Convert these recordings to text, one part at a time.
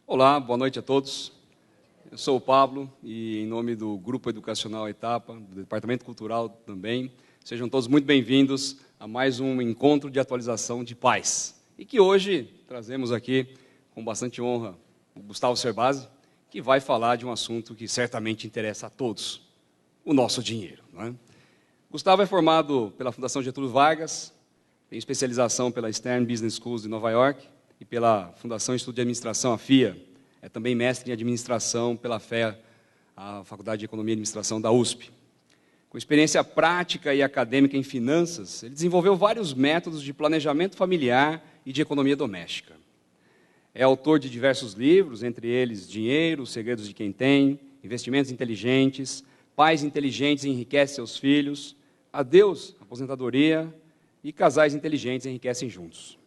Olá, boa noite a todos. Eu sou o Pablo e, em nome do Grupo Educacional Etapa, do Departamento Cultural também, sejam todos muito bem-vindos a mais um encontro de atualização de pais. E que hoje trazemos aqui, com bastante honra, o Gustavo Cerbasi, que vai falar de um assunto que certamente interessa a todos, o nosso dinheiro. Não é? Gustavo é formado pela Fundação Getúlio Vargas, tem especialização pela Stern Business Schools de Nova York, e pela Fundação Instituto de Administração, a FIA, é também mestre em Administração pela FEA, a Faculdade de Economia e Administração da USP. Com experiência prática e acadêmica em finanças, ele desenvolveu vários métodos de planejamento familiar e de economia doméstica. É autor de diversos livros, entre eles Dinheiro, Os Segredos de Quem Tem, Investimentos Inteligentes, Pais Inteligentes Enriquecem Seus Filhos, Adeus, Aposentadoria e Casais Inteligentes Enriquecem Juntos.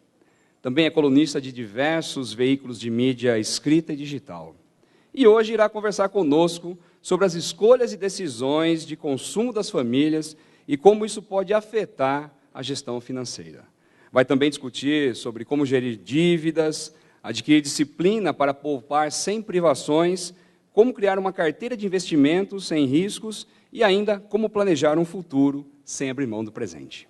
Também é colunista de diversos veículos de mídia escrita e digital. E hoje irá conversar conosco sobre as escolhas e decisões de consumo das famílias e como isso pode afetar a gestão financeira. Vai também discutir sobre como gerir dívidas, adquirir disciplina para poupar sem privações, como criar uma carteira de investimentos sem riscos e ainda como planejar um futuro sem abrir mão do presente.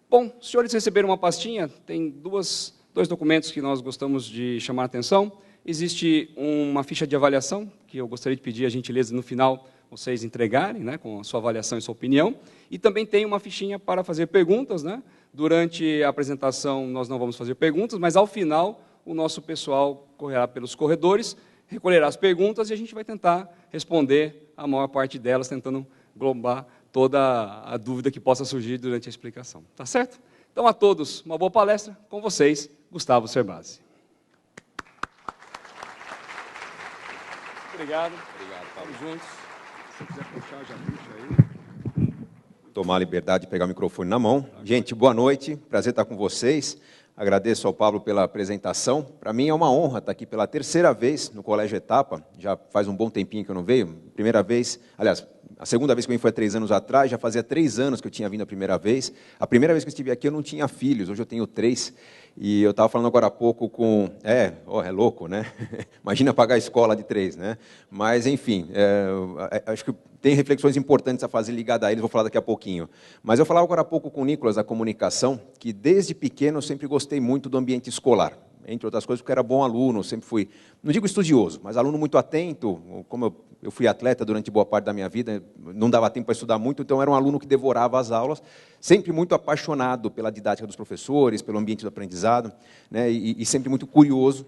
Bom, os senhores receberam uma pastinha, tem dois documentos que nós gostamos de chamar a atenção. Existe uma ficha de avaliação, que eu gostaria de pedir a gentileza no final vocês entregarem, né, com a sua avaliação e sua opinião. E também tem uma fichinha para fazer perguntas. Né? Durante a apresentação nós não vamos fazer perguntas, mas ao final o nosso pessoal correrá pelos corredores, recolherá as perguntas e a gente vai tentar responder a maior parte delas, tentando englobar toda a dúvida que possa surgir durante a explicação. Tá certo? Então, a todos, uma boa palestra. Com vocês, Gustavo Cerbasi. Obrigado. Obrigado, Paulo. Vamos juntos. Se você quiser puxar, já puxa aí. Tomar a liberdade de pegar o microfone na mão. Gente, boa noite. Prazer estar com vocês. Agradeço ao Pablo pela apresentação. Para mim é uma honra estar aqui pela terceira vez no Colégio Etapa. Já faz um bom tempinho que eu não venho. Primeira vez, aliás, a segunda vez que eu vim foi há 3 anos atrás, já fazia 3 anos que eu tinha vindo a primeira vez. A primeira vez que eu estive aqui eu não tinha filhos, hoje eu tenho 3. E eu estava falando agora há pouco com... é louco, né? Imagina pagar a escola de 3, né? Mas, enfim, acho que tem reflexões importantes a fazer ligadas a eles, vou falar daqui a pouquinho. Mas eu falava agora há pouco com o Nicolas, da comunicação, que desde pequeno eu sempre gostei muito do ambiente escolar. Entre outras coisas, porque eu era bom aluno, sempre fui, não digo estudioso, mas aluno muito atento. Como eu fui atleta durante boa parte da minha vida, não dava tempo para estudar muito, então eu era um aluno que devorava as aulas, sempre muito apaixonado pela didática dos professores, pelo ambiente do aprendizado, né, e sempre muito curioso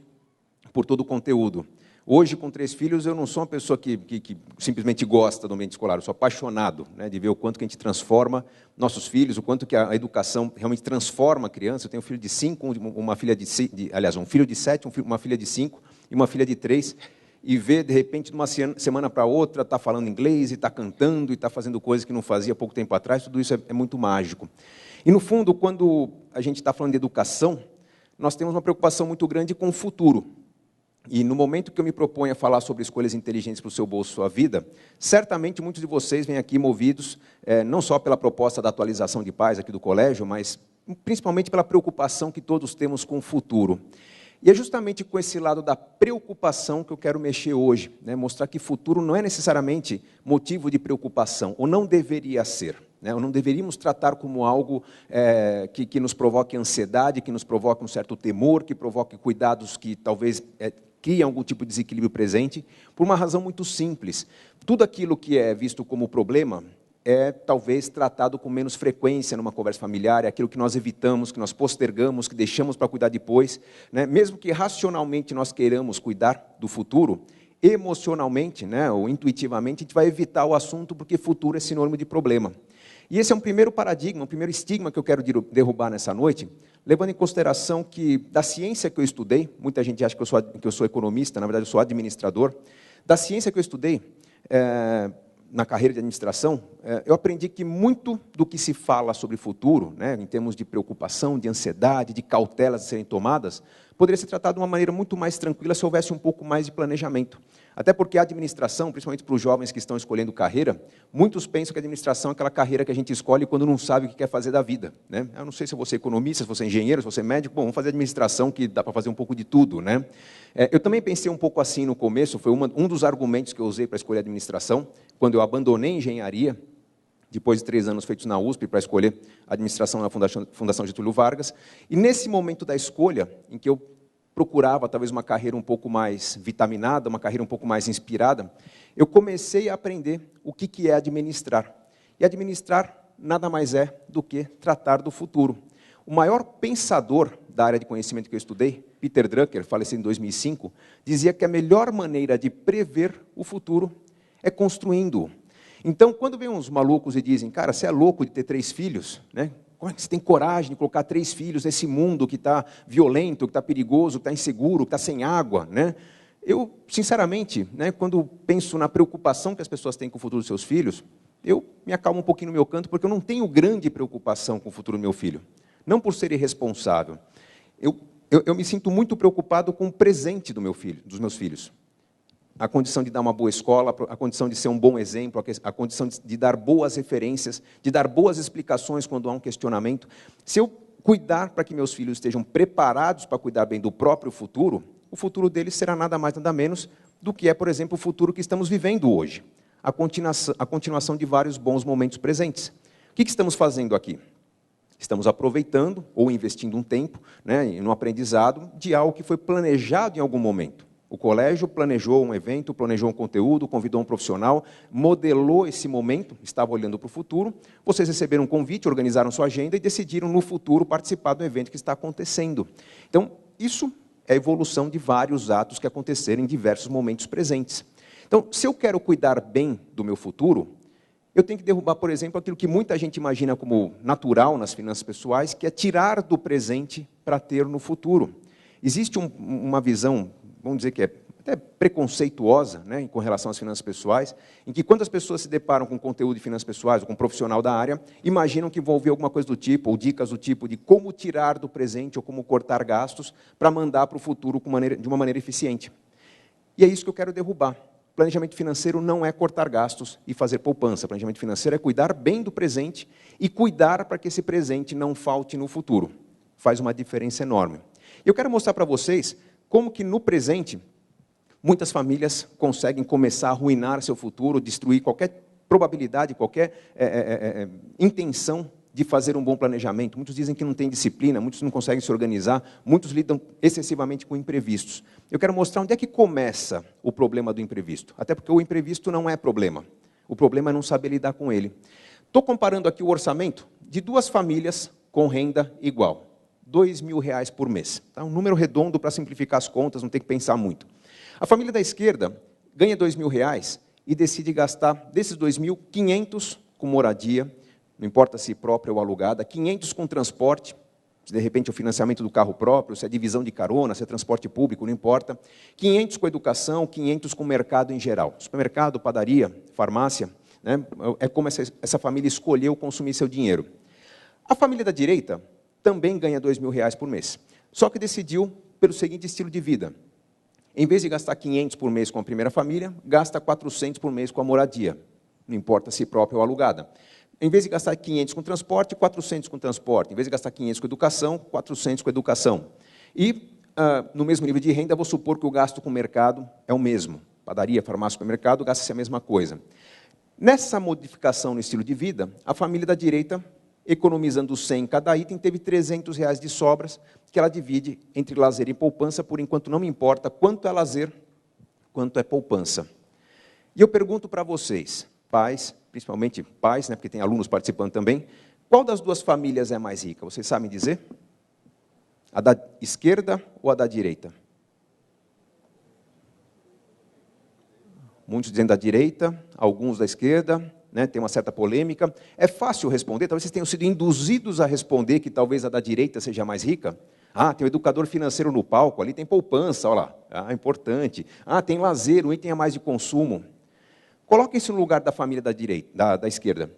por todo o conteúdo. Hoje, com 3 filhos, eu não sou uma pessoa que simplesmente gosta do ambiente escolar, eu sou apaixonado, né, de ver o quanto que a gente transforma nossos filhos, o quanto que a educação realmente transforma a criança. Eu tenho um filho de 5, uma filha aliás, um filho de 7, uma filha de 5 e uma filha de 3, e ver, de repente, de uma semana para outra, está falando inglês, e está cantando, e está fazendo coisas que não fazia há pouco tempo atrás, tudo isso é muito mágico. E, no fundo, quando a gente está falando de educação, nós temos uma preocupação muito grande com o futuro. E no momento que eu me proponho a falar sobre escolhas inteligentes para o seu bolso e sua vida, certamente muitos de vocês vêm aqui movidos, não só pela proposta da atualização de pais aqui do colégio, mas principalmente pela preocupação que todos temos com o futuro. E é justamente com esse lado da preocupação que eu quero mexer hoje, né? Mostrar que futuro não é necessariamente motivo de preocupação, ou não deveria ser. Ou não deveríamos tratar como algo que nos provoque ansiedade, que nos provoque um certo temor, que provoque cuidados que talvez criem algum tipo de desequilíbrio presente, por uma razão muito simples. Tudo aquilo que é visto como problema é talvez tratado com menos frequência numa conversa familiar, é aquilo que nós evitamos, que nós postergamos, que deixamos para cuidar depois. Né? Mesmo que racionalmente nós queiramos cuidar do futuro, emocionalmente, né, ou intuitivamente, a gente vai evitar o assunto porque futuro é sinônimo de problema. E esse é um primeiro paradigma, um primeiro estigma que eu quero derrubar nessa noite, levando em consideração que, da ciência que eu estudei, muita gente acha que eu sou economista, na verdade eu sou administrador, da ciência que eu estudei na carreira de administração, eu aprendi que muito do que se fala sobre futuro, né, em termos de preocupação, de ansiedade, de cautelas a serem tomadas, poderia ser tratado de uma maneira muito mais tranquila se houvesse um pouco mais de planejamento. Até porque a administração, principalmente para os jovens que estão escolhendo carreira, muitos pensam que a administração é aquela carreira que a gente escolhe quando não sabe o que quer fazer da vida, né? Eu não sei se eu vou ser economista, se vou ser engenheiro, se vou ser médico, bom, vamos fazer administração, que dá para fazer um pouco de tudo, né? Eu também pensei um pouco assim no começo, foi um dos argumentos que eu usei para escolher administração, quando eu abandonei engenharia, depois de 3 anos feitos na USP, para escolher administração na Fundação Getúlio Vargas, e nesse momento da escolha, em que eu procurava talvez uma carreira um pouco mais vitaminada, uma carreira um pouco mais inspirada, eu comecei a aprender o que é administrar. E administrar nada mais é do que tratar do futuro. O maior pensador da área de conhecimento que eu estudei, Peter Drucker, falecido em 2005, dizia que a melhor maneira de prever o futuro é construindo-o. Então, quando vem uns malucos e dizem, cara, você é louco de ter 3 filhos, né? Como é que você tem coragem de colocar 3 filhos nesse mundo que está violento, que está perigoso, que está inseguro, que está sem água, né? Eu, sinceramente, né, quando penso na preocupação que as pessoas têm com o futuro dos seus filhos, eu me acalmo um pouquinho no meu canto, porque eu não tenho grande preocupação com o futuro do meu filho. Não por ser irresponsável. Eu me sinto muito preocupado com o presente do meu filho, dos meus filhos. A condição de dar uma boa escola, a condição de ser um bom exemplo, a condição de dar boas referências, de dar boas explicações quando há um questionamento. Se eu cuidar para que meus filhos estejam preparados para cuidar bem do próprio futuro, o futuro deles será nada mais, nada menos do que é, por exemplo, o futuro que estamos vivendo hoje. A continuação de vários bons momentos presentes. O que estamos fazendo aqui? Estamos aproveitando ou investindo um tempo, né, no aprendizado de algo que foi planejado em algum momento. O colégio planejou um evento, planejou um conteúdo, convidou um profissional, modelou esse momento, estava olhando para o futuro, vocês receberam um convite, organizaram sua agenda e decidiram no futuro participar do evento que está acontecendo. Então, isso é a evolução de vários atos que aconteceram em diversos momentos presentes. Então, se eu quero cuidar bem do meu futuro, eu tenho que derrubar, por exemplo, aquilo que muita gente imagina como natural nas finanças pessoais, que é tirar do presente para ter no futuro. Existe uma visão, vamos dizer que é até preconceituosa, né, com relação às finanças pessoais, em que quando as pessoas se deparam com conteúdo de finanças pessoais, ou com um profissional da área, imaginam que vão ouvir alguma coisa do tipo, ou dicas do tipo de como tirar do presente ou como cortar gastos para mandar para o futuro de uma maneira eficiente. E é isso que eu quero derrubar. Planejamento financeiro não é cortar gastos e fazer poupança. Planejamento financeiro é cuidar bem do presente e cuidar para que esse presente não falte no futuro. Faz uma diferença enorme. Eu quero mostrar para vocês como que no presente muitas famílias conseguem começar a arruinar seu futuro, destruir qualquer probabilidade, qualquer intenção de fazer um bom planejamento. Muitos dizem que não tem disciplina, muitos não conseguem se organizar, muitos lidam excessivamente com imprevistos. Eu quero mostrar onde é que começa o problema do imprevisto. Até porque o imprevisto não é problema. O problema é não saber lidar com ele. Estou comparando aqui o orçamento de 2 famílias com renda igual. R$2.000 por mês. Tá? Um número redondo para simplificar as contas, não tem que pensar muito. A família da esquerda ganha R$2.000 e decide gastar, desses 2.000, 500 com moradia, não importa se própria ou alugada, 500 com transporte, se de repente é o financiamento do carro próprio, se é divisão de carona, se é transporte público, não importa. 500 com educação, 500 com mercado em geral. Supermercado, padaria, farmácia, né? É como essa família escolheu consumir seu dinheiro. A família da direita também ganha R$2.000 por mês, só que decidiu pelo seguinte estilo de vida. Em vez de gastar 500 por mês com a primeira família, gasta 400 por mês com a moradia, não importa se própria ou alugada. Em vez de gastar 500 com transporte, 400 com transporte. Em vez de gastar 500 com educação, 400 com educação. E, no mesmo nível de renda, vou supor que o gasto com o mercado é o mesmo. Padaria, farmácia, supermercado, gasta-se a mesma coisa. Nessa modificação no estilo de vida, a família da direita, economizando 100 em cada item, teve R$300 de sobras, que ela divide entre lazer e poupança, por enquanto não me importa quanto é lazer, quanto é poupança. E eu pergunto para vocês, pais, principalmente pais, né, porque tem alunos participando também, qual das 2 famílias é mais rica? Vocês sabem dizer? A da esquerda ou a da direita? Muitos dizendo da direita, alguns da esquerda, né, tem uma certa polêmica. É fácil responder, talvez vocês tenham sido induzidos a responder que talvez a da direita seja mais rica. Ah, tem o educador financeiro no palco, ali tem poupança, olha lá, ah, importante. Ah, tem lazer, um item a mais de consumo. Coloquem-se no lugar da família da direita, da esquerda,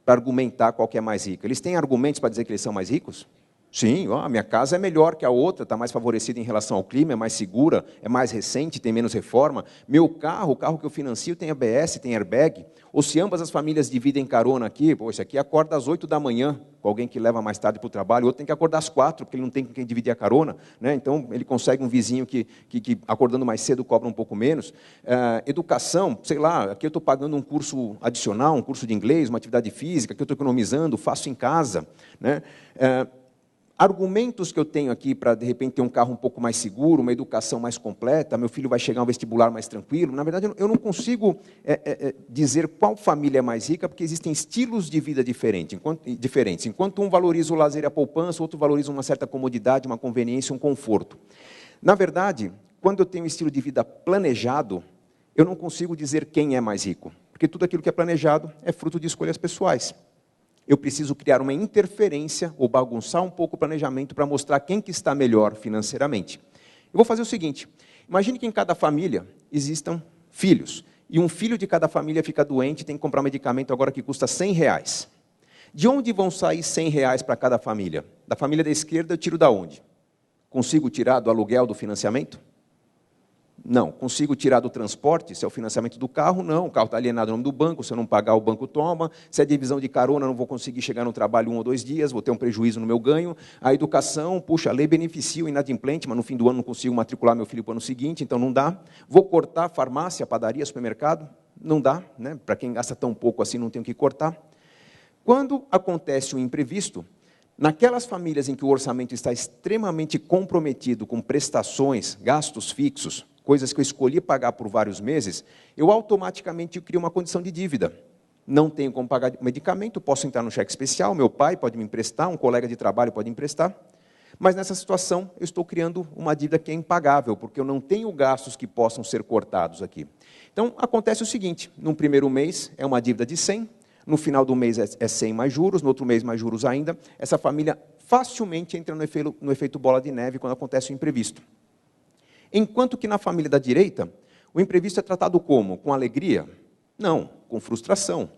para argumentar qual que é mais rica. Eles têm argumentos para dizer que eles são mais ricos? Sim, ó, a minha casa é melhor que a outra, está mais favorecida em relação ao clima, é mais segura, é mais recente, tem menos reforma. Meu carro, o carro que eu financio tem ABS, tem airbag. Ou se ambas as famílias dividem carona aqui, pô, esse aqui acorda às 8 da manhã, com alguém que leva mais tarde para o trabalho, o outro tem que acordar às 4, porque ele não tem com quem dividir a carona, né? Então ele consegue um vizinho que acordando mais cedo cobra um pouco menos. Educação, sei lá, aqui eu estou pagando um curso adicional, um curso de inglês, uma atividade física, que eu estou economizando, faço em casa, né? Argumentos que eu tenho aqui para, de repente, ter um carro um pouco mais seguro, uma educação mais completa, meu filho vai chegar a um vestibular mais tranquilo. Na verdade, eu não consigo dizer qual família é mais rica, porque existem estilos de vida diferentes. Enquanto um valoriza o lazer e a poupança, o outro valoriza uma certa comodidade, uma conveniência, um conforto. Na verdade, quando eu tenho um estilo de vida planejado, eu não consigo dizer quem é mais rico, porque tudo aquilo que é planejado é fruto de escolhas pessoais. Eu preciso criar uma interferência ou bagunçar um pouco o planejamento para mostrar quem que está melhor financeiramente. Eu vou fazer o seguinte, imagine que em cada família existam filhos, e um filho de cada família fica doente e tem que comprar um medicamento agora que custa R$100. De onde vão sair R$100 para cada família? Da família da esquerda eu tiro da onde? Consigo tirar do aluguel do financiamento? Não. Consigo tirar do transporte, se é o financiamento do carro? Não. O carro está alienado no nome do banco, se eu não pagar, o banco toma. Se é divisão de carona, não vou conseguir chegar no trabalho 1 ou 2 dias, vou ter um prejuízo no meu ganho. A educação, puxa, a lei beneficia o inadimplente, mas no fim do ano não consigo matricular meu filho para o ano seguinte, então não dá. Vou cortar farmácia, padaria, supermercado? Não dá, né? Para quem gasta tão pouco assim, não tem o que cortar. Quando acontece um imprevisto, naquelas famílias em que o orçamento está extremamente comprometido com prestações, gastos fixos, coisas que eu escolhi pagar por vários meses, eu automaticamente crio uma condição de dívida. Não tenho como pagar medicamento, posso entrar no cheque especial, meu pai pode me emprestar, um colega de trabalho pode emprestar, mas nessa situação eu estou criando uma dívida que é impagável, porque eu não tenho gastos que possam ser cortados aqui. Então, acontece o seguinte, no primeiro mês é uma dívida de 100, no final do mês é 100 mais juros, no outro mês mais juros ainda, essa família facilmente entra no efeito bola de neve quando acontece o imprevisto. Enquanto que na família da direita, o imprevisto é tratado como? Com alegria? Não, com frustração.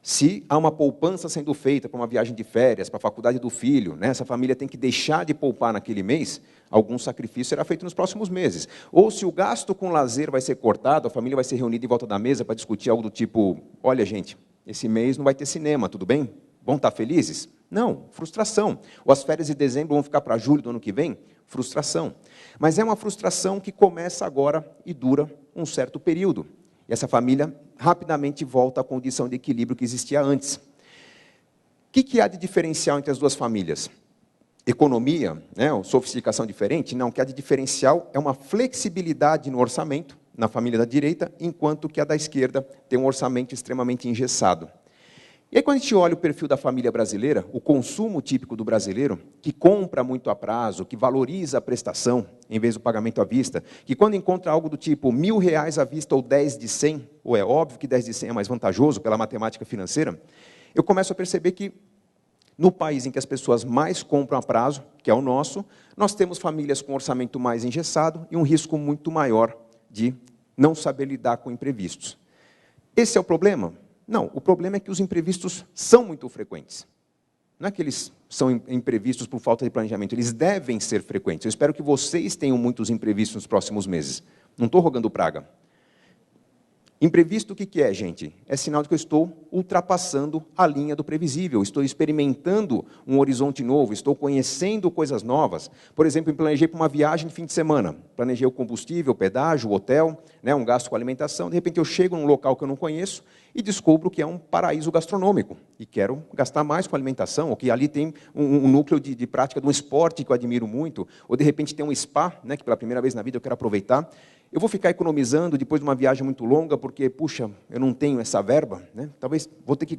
Se há uma poupança sendo feita para uma viagem de férias, para a faculdade do filho, né, essa família tem que deixar de poupar naquele mês, algum sacrifício será feito nos próximos meses. Ou se o gasto com lazer vai ser cortado, a família vai ser reunida em volta da mesa para discutir algo do tipo, olha gente, esse mês não vai ter cinema, tudo bem? Vão estar felizes? Não, frustração. Ou as férias de dezembro vão ficar para julho do ano que vem? Frustração. Mas é uma frustração que começa agora e dura um certo período. E essa família rapidamente volta à condição de equilíbrio que existia antes. O que há de diferencial entre as duas famílias? Economia, né, ou sofisticação diferente? Não, o que há de diferencial é uma flexibilidade no orçamento, na família da direita, enquanto que a da esquerda tem um orçamento extremamente engessado. E aí, quando a gente olha o perfil da família brasileira, o consumo típico do brasileiro, que compra muito a prazo, que valoriza a prestação, em vez do pagamento à vista, que quando encontra algo do tipo R$1.000 à vista ou 10 de 100, ou é óbvio que 10 de 100 é mais vantajoso pela matemática financeira, eu começo a perceber que, no país em que as pessoas mais compram a prazo, que é o nosso, nós temos famílias com orçamento mais engessado e um risco muito maior de não saber lidar com imprevistos. Esse é o problema? Não, o problema é que os imprevistos são muito frequentes. Não é que eles são imprevistos por falta de planejamento, eles devem ser frequentes. Eu espero que vocês tenham muitos imprevistos nos próximos meses. Não estou rogando praga. Imprevisto o que é, gente? É sinal de que eu estou ultrapassando a linha do previsível, estou experimentando um horizonte novo, estou conhecendo coisas novas. Por exemplo, eu planejei para uma viagem de fim de semana, planejei o combustível, o pedágio, o hotel, né, um gasto com alimentação, de repente eu chego num local que eu não conheço e descubro que é um paraíso gastronômico, e quero gastar mais com alimentação, ou que ali tem um núcleo de prática de um esporte que eu admiro muito, ou de repente tem um spa, né, que pela primeira vez na vida eu quero aproveitar. Eu vou ficar economizando depois de uma viagem muito longa, porque, puxa, eu não tenho essa verba, né? Talvez vou ter que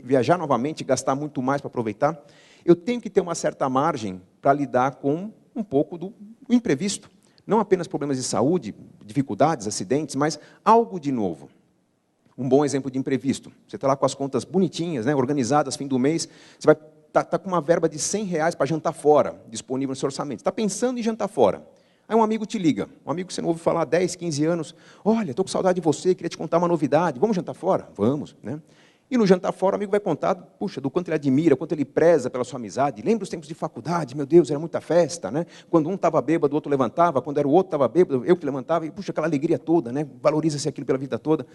viajar novamente, gastar muito mais para aproveitar. Eu tenho que ter uma certa margem para lidar com um pouco do imprevisto. Não apenas problemas de saúde, dificuldades, acidentes, mas algo de novo. Um bom exemplo de imprevisto. Você está lá com as contas bonitinhas, né, organizadas, fim do mês, você vai tá com uma verba de R$100 para jantar fora, disponível no seu orçamento. Está pensando em jantar fora. Aí um amigo te liga, um amigo que você não ouve falar há 10, 15 anos, olha, estou com saudade de você, queria te contar uma novidade, vamos jantar fora? Vamos, né? E no jantar fora, o amigo vai contar, puxa, do quanto ele admira, quanto ele preza pela sua amizade. Lembra os tempos de faculdade, meu Deus, era muita festa, né? Quando um estava bêbado, o outro levantava, quando era o outro estava bêbado, eu que levantava, e puxa, aquela alegria toda, né? Valoriza-se aquilo pela vida toda.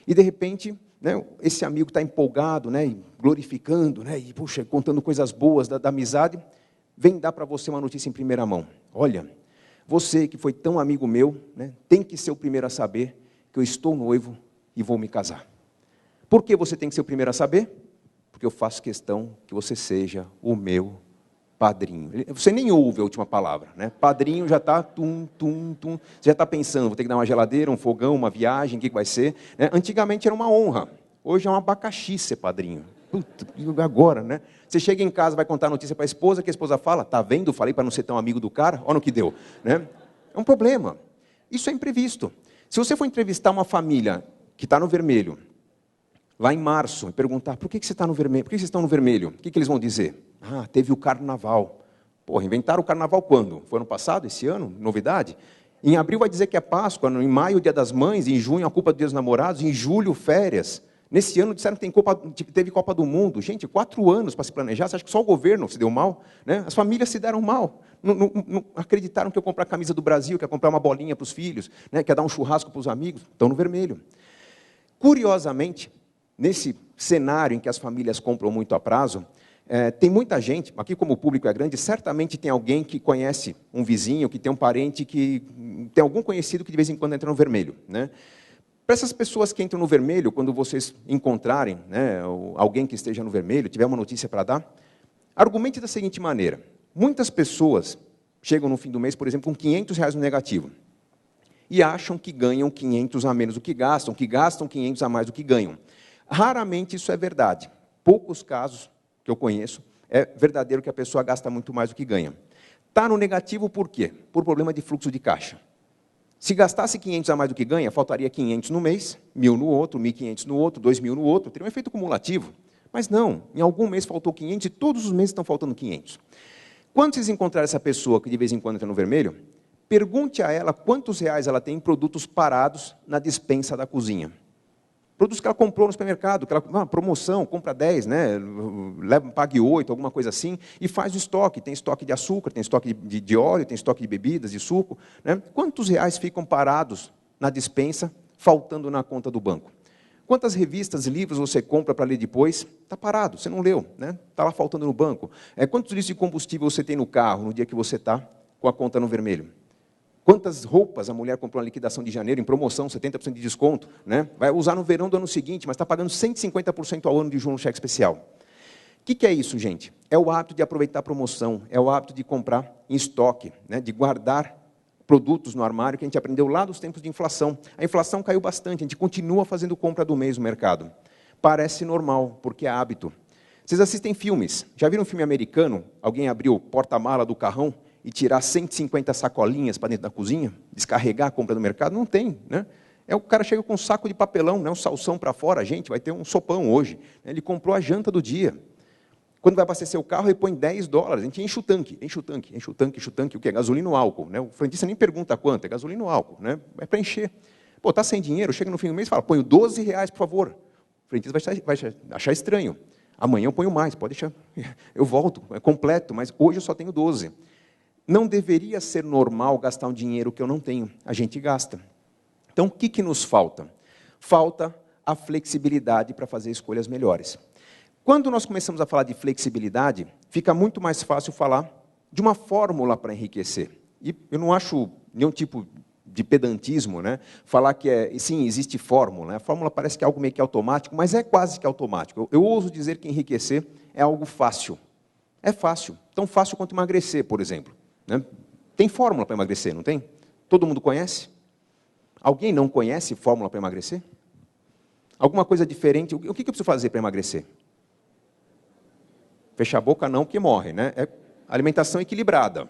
E de repente, né, esse amigo está empolgado, né, e glorificando, né, e puxa, contando coisas boas da amizade, vem dar para você uma notícia em primeira mão. Olha, você que foi tão amigo meu, né, tem que ser o primeiro a saber que eu estou noivo e vou me casar. Por que você tem que ser o primeiro a saber? Porque eu faço questão que você seja o meu padrinho. Você nem ouve a última palavra, né? Padrinho já está tum, tum, tum. Você já está pensando, vou ter que dar uma geladeira, um fogão, uma viagem, o que vai ser? Né? Antigamente era uma honra, hoje é um abacaxi ser padrinho. Puta, agora, né? Você chega em casa, vai contar a notícia para a esposa, que a esposa fala, tá vendo? Falei para não ser tão amigo do cara, olha no que deu. Né? É um problema. Isso é imprevisto. Se você for entrevistar uma família que está no vermelho, lá em março, e perguntar, por que você está no vermelho? Por que vocês estão no vermelho? O que eles vão dizer? Ah, teve o carnaval. Porra, inventaram o carnaval quando? Foi ano passado, esse ano? Novidade? Em abril vai dizer que é Páscoa, em maio, Dia das Mães, em junho, a culpa dos Dias dos Namorados, em julho, férias. Nesse ano disseram que teve Copa do Mundo. Gente, 4 anos para se planejar, você acha que só o governo se deu mal? Né? As famílias se deram mal. Não acreditaram que eu comprar a camisa do Brasil, que ia comprar uma bolinha para os filhos, né? Que ia dar um churrasco para os amigos. Estão no vermelho. Curiosamente, nesse cenário em que as famílias compram muito a prazo, tem muita gente, aqui como o público é grande, certamente tem alguém que conhece um vizinho, que tem um parente, que tem algum conhecido que de vez em quando entra no vermelho. Né? Para essas pessoas que entram no vermelho, quando vocês encontrarem, né, alguém que esteja no vermelho, tiver uma notícia para dar, argumente da seguinte maneira. Muitas pessoas chegam no fim do mês, por exemplo, com R$500 no negativo, e acham que ganham 500 a menos do que gastam 500 a mais do que ganham. Raramente isso é verdade. Poucos casos que eu conheço, é verdadeiro que a pessoa gasta muito mais do que ganha. Está no negativo por quê? Por problema de fluxo de caixa. Se gastasse 500 a mais do que ganha, faltaria 500 no mês, 1.000 no outro, 1.500 no outro, 2.000 no outro, teria um efeito cumulativo. Mas não, em algum mês faltou 500 e todos os meses estão faltando 500. Quando vocês encontrarem essa pessoa que de vez em quando entra no vermelho, pergunte a ela quantos reais ela tem em produtos parados na despensa da cozinha. Produtos que ela comprou no supermercado, que ela, promoção, compra 10, né, pague 8, alguma coisa assim, e faz o estoque. Tem estoque de açúcar, tem estoque de óleo, tem estoque de bebidas, de suco. Né? Quantos reais ficam parados na despensa, faltando na conta do banco? Quantas revistas, livros você compra para ler depois? Está parado, você não leu, né? Está lá faltando no banco. Quantos litros de combustível você tem no carro no dia que você está com a conta no vermelho? Quantas roupas a mulher comprou na liquidação de janeiro, em promoção, 70% de desconto, né? Vai usar no verão do ano seguinte, mas está pagando 150% ao ano de juros no cheque especial. O que é isso, gente? É o hábito de aproveitar a promoção, é o hábito de comprar em estoque, né? De guardar produtos no armário, que a gente aprendeu lá dos tempos de inflação. A inflação caiu bastante, a gente continua fazendo compra do mês no mercado. Parece normal, porque é hábito. Vocês assistem filmes, já viram um filme americano? Alguém abriu o porta-mala do carrão e tirar 150 sacolinhas para dentro da cozinha, descarregar a compra do mercado? Não tem, né? O cara chega com um saco de papelão, né, um salsão para fora, gente, vai ter um sopão hoje. Ele comprou a janta do dia. Quando vai abastecer o carro, ele põe $10, a gente enche o tanque, enche o tanque, enche o tanque, enche o tanque, o quê? Gasolina ou álcool, né? O frentista nem pergunta quanto, é gasolina ou álcool, né? É para encher. Pô, tá sem dinheiro, chega no fim do mês e fala, ponho R$12, por favor. O frentista vai achar estranho. Amanhã eu ponho mais, pode deixar, eu volto, é completo, mas hoje eu só tenho 12. Não deveria ser normal gastar um dinheiro que eu não tenho. A gente gasta. Então, o que nos falta? Falta a flexibilidade para fazer escolhas melhores. Quando nós começamos a falar de flexibilidade, fica muito mais fácil falar de uma fórmula para enriquecer. E eu não acho nenhum tipo de pedantismo, né? Falar que sim, existe fórmula. Né? A fórmula parece que é algo meio que automático, mas é quase que automático. Eu ouso dizer que enriquecer é algo fácil. É fácil. Tão fácil quanto emagrecer, por exemplo. Né? Tem fórmula para emagrecer, não tem? Todo mundo conhece? Alguém não conhece fórmula para emagrecer? Alguma coisa diferente? O que eu preciso fazer para emagrecer? Fechar a boca não, porque morre, né? É alimentação equilibrada.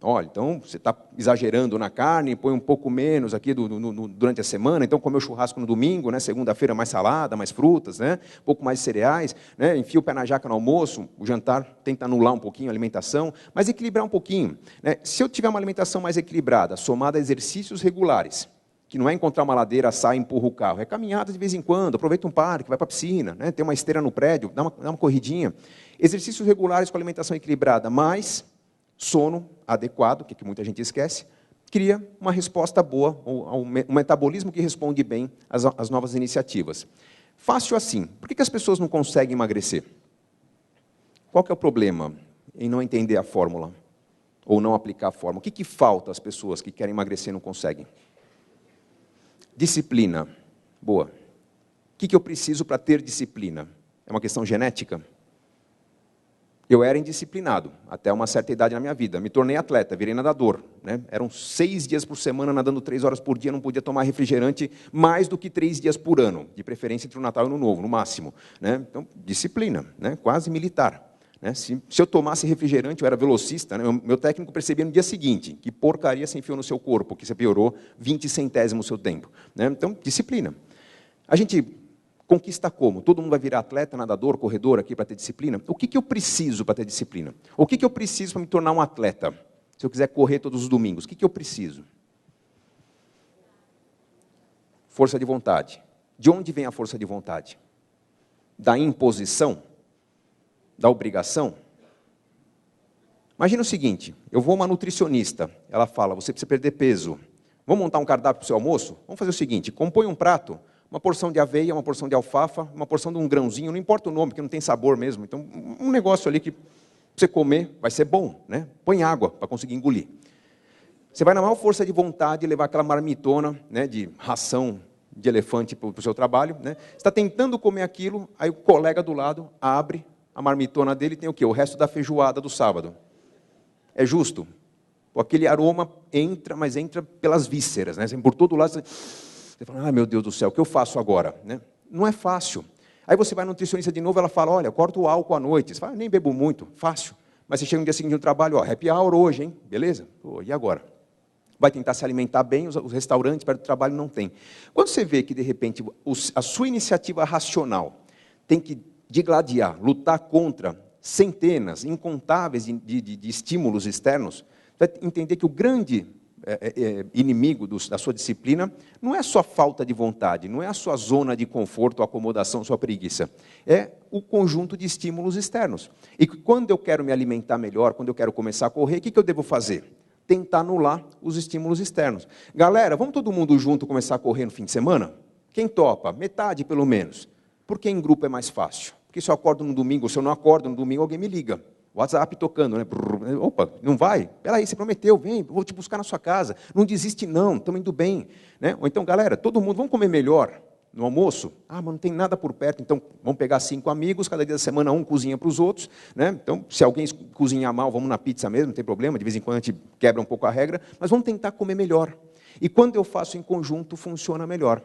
Olha, então você está exagerando na carne, põe um pouco menos aqui durante a semana, então comeu churrasco no domingo, né? Segunda-feira mais salada, mais frutas, né? Um pouco mais de cereais, né? Enfia o pé na jaca no almoço, o jantar tenta anular um pouquinho a alimentação, mas equilibrar um pouquinho. Né? Se eu tiver uma alimentação mais equilibrada, somada a exercícios regulares, que não é encontrar uma ladeira, sai e empurra o carro, é caminhada de vez em quando, aproveita um parque, vai para a piscina, né? Tem uma esteira no prédio, dá uma corridinha. Exercícios regulares com alimentação equilibrada, mais sono adequado, que muita gente esquece, cria uma resposta boa, um metabolismo que responde bem às novas iniciativas. Fácil assim. Por que as pessoas não conseguem emagrecer? Qual que é o problema em não entender a fórmula? Ou não aplicar a fórmula? O que falta às pessoas que querem emagrecer e não conseguem? Disciplina. Boa. O que eu preciso para ter disciplina? É uma questão genética? Eu era indisciplinado até uma certa idade na minha vida. Me tornei atleta, virei nadador, né? Eram 6 dias por semana, nadando 3 horas por dia, não podia tomar refrigerante mais do que 3 dias por ano, de preferência entre o Natal e o Ano Novo, no máximo, né? Então, disciplina, né? Quase militar. Né? Se eu tomasse refrigerante, eu era velocista, né? Meu técnico percebia no dia seguinte, que porcaria você enfiou no seu corpo, que você piorou 20 centésimos o seu tempo. Né? Então, disciplina. A gente conquista como? Todo mundo vai virar atleta, nadador, corredor aqui para ter disciplina? O que eu preciso para ter disciplina? O que eu preciso para me tornar um atleta? Se eu quiser correr todos os domingos, o que eu preciso? Força de vontade. De onde vem a força de vontade? Da imposição? Da obrigação? Imagina o seguinte, eu vou a uma nutricionista, ela fala, você precisa perder peso. Vamos montar um cardápio para o seu almoço? Vamos fazer o seguinte, compõe um prato, uma porção de aveia, uma porção de alfafa, uma porção de um grãozinho, não importa o nome, porque não tem sabor mesmo. Então, um negócio ali que você comer vai ser bom, né? Põe água para conseguir engolir. Você vai na maior força de vontade levar aquela marmitona, né, de ração de elefante para o seu trabalho, né? Você está tentando comer aquilo, aí o colega do lado abre a marmitona dele e tem o quê? O resto da feijoada do sábado. É justo? Aquele aroma entra, mas entra pelas vísceras, né? Por todo lado, você fala, ah, meu Deus do céu, o que eu faço agora? Né? Não é fácil. Aí você vai no nutricionista de novo, ela fala, olha, corta o álcool à noite. Você fala, nem bebo muito, fácil. Mas você chega no dia seguinte no trabalho, ó, happy hour hoje, hein? Beleza? Pô, e agora? Vai tentar se alimentar bem, os restaurantes perto do trabalho não tem. Quando você vê que, de repente, a sua iniciativa racional tem que digladiar, lutar contra centenas, incontáveis de estímulos externos, vai entender que o grande inimigo da sua disciplina não é a sua falta de vontade, não é a sua zona de conforto, acomodação, sua preguiça. É o conjunto de estímulos externos. E quando eu quero me alimentar melhor, quando eu quero começar a correr, o que eu devo fazer? Tentar anular os estímulos externos. Galera, vamos todo mundo junto começar a correr no fim de semana? Quem topa? Metade, pelo menos. Porque em grupo é mais fácil. Porque se eu acordo no domingo, se eu não acordo no domingo, alguém me liga. WhatsApp tocando, né? Opa, não vai? Peraí, você prometeu, vem, vou te buscar na sua casa. Não desiste não, estamos indo bem. Né? Ou então, galera, todo mundo, vamos comer melhor no almoço? Ah, mas não tem nada por perto, então vamos pegar 5 amigos, cada dia da semana um cozinha para os outros. Né? Então, se alguém cozinhar mal, vamos na pizza mesmo, não tem problema, de vez em quando a gente quebra um pouco a regra, mas vamos tentar comer melhor. E quando eu faço em conjunto, funciona melhor.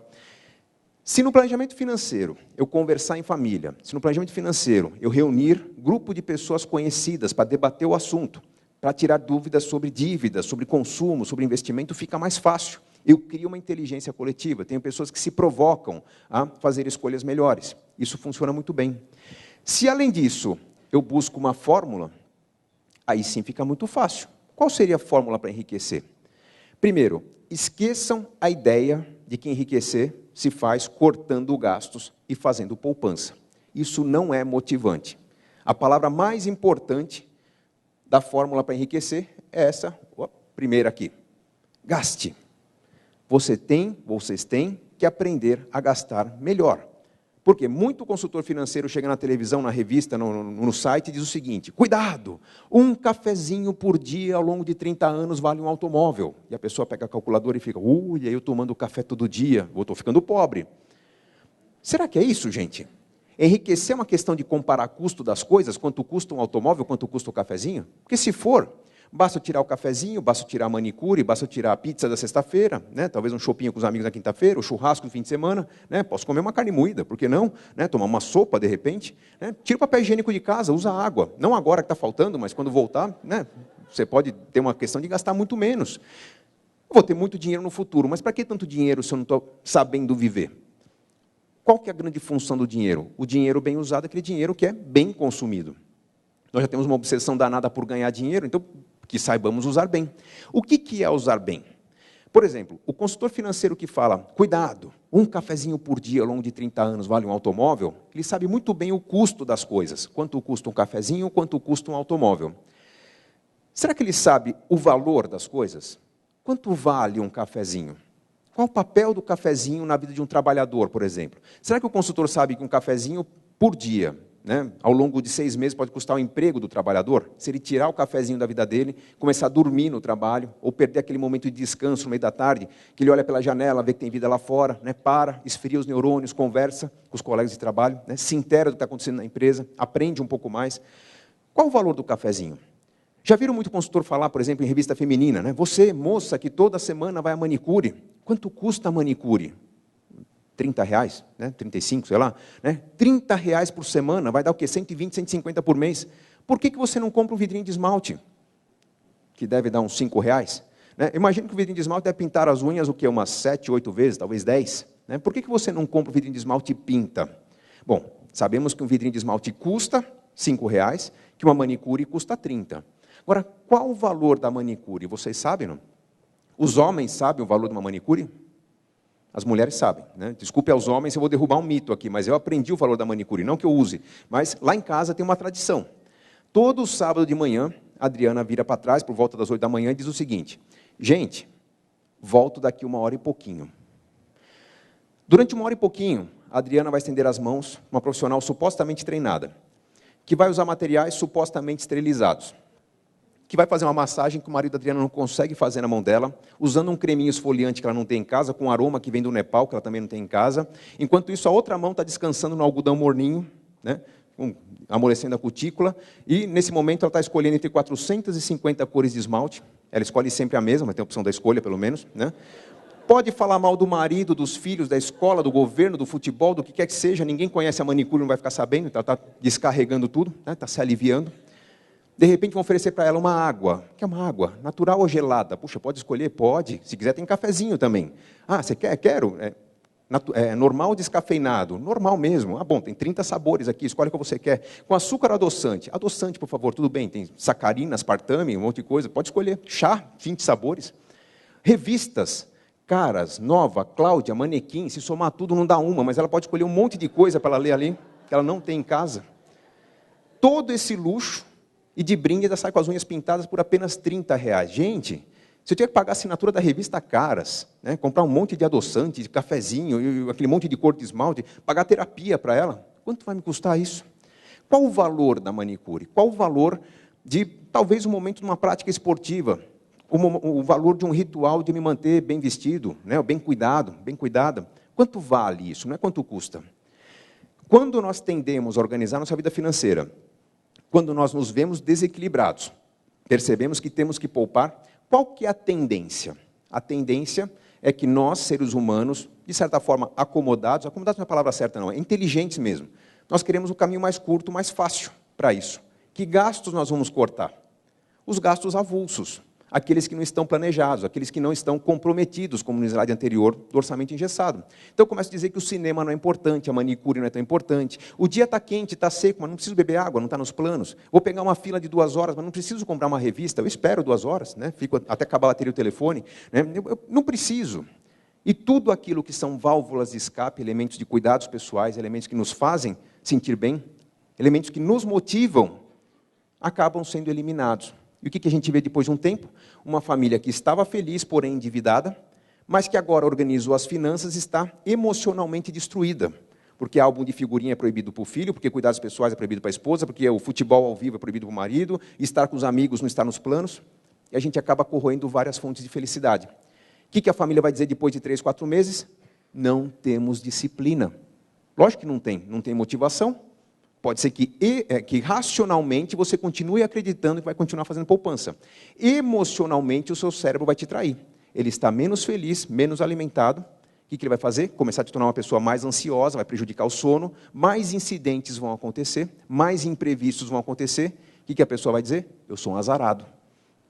Se no planejamento financeiro eu conversar em família, se no planejamento financeiro eu reunir grupo de pessoas conhecidas para debater o assunto, para tirar dúvidas sobre dívidas, sobre consumo, sobre investimento, fica mais fácil. Eu crio uma inteligência coletiva, tenho pessoas que se provocam a fazer escolhas melhores. Isso funciona muito bem. Se além disso eu busco uma fórmula, aí sim fica muito fácil. Qual seria a fórmula para enriquecer? Primeiro, esqueçam a ideia de que enriquecer se faz cortando gastos e fazendo poupança. Isso não é motivante. A palavra mais importante da fórmula para enriquecer é essa, primeira aqui. Gaste. Vocês têm que aprender a gastar melhor. Porque muito consultor financeiro chega na televisão, na revista, no site e diz o seguinte, cuidado, um cafezinho por dia ao longo de 30 anos vale um automóvel. E a pessoa pega a calculadora e fica, aí eu tomando café todo dia, eu estou ficando pobre. Será que é isso, gente? Enriquecer é uma questão de comparar custo das coisas, quanto custa um automóvel, quanto custa o cafezinho? Porque se for, basta tirar o cafezinho, basta tirar a manicure, basta tirar a pizza da sexta-feira, né? Talvez um chopinho com os amigos na quinta-feira, o churrasco no fim de semana, né? Posso comer uma carne moída, por que não? Né? Tomar uma sopa, de repente. Né? Tira o papel higiênico de casa, usa água. Não agora que está faltando, mas quando voltar, né? Você pode ter uma questão de gastar muito menos. Eu vou ter muito dinheiro no futuro, mas para que tanto dinheiro se eu não estou sabendo viver? Qual que é a grande função do dinheiro? O dinheiro bem usado é aquele dinheiro que é bem consumido. Nós já temos uma obsessão danada por ganhar dinheiro, então que saibamos usar bem. O que é usar bem? Por exemplo, o consultor financeiro que fala, cuidado, um cafezinho por dia ao longo de 30 anos vale um automóvel, ele sabe muito bem o custo das coisas. Quanto custa um cafezinho, quanto custa um automóvel. Será que ele sabe o valor das coisas? Quanto vale um cafezinho? Qual o papel do cafezinho na vida de um trabalhador, por exemplo? Será que o consultor sabe que um cafezinho por dia, né, ao longo de 6 meses, pode custar o emprego do trabalhador? Se ele tirar o cafezinho da vida dele, começar a dormir no trabalho, ou perder aquele momento de descanso no meio da tarde, que ele olha pela janela, vê que tem vida lá fora, né, para, esfria os neurônios, conversa com os colegas de trabalho, né, se intera do que está acontecendo na empresa, aprende um pouco mais. Qual o valor do cafezinho? Já viram muito consultor falar, por exemplo, em revista feminina, né? Você, moça, que toda semana vai à manicure, quanto custa a manicure? R$30, né? 35, sei lá. Né? R$30 por semana, vai dar o quê? 120, 150 por mês. Por que você não compra um vidrinho de esmalte? Que deve dar uns R$5. Né? Imagina que o vidrinho de esmalte deve pintar as unhas o quê? Umas 7, 8 vezes, talvez 10. Né? Por que você não compra um vidrinho de esmalte e pinta? Bom, sabemos que um vidrinho de esmalte custa R$5, que uma manicure custa 30. Agora, qual o valor da manicure? Vocês sabem, não? Os homens sabem o valor de uma manicure? As mulheres sabem, né? Desculpe aos homens, eu vou derrubar um mito aqui, mas eu aprendi o valor da manicure, não que eu use. Mas lá em casa tem uma tradição. Todo sábado de manhã, a Adriana vira para trás, por volta das 8 da manhã, e diz o seguinte, gente, volto daqui 1h e pouquinho. Durante 1h e pouquinho, a Adriana vai estender as mãos, uma profissional supostamente treinada, que vai usar materiais supostamente esterilizados, que vai fazer uma massagem que o marido da Adriana não consegue fazer na mão dela, usando um creminho esfoliante que ela não tem em casa, com um aroma que vem do Nepal, que ela também não tem em casa. Enquanto isso, a outra mão está descansando no algodão morninho, né, amolecendo a cutícula, e nesse momento ela está escolhendo entre 450 cores de esmalte. Ela escolhe sempre a mesma, mas tem a opção da escolha, pelo menos. Né? Pode falar mal do marido, dos filhos, da escola, do governo, do futebol, do que quer que seja, ninguém conhece a manicure, não vai ficar sabendo, então ela está descarregando tudo, né, está se aliviando. De repente vão oferecer para ela uma água. Que é uma água? Natural ou gelada? Puxa, pode escolher? Pode. Se quiser tem cafezinho também. Ah, você quer? Quero. É normal ou descafeinado? Normal mesmo. Ah, bom, tem 30 sabores aqui, escolhe o que você quer. Com açúcar ou adoçante? Adoçante, por favor, tudo bem. Tem sacarina, aspartame, um monte de coisa. Pode escolher. Chá, 20 sabores. Revistas. Caras, Nova, Cláudia, Manequim. Se somar tudo não dá uma, mas ela pode escolher um monte de coisa para ela ler ali, que ela não tem em casa. Todo esse luxo, e de brinde ainda sai com as unhas pintadas por apenas R$30. Gente, se eu tiver que pagar a assinatura da revista Caras, né, comprar um monte de adoçante, de cafezinho, aquele monte de cor de esmalte, pagar terapia para ela, quanto vai me custar isso? Qual o valor da manicure? Qual o valor de, talvez, um momento de uma prática esportiva? O valor de um ritual de me manter bem vestido, né, bem cuidado, bem cuidada? Quanto vale isso? Não é quanto custa. Quando nós tendemos a organizar nossa vida financeira, quando nós nos vemos desequilibrados, percebemos que temos que poupar, qual que é a tendência? A tendência é que nós, seres humanos, de certa forma acomodados não é a palavra certa não, é inteligentes mesmo, nós queremos o caminho mais curto, mais fácil para isso. Que gastos nós vamos cortar? Os gastos avulsos, aqueles que não estão planejados, aqueles que não estão comprometidos, como no slide anterior, do orçamento engessado. Então eu começo a dizer que o cinema não é importante, a manicure não é tão importante, o dia está quente, está seco, mas não preciso beber água, não está nos planos. Vou pegar uma fila de 2 horas, mas não preciso comprar uma revista, eu espero 2 horas, né? Fico até acabar a bateria do telefone, né? Eu não preciso. E tudo aquilo que são válvulas de escape, elementos de cuidados pessoais, elementos que nos fazem sentir bem, elementos que nos motivam, acabam sendo eliminados. E o que a gente vê depois de um tempo? Uma família que estava feliz, porém endividada, mas que agora organizou as finanças e está emocionalmente destruída. Porque álbum de figurinha é proibido para o filho, porque cuidados pessoais é proibido para a esposa, porque o futebol ao vivo é proibido para o marido, estar com os amigos não está nos planos, e a gente acaba corroendo várias fontes de felicidade. O que a família vai dizer depois de 3, 4 meses? Não temos disciplina. Lógico que não tem motivação. Pode ser que racionalmente você continue acreditando que vai continuar fazendo poupança. Emocionalmente o seu cérebro vai te trair. Ele está menos feliz, menos alimentado. O que ele vai fazer? Começar a te tornar uma pessoa mais ansiosa, vai prejudicar o sono, mais incidentes vão acontecer, mais imprevistos vão acontecer. O que a pessoa vai dizer? Eu sou um azarado.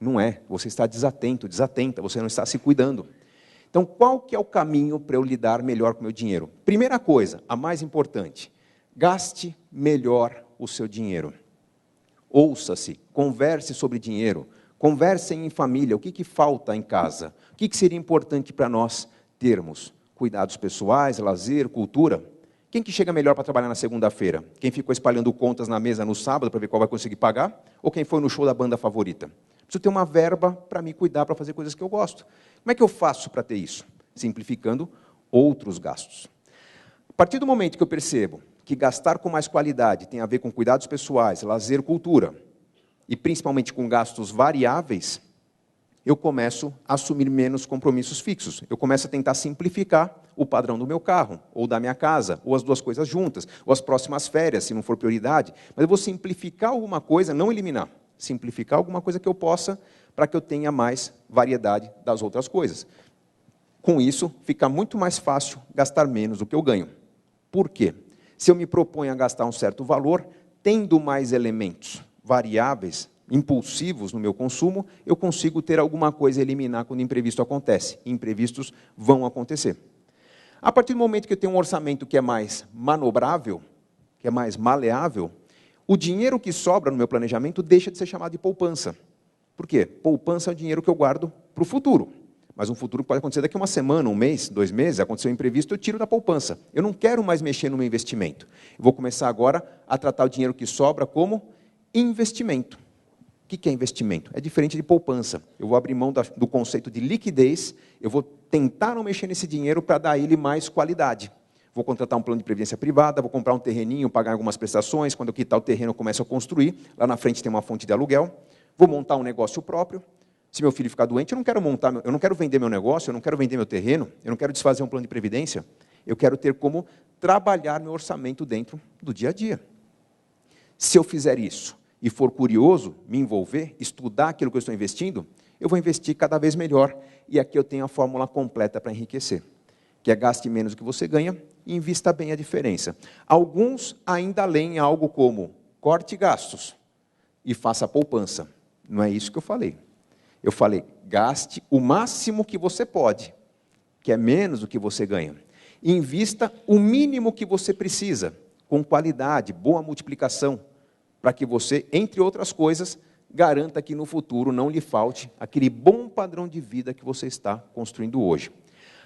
Não é, você está desatento, desatenta, você não está se cuidando. Então, qual que é o caminho para eu lidar melhor com o meu dinheiro? Primeira coisa, a mais importante, gaste melhor o seu dinheiro. Ouça-se, converse sobre dinheiro Conversem em família, o que falta em casa? O que seria importante para nós termos? Cuidados pessoais, lazer, cultura? Quem que chega melhor para trabalhar na segunda-feira? Quem ficou espalhando contas na mesa no sábado para ver qual vai conseguir pagar? Ou quem foi no show da banda favorita? Preciso ter uma verba para me cuidar, para fazer coisas que eu gosto. Como é que eu faço para ter isso? Simplificando outros gastos. A partir do momento que eu percebo que gastar com mais qualidade tem a ver com cuidados pessoais, lazer, cultura, e principalmente com gastos variáveis, eu começo a assumir menos compromissos fixos. Eu começo a tentar simplificar o padrão do meu carro, ou da minha casa, ou as duas coisas juntas, ou as próximas férias, se não for prioridade. Mas eu vou simplificar alguma coisa, não eliminar. Simplificar alguma coisa que eu possa, para que eu tenha mais variedade das outras coisas. Com isso, fica muito mais fácil gastar menos do que eu ganho. Por quê? Se eu me proponho a gastar um certo valor, tendo mais elementos variáveis, impulsivos no meu consumo, eu consigo ter alguma coisa a eliminar quando o imprevisto acontece. Imprevistos vão acontecer. A partir do momento que eu tenho um orçamento que é mais manobrável, que é mais maleável, o dinheiro que sobra no meu planejamento deixa de ser chamado de poupança. Por quê? Poupança é o dinheiro que eu guardo para o futuro. Mas um futuro pode acontecer daqui a uma semana, um mês, 2 meses, aconteceu um imprevisto, eu tiro da poupança. Eu não quero mais mexer no meu investimento. Eu vou começar agora a tratar o dinheiro que sobra como investimento. O que é investimento? É diferente de poupança. Eu vou abrir mão do conceito de liquidez, eu vou tentar não mexer nesse dinheiro para dar a ele mais qualidade. Vou contratar um plano de previdência privada, vou comprar um terreninho, pagar algumas prestações, quando eu quitar o terreno eu começo a construir, lá na frente tem uma fonte de aluguel, vou montar um negócio próprio. Se meu filho ficar doente, eu não quero vender meu negócio, eu não quero vender meu terreno, eu não quero desfazer um plano de previdência, eu quero ter como trabalhar meu orçamento dentro do dia a dia. Se eu fizer isso e for curioso, me envolver, estudar aquilo que eu estou investindo, eu vou investir cada vez melhor. E aqui eu tenho a fórmula completa para enriquecer, que é gaste menos do que você ganha e invista bem a diferença. Alguns ainda leem algo como corte gastos e faça poupança. Não é isso que eu falei. Eu falei, gaste o máximo que você pode, que é menos do que você ganha. E invista o mínimo que você precisa, com qualidade, boa multiplicação, para que você, entre outras coisas, garanta que no futuro não lhe falte aquele bom padrão de vida que você está construindo hoje.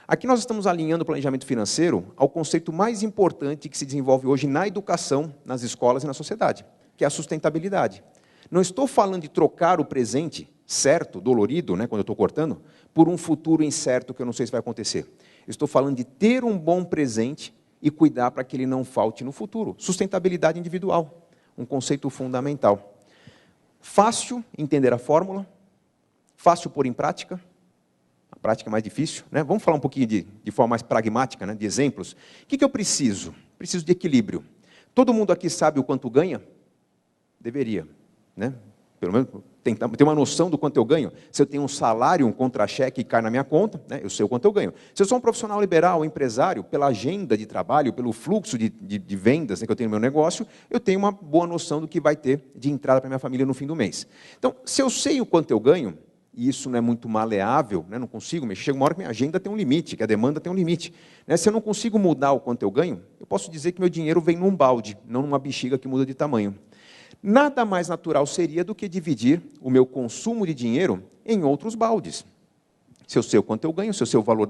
Aqui nós estamos alinhando o planejamento financeiro ao conceito mais importante que se desenvolve hoje na educação, nas escolas e na sociedade, que é a sustentabilidade. Não estou falando de trocar o presente certo, dolorido, né, quando eu estou cortando, por um futuro incerto que eu não sei se vai acontecer. Estou falando de ter um bom presente e cuidar para que ele não falte no futuro. Sustentabilidade individual, um conceito fundamental. Fácil entender a fórmula, fácil pôr em prática, a prática é mais difícil, né? Vamos falar um pouquinho de forma mais pragmática, né, de exemplos. O que eu preciso? Preciso de equilíbrio. Todo mundo aqui sabe o quanto ganha? Deveria, né? Pelo menos ter uma noção do quanto eu ganho. Se eu tenho um salário, um contra-cheque que cai na minha conta, né, eu sei o quanto eu ganho. Se eu sou um profissional liberal, um empresário, pela agenda de trabalho, pelo fluxo de vendas, né, que eu tenho no meu negócio, eu tenho uma boa noção do que vai ter de entrada para a minha família no fim do mês. Então, se eu sei o quanto eu ganho, e isso não é muito maleável, né, não consigo mexer, chega uma hora que minha agenda tem um limite, que a demanda tem um limite. Né, se eu não consigo mudar o quanto eu ganho, eu posso dizer que meu dinheiro vem num balde, não numa bexiga que muda de tamanho. Nada mais natural seria do que dividir o meu consumo de dinheiro em outros baldes. Se eu sei o quanto eu ganho, se eu sei o valor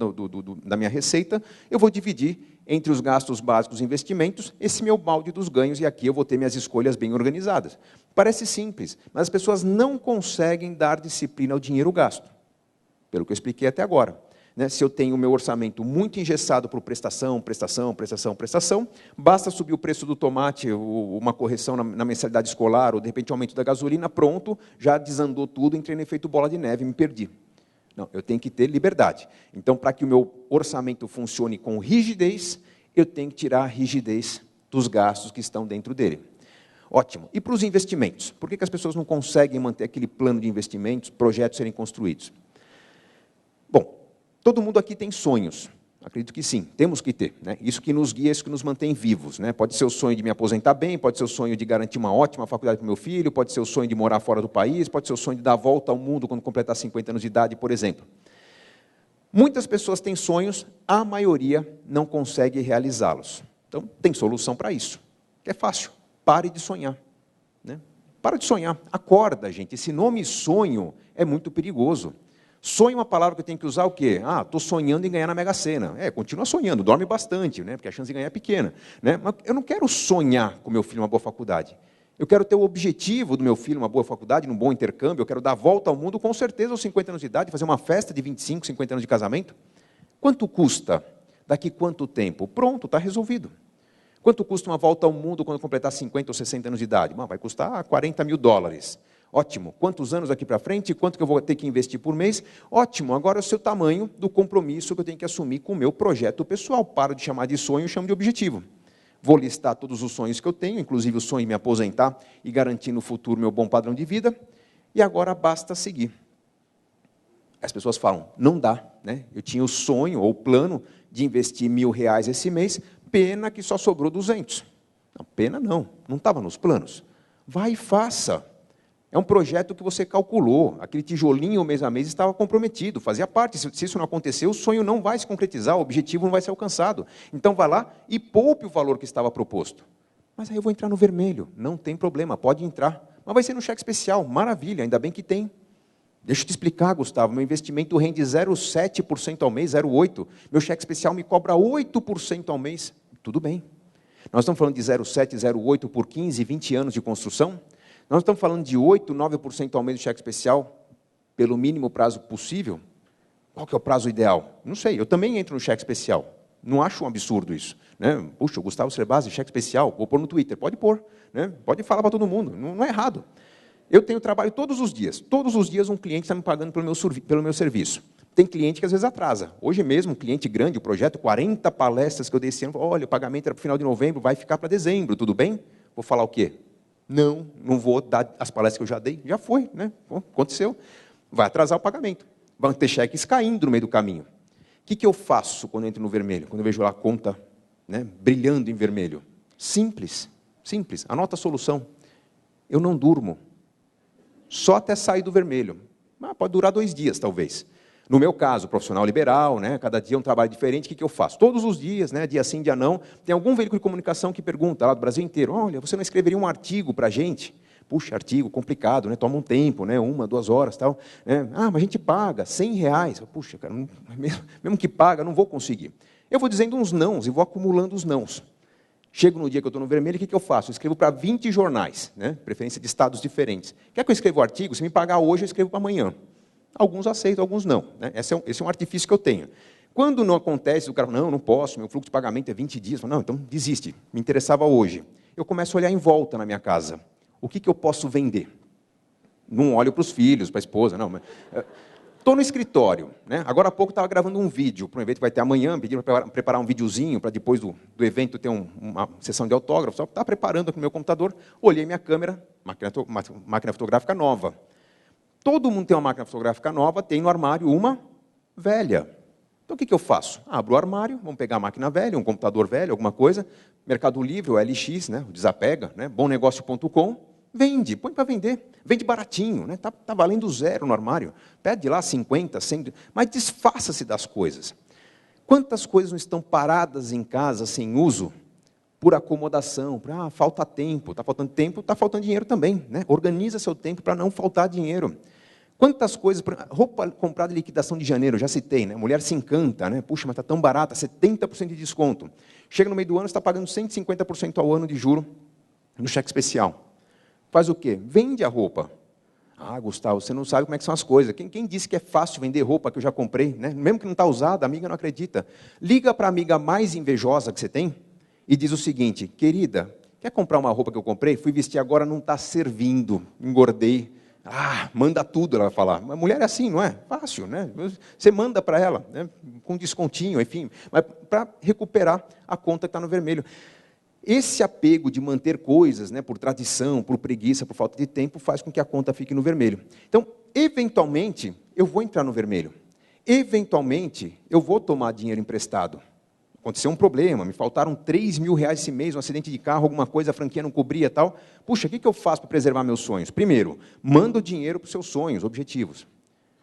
da minha receita, eu vou dividir entre os gastos básicos e investimentos esse meu balde dos ganhos, e aqui eu vou ter minhas escolhas bem organizadas. Parece simples, mas as pessoas não conseguem dar disciplina ao dinheiro gasto, pelo que eu expliquei até agora. Né, se eu tenho o meu orçamento muito engessado por prestação, basta subir o preço do tomate, uma correção na mensalidade escolar, ou de repente o aumento da gasolina, pronto, já desandou tudo, entrei no efeito bola de neve, me perdi. Não, eu tenho que ter liberdade. Então, para que o meu orçamento funcione com rigidez, eu tenho que tirar a rigidez dos gastos que estão dentro dele. Ótimo. E para os investimentos? Por que as pessoas não conseguem manter aquele plano de investimentos, projetos serem construídos? Bom, todo mundo aqui tem sonhos. Acredito que sim, temos que ter. Né? Isso que nos guia, isso que nos mantém vivos. Né? Pode ser o sonho de me aposentar bem, pode ser o sonho de garantir uma ótima faculdade para o meu filho, pode ser o sonho de morar fora do país, pode ser o sonho de dar a volta ao mundo quando completar 50 anos de idade, por exemplo. Muitas pessoas têm sonhos, a maioria não consegue realizá-los. Então, tem solução para isso, que é fácil. Pare de sonhar. Né? Para de sonhar. Acorda, gente. Esse nome sonho é muito perigoso. Sonho é uma palavra que eu tenho que usar o quê? Estou sonhando em ganhar na Mega Sena. Continua sonhando, dorme bastante, né? Porque a chance de ganhar é pequena. Né? Mas eu não quero sonhar com meu filho uma boa faculdade. Eu quero ter o objetivo do meu filho, uma boa faculdade, num bom intercâmbio. Eu quero dar a volta ao mundo, com certeza, aos 50 anos de idade, fazer uma festa de 25, 50 anos de casamento. Quanto custa? Daqui quanto tempo? Pronto, está resolvido. Quanto custa uma volta ao mundo quando completar 50 ou 60 anos de idade? Vai custar $40 mil. Ótimo. Quantos anos daqui para frente? Quanto que eu vou ter que investir por mês? Ótimo. Agora é o seu tamanho do compromisso que eu tenho que assumir com o meu projeto pessoal. Paro de chamar de sonho, chamo de objetivo. Vou listar todos os sonhos que eu tenho, inclusive o sonho de me aposentar e garantir no futuro meu bom padrão de vida. E agora basta seguir. As pessoas falam, não dá. Né? Eu tinha o sonho ou o plano de investir R$1.000 esse mês, pena que só sobrou 200. Não, pena não estava nos planos. Vai e faça. É um projeto que você calculou. Aquele tijolinho mês a mês estava comprometido, fazia parte. Se isso não acontecer, o sonho não vai se concretizar, o objetivo não vai ser alcançado. Então, vá lá e poupe o valor que estava proposto. Mas aí eu vou entrar no vermelho. Não tem problema, pode entrar. Mas vai ser no cheque especial. Maravilha, ainda bem que tem. Deixa eu te explicar, Gustavo. Meu investimento rende 0,7% ao mês, 0,8%. Meu cheque especial me cobra 8% ao mês. Tudo bem. Nós estamos falando de 0,7%, 0,8% por 15, 20 anos de construção. Nós estamos falando de 8%, 9% ao mês de cheque especial, pelo mínimo prazo possível. Qual que é o prazo ideal? Não sei, eu também entro no cheque especial. Não acho um absurdo isso. Né? Puxa, o Gustavo Cerbasi, cheque especial, vou pôr no Twitter. Pode pôr, né? Pode falar para todo mundo, não é errado. Eu tenho trabalho todos os dias um cliente está me pagando pelo meu serviço. Tem cliente que às vezes atrasa. Hoje mesmo, um cliente grande, o projeto, 40 palestras que eu dei esse ano, olha, o pagamento era para o final de novembro, vai ficar para dezembro, tudo bem? Vou falar o quê? Não vou dar as palestras que eu já dei. Já foi, né? Aconteceu. Vai atrasar o pagamento. Vão ter cheques caindo no meio do caminho. O que eu faço quando eu entro no vermelho? Quando eu vejo lá a conta, né, brilhando em vermelho? Simples. Anota a solução. Eu não durmo. Só até sair do vermelho. Pode durar 2 dias, talvez. No meu caso, profissional liberal, né, cada dia é um trabalho diferente, o que eu faço? Todos os dias, né, dia sim, dia não, tem algum veículo de comunicação que pergunta, lá do Brasil inteiro, olha, você não escreveria um artigo para a gente? Puxa, artigo, complicado, né, toma um tempo, né, 1, 2 horas, tal. Né? Mas a gente paga R$100. Puxa, cara, mesmo que paga, não vou conseguir. Eu vou dizendo uns nãos e vou acumulando os nãos. Chego no dia que eu estou no vermelho, o que eu faço? Eu escrevo para 20 jornais, né, preferência de estados diferentes. Quer que eu escreva o artigo? Se me pagar hoje, eu escrevo para amanhã. Alguns aceitam, alguns não. Né? Esse é um artifício que eu tenho. Quando não acontece, o cara fala, não posso, meu fluxo de pagamento é 20 dias. Eu falo, não, então desiste, me interessava hoje. Eu começo a olhar em volta na minha casa. O que eu posso vender? Não olho para os filhos, para a esposa, não. Estou no escritório. Né? Agora há pouco estava gravando um vídeo para um evento que vai ter amanhã, pediram para preparar um videozinho, para depois do evento ter uma sessão de autógrafo. Só estava preparando aqui no meu computador, olhei minha câmera, máquina fotográfica nova. Todo mundo tem uma máquina fotográfica nova, tem no armário uma velha. Então, o que eu faço? Abro o armário, vamos pegar a máquina velha, um computador velho, alguma coisa, Mercado Livre, o LX, né, o Desapega, né, bomnegócio.com, vende, põe para vender. Vende baratinho, né, tá valendo 0 no armário. Pede lá 50, 100, mas desfaça-se das coisas. Quantas coisas não estão paradas em casa, sem uso, por acomodação, falta tempo, está faltando dinheiro também. Né? Organiza seu tempo para não faltar dinheiro. Quantas coisas, roupa comprada em liquidação de janeiro, já citei, né? Mulher se encanta, né? Puxa, mas está tão barata, 70% de desconto. Chega no meio do ano, está pagando 150% ao ano de juro no cheque especial. Faz o quê? Vende a roupa. Gustavo, você não sabe como é que são as coisas. Quem disse que é fácil vender roupa que eu já comprei? Né? Mesmo que não está usada, a amiga não acredita. Liga para a amiga mais invejosa que você tem, e diz o seguinte, querida, quer comprar uma roupa que eu comprei? Fui vestir agora, não está servindo, engordei. Manda tudo, ela vai falar. Mas mulher é assim, não é? Fácil, né? Você manda para ela, né? Com descontinho, enfim, mas para recuperar a conta que está no vermelho. Esse apego de manter coisas, né, por tradição, por preguiça, por falta de tempo, faz com que a conta fique no vermelho. Então, eventualmente, eu vou entrar no vermelho. Eventualmente, eu vou tomar dinheiro emprestado. Aconteceu um problema, me faltaram R$3.000 esse mês, um acidente de carro, alguma coisa, a franquia não cobria e tal. Puxa, o que eu faço para preservar meus sonhos? Primeiro, manda o dinheiro para os seus sonhos, objetivos.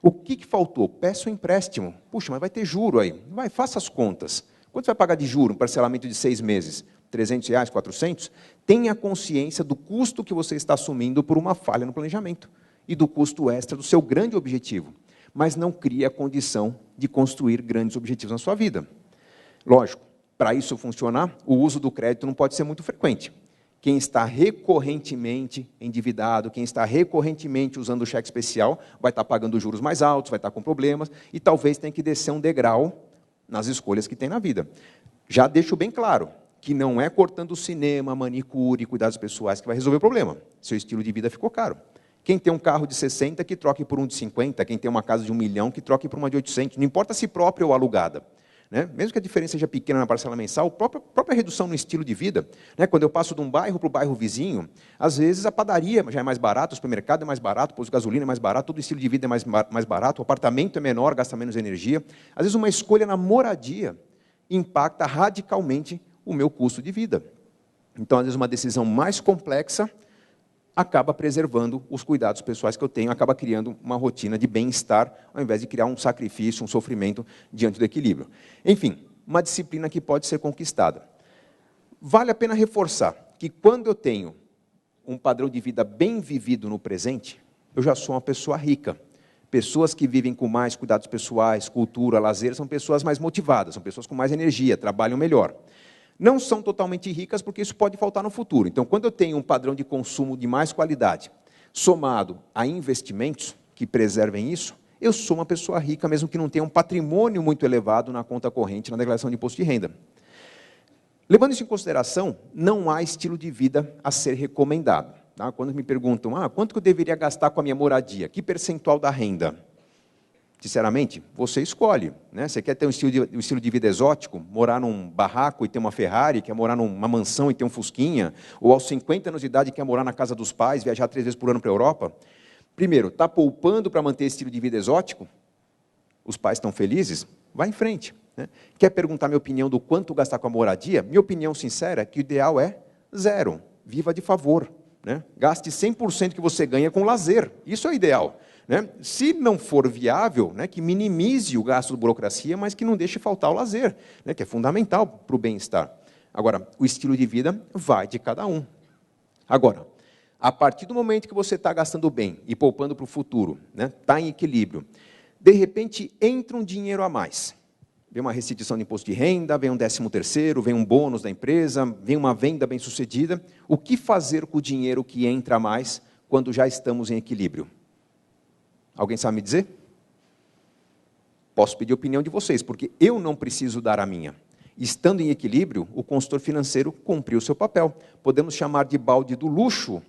O que faltou? Peça um empréstimo. Puxa, mas vai ter juro aí. Faça as contas. Quanto você vai pagar de juro, um parcelamento de 6 meses? R$300, 400, tenha consciência do custo que você está assumindo por uma falha no planejamento e do custo extra do seu grande objetivo, mas não crie a condição de construir grandes objetivos na sua vida. Lógico, para isso funcionar, o uso do crédito não pode ser muito frequente. Quem está recorrentemente endividado, quem está recorrentemente usando o cheque especial, vai estar pagando juros mais altos, vai estar com problemas, e talvez tenha que descer um degrau nas escolhas que tem na vida. Já deixo bem claro que não é cortando cinema, manicure, cuidados pessoais que vai resolver o problema. Seu estilo de vida ficou caro. Quem tem um carro de 60, que troque por um de 50, quem tem uma casa de 1 milhão, que troque por uma de 800, não importa se própria ou alugada. Né? Mesmo que a diferença seja pequena na parcela mensal, a própria redução no estilo de vida, né? Quando eu passo de um bairro para o bairro vizinho, às vezes a padaria já é mais barata, o supermercado é mais barato, o posto de gasolina é mais barato, todo o estilo de vida é mais barato, o apartamento é menor, gasta menos energia. Às vezes uma escolha na moradia impacta radicalmente o meu custo de vida. Então, às vezes uma decisão mais complexa acaba preservando os cuidados pessoais que eu tenho, acaba criando uma rotina de bem-estar, ao invés de criar um sacrifício, um sofrimento diante do equilíbrio. Enfim, uma disciplina que pode ser conquistada. Vale a pena reforçar que quando eu tenho um padrão de vida bem vivido no presente, eu já sou uma pessoa rica. Pessoas que vivem com mais cuidados pessoais, cultura, lazer, são pessoas mais motivadas, são pessoas com mais energia, trabalham melhor. Não são totalmente ricas, porque isso pode faltar no futuro. Então, quando eu tenho um padrão de consumo de mais qualidade, somado a investimentos que preservem isso, eu sou uma pessoa rica, mesmo que não tenha um patrimônio muito elevado na conta corrente, na declaração de imposto de renda. Levando isso em consideração, não há estilo de vida a ser recomendado. Tá? Quando me perguntam, quanto que eu deveria gastar com a minha moradia? Que percentual da renda? Sinceramente, você escolhe. Né? Você quer ter um estilo de vida exótico, morar num barraco e ter uma Ferrari, quer morar numa mansão e ter um Fusquinha, ou aos 50 anos de idade quer morar na casa dos pais, viajar 3 vezes por ano para a Europa? Primeiro, está poupando para manter esse estilo de vida exótico? Os pais estão felizes? Vai em frente. Né? Quer perguntar minha opinião do quanto gastar com a moradia? Minha opinião sincera é que o ideal é 0. Viva de favor. Né? Gaste 100% que você ganha com lazer. Isso é o ideal. Né? Se não for viável, né, que minimize o gasto de burocracia, mas que não deixe faltar o lazer, né, que é fundamental para o bem-estar. Agora, o estilo de vida vai de cada um. Agora, a partir do momento que você está gastando bem e poupando para o futuro, está em equilíbrio, de repente entra um dinheiro a mais. Vem uma restituição de imposto de renda, vem um 13º, vem um bônus da empresa, vem uma venda bem-sucedida. O que fazer com o dinheiro que entra a mais quando já estamos em equilíbrio? Alguém sabe me dizer? Posso pedir a opinião de vocês, porque eu não preciso dar a minha. Estando em equilíbrio, o consultor financeiro cumpriu o seu papel. Podemos chamar de balde do luxo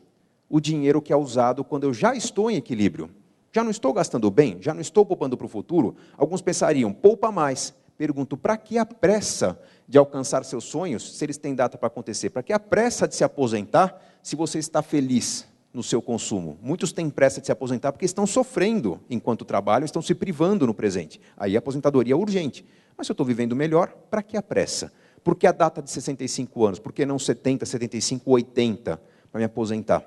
o dinheiro que é usado quando eu já estou em equilíbrio. Já não estou gastando bem, já não estou poupando para o futuro. Alguns pensariam, poupa mais. Pergunto, para que a pressa de alcançar seus sonhos, se eles têm data para acontecer? Para que a pressa de se aposentar, se você está feliz no seu consumo? Muitos têm pressa de se aposentar porque estão sofrendo enquanto trabalham, estão se privando no presente. Aí a aposentadoria é urgente. Mas se eu estou vivendo melhor, para que a pressa? Por que a data de 65 anos? Por que não 70, 75, 80 para me aposentar?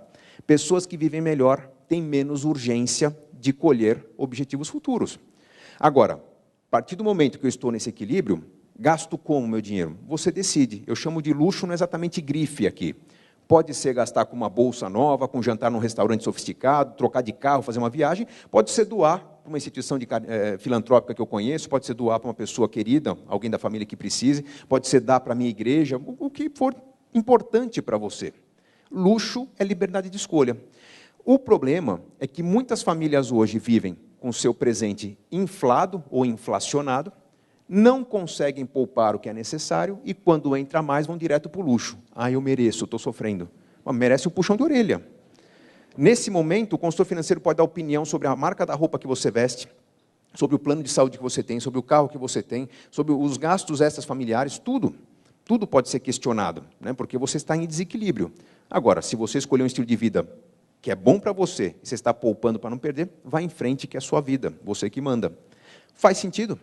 Pessoas que vivem melhor têm menos urgência de colher objetivos futuros. Agora, a partir do momento que eu estou nesse equilíbrio, gasto como meu dinheiro? Você decide. Eu chamo de luxo, não é exatamente grife aqui. Pode ser gastar com uma bolsa nova, com um jantar num restaurante sofisticado, trocar de carro, fazer uma viagem. Pode ser doar para uma instituição filantrópica que eu conheço, pode ser doar para uma pessoa querida, alguém da família que precise, pode ser dar para a minha igreja, o que for importante para você. Luxo é liberdade de escolha. O problema é que muitas famílias hoje vivem com o seu presente inflado ou inflacionado, não conseguem poupar o que é necessário e, quando entra mais, vão direto para o luxo. Eu mereço, estou sofrendo. Mas merece um puxão de orelha. Nesse momento, o consultor financeiro pode dar opinião sobre a marca da roupa que você veste, sobre o plano de saúde que você tem, sobre o carro que você tem, sobre os gastos extras familiares, tudo. Tudo pode ser questionado, porque você está em desequilíbrio. Agora, se você escolher um estilo de vida que é bom para você, e você está poupando para não perder, vá em frente, que é a sua vida, você que manda. Faz sentido?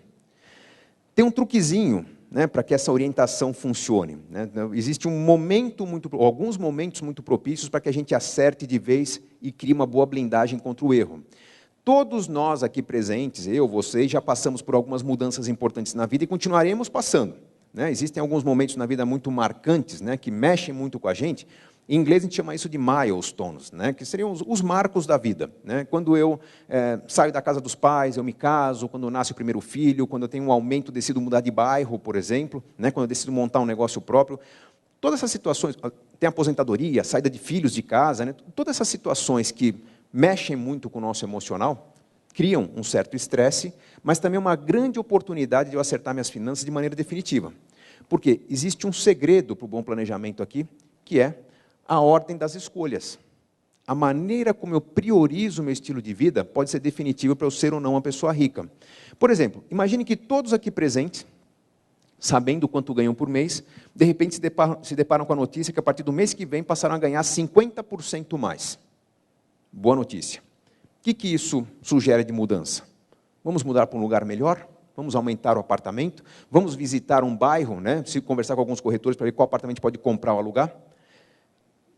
Tem um truquezinho, para que essa orientação funcione. Existe alguns momentos muito propícios para que a gente acerte de vez e crie uma boa blindagem contra o erro. Todos nós aqui presentes, eu, vocês, já passamos por algumas mudanças importantes na vida e continuaremos passando. né? Existem alguns momentos na vida muito marcantes, né, que mexem muito com a gente. Em inglês a gente chama isso de milestones, né, que seriam os marcos da vida, né? Quando eu saio da casa dos pais, eu me caso, quando nasce o primeiro filho, quando eu tenho um aumento, decido mudar de bairro, por exemplo, né, quando eu decido montar um negócio próprio. Todas essas situações, tem aposentadoria, saída de filhos de casa, né, todas essas situações que mexem muito com o nosso emocional, criam um certo estresse, mas também uma grande oportunidade de eu acertar minhas finanças de maneira definitiva. Porque existe um segredo para o bom planejamento aqui, que é a ordem das escolhas. A maneira como eu priorizo o meu estilo de vida pode ser definitiva para eu ser ou não uma pessoa rica. Por exemplo, imagine que todos aqui presentes, sabendo quanto ganham por mês, de repente se deparam com a notícia que a partir do mês que vem passaram a ganhar 50% mais. Boa notícia. O que isso sugere de mudança? Vamos mudar para um lugar melhor? Vamos aumentar o apartamento? Vamos visitar um bairro, né? Se conversar com alguns corretores para ver qual apartamento pode comprar ou alugar?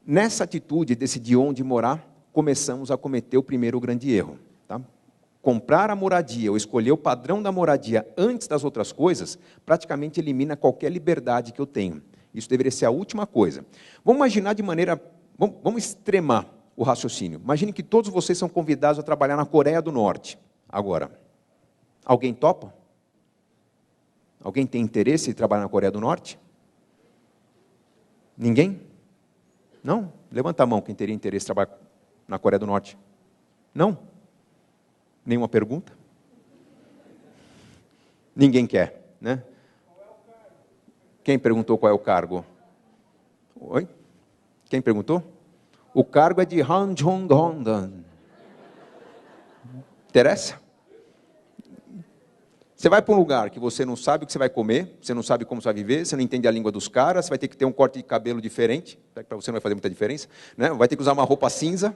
Nessa atitude de decidir onde morar, começamos a cometer o primeiro grande erro. Tá? Comprar a moradia ou escolher o padrão da moradia antes das outras coisas, praticamente elimina qualquer liberdade que eu tenho. Isso deveria ser a última coisa. Vamos imaginar de maneira... Vamos extremar o raciocínio. Imagine que todos vocês são convidados a trabalhar na Coreia do Norte. Agora, alguém topa? Alguém tem interesse em trabalhar na Coreia do Norte? Ninguém? Não? Levanta a mão quem teria interesse em trabalhar na Coreia do Norte. Não? Nenhuma pergunta? Ninguém quer, né? Quem perguntou qual é o cargo? Oi? Quem perguntou? O cargo é de Han Jong-hong. Interessa? Você vai para um lugar que você não sabe o que você vai comer, você não sabe como você vai viver, você não entende a língua dos caras, você vai ter que ter um corte de cabelo diferente, para você não vai fazer muita diferença, né? Vai ter que usar uma roupa cinza.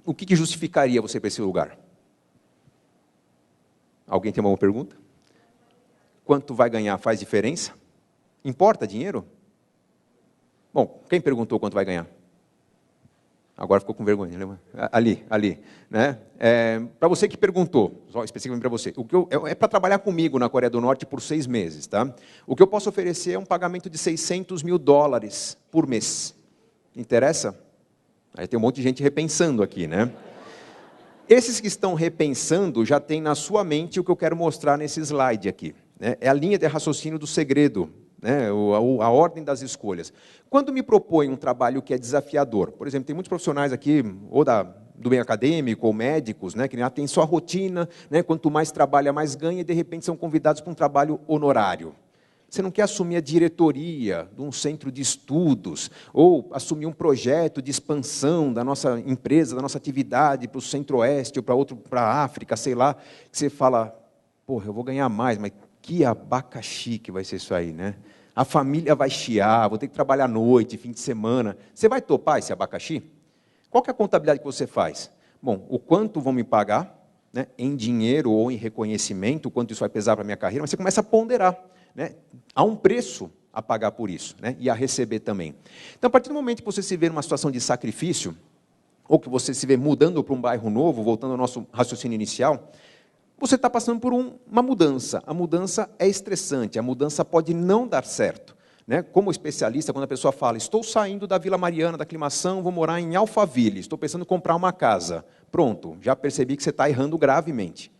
O que justificaria você para esse lugar? Alguém tem uma pergunta? Quanto vai ganhar faz diferença? Importa dinheiro? Bom, quem perguntou quanto vai ganhar? Agora ficou com vergonha. Ali. Né? Para você que perguntou, só especificamente para você, é para trabalhar comigo na Coreia do Norte por 6 meses. Tá? O que eu posso oferecer é um pagamento de $600 mil por mês. Interessa? Aí tem um monte de gente repensando aqui, né? Esses que estão repensando já têm na sua mente o que eu quero mostrar nesse slide aqui. Né? É a linha de raciocínio do segredo. Né, a ordem das escolhas. Quando me propõe um trabalho que é desafiador, por exemplo, tem muitos profissionais aqui, ou do meio acadêmico, ou médicos, né, que já tem sua rotina, né, quanto mais trabalha, mais ganha, e de repente são convidados para um trabalho honorário. Você não quer assumir a diretoria de um centro de estudos, ou assumir um projeto de expansão da nossa empresa, da nossa atividade para o Centro-Oeste, ou para a África, sei lá, que você fala, porra, eu vou ganhar mais, mas que abacaxi que vai ser isso aí, né? A família vai chiar, vou ter que trabalhar à noite, fim de semana. Você vai topar esse abacaxi? Qual que é a contabilidade que você faz? Bom, o quanto vão me pagar, né, em dinheiro ou em reconhecimento, o quanto isso vai pesar para a minha carreira, mas você começa a ponderar. Né? Há um preço a pagar por isso, né? E a receber também. Então, a partir do momento que você se vê numa situação de sacrifício, ou que você se vê mudando para um bairro novo, voltando ao nosso raciocínio inicial, você está passando por uma mudança. A mudança é estressante, a mudança pode não dar certo. Né? Como especialista, quando a pessoa fala, estou saindo da Vila Mariana, da Aclimação, vou morar em Alphaville, estou pensando em comprar uma casa. Pronto, já percebi que você está errando gravemente.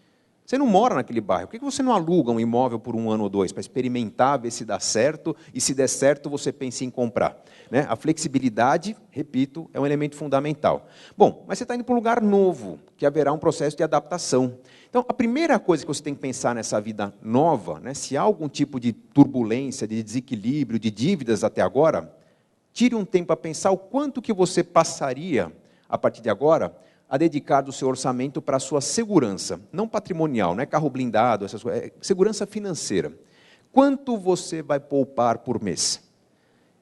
Você não mora naquele bairro, por que você não aluga um imóvel por 1 ano ou 2, para experimentar, ver se dá certo, e se der certo, você pensa em comprar? Né? A flexibilidade, repito, é um elemento fundamental. Bom, mas você está indo para um lugar novo, que haverá um processo de adaptação. Então, a primeira coisa que você tem que pensar nessa vida nova, né, se há algum tipo de turbulência, de desequilíbrio, de dívidas até agora, tire um tempo para pensar o quanto que você passaria, a partir de agora, a dedicar do seu orçamento para a sua segurança, não patrimonial, não é carro blindado, essas coisas, é segurança financeira. Quanto você vai poupar por mês?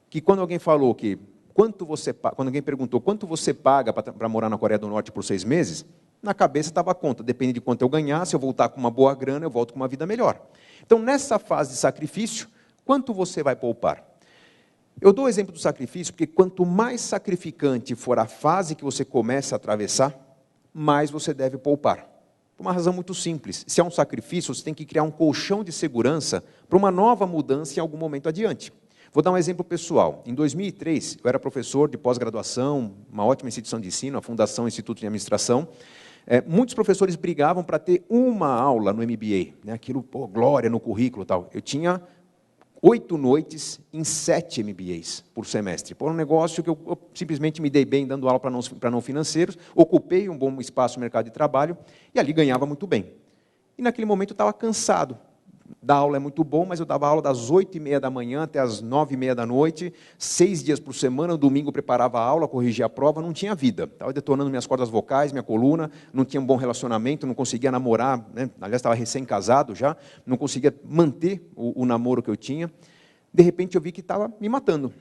Que quando alguém falou que, quando alguém perguntou quanto você paga para morar na Coreia do Norte por 6 meses, na cabeça estava a conta, depende de quanto eu ganhar, se eu voltar com uma boa grana, eu volto com uma vida melhor. Então, nessa fase de sacrifício, quanto você vai poupar? Eu dou o exemplo do sacrifício, porque quanto mais sacrificante for a fase que você começa a atravessar, mais você deve poupar. Por uma razão muito simples. Se há um sacrifício, você tem que criar um colchão de segurança para uma nova mudança em algum momento adiante. Vou dar um exemplo pessoal. Em 2003, eu era professor de pós-graduação, uma ótima instituição de ensino, a Fundação Instituto de Administração. Muitos professores brigavam para ter uma aula no MBA, né? Aquilo, pô, glória no currículo e tal. Eu tinha 8 noites em 7 MBAs por semestre. Por um negócio que eu simplesmente me dei bem dando aula para não financeiros, ocupei um bom espaço no mercado de trabalho e ali ganhava muito bem. E naquele momento eu estava cansado. Dar aula é muito bom, mas eu dava aula das 8h30 da manhã até as 9h30 da noite, 6 dias por semana, no domingo eu preparava a aula, corrigia a prova, não tinha vida. Estava detonando minhas cordas vocais, minha coluna, não tinha um bom relacionamento, não conseguia namorar, né? Aliás, estava recém-casado já, não conseguia manter o namoro que eu tinha. De repente eu vi que estava me matando,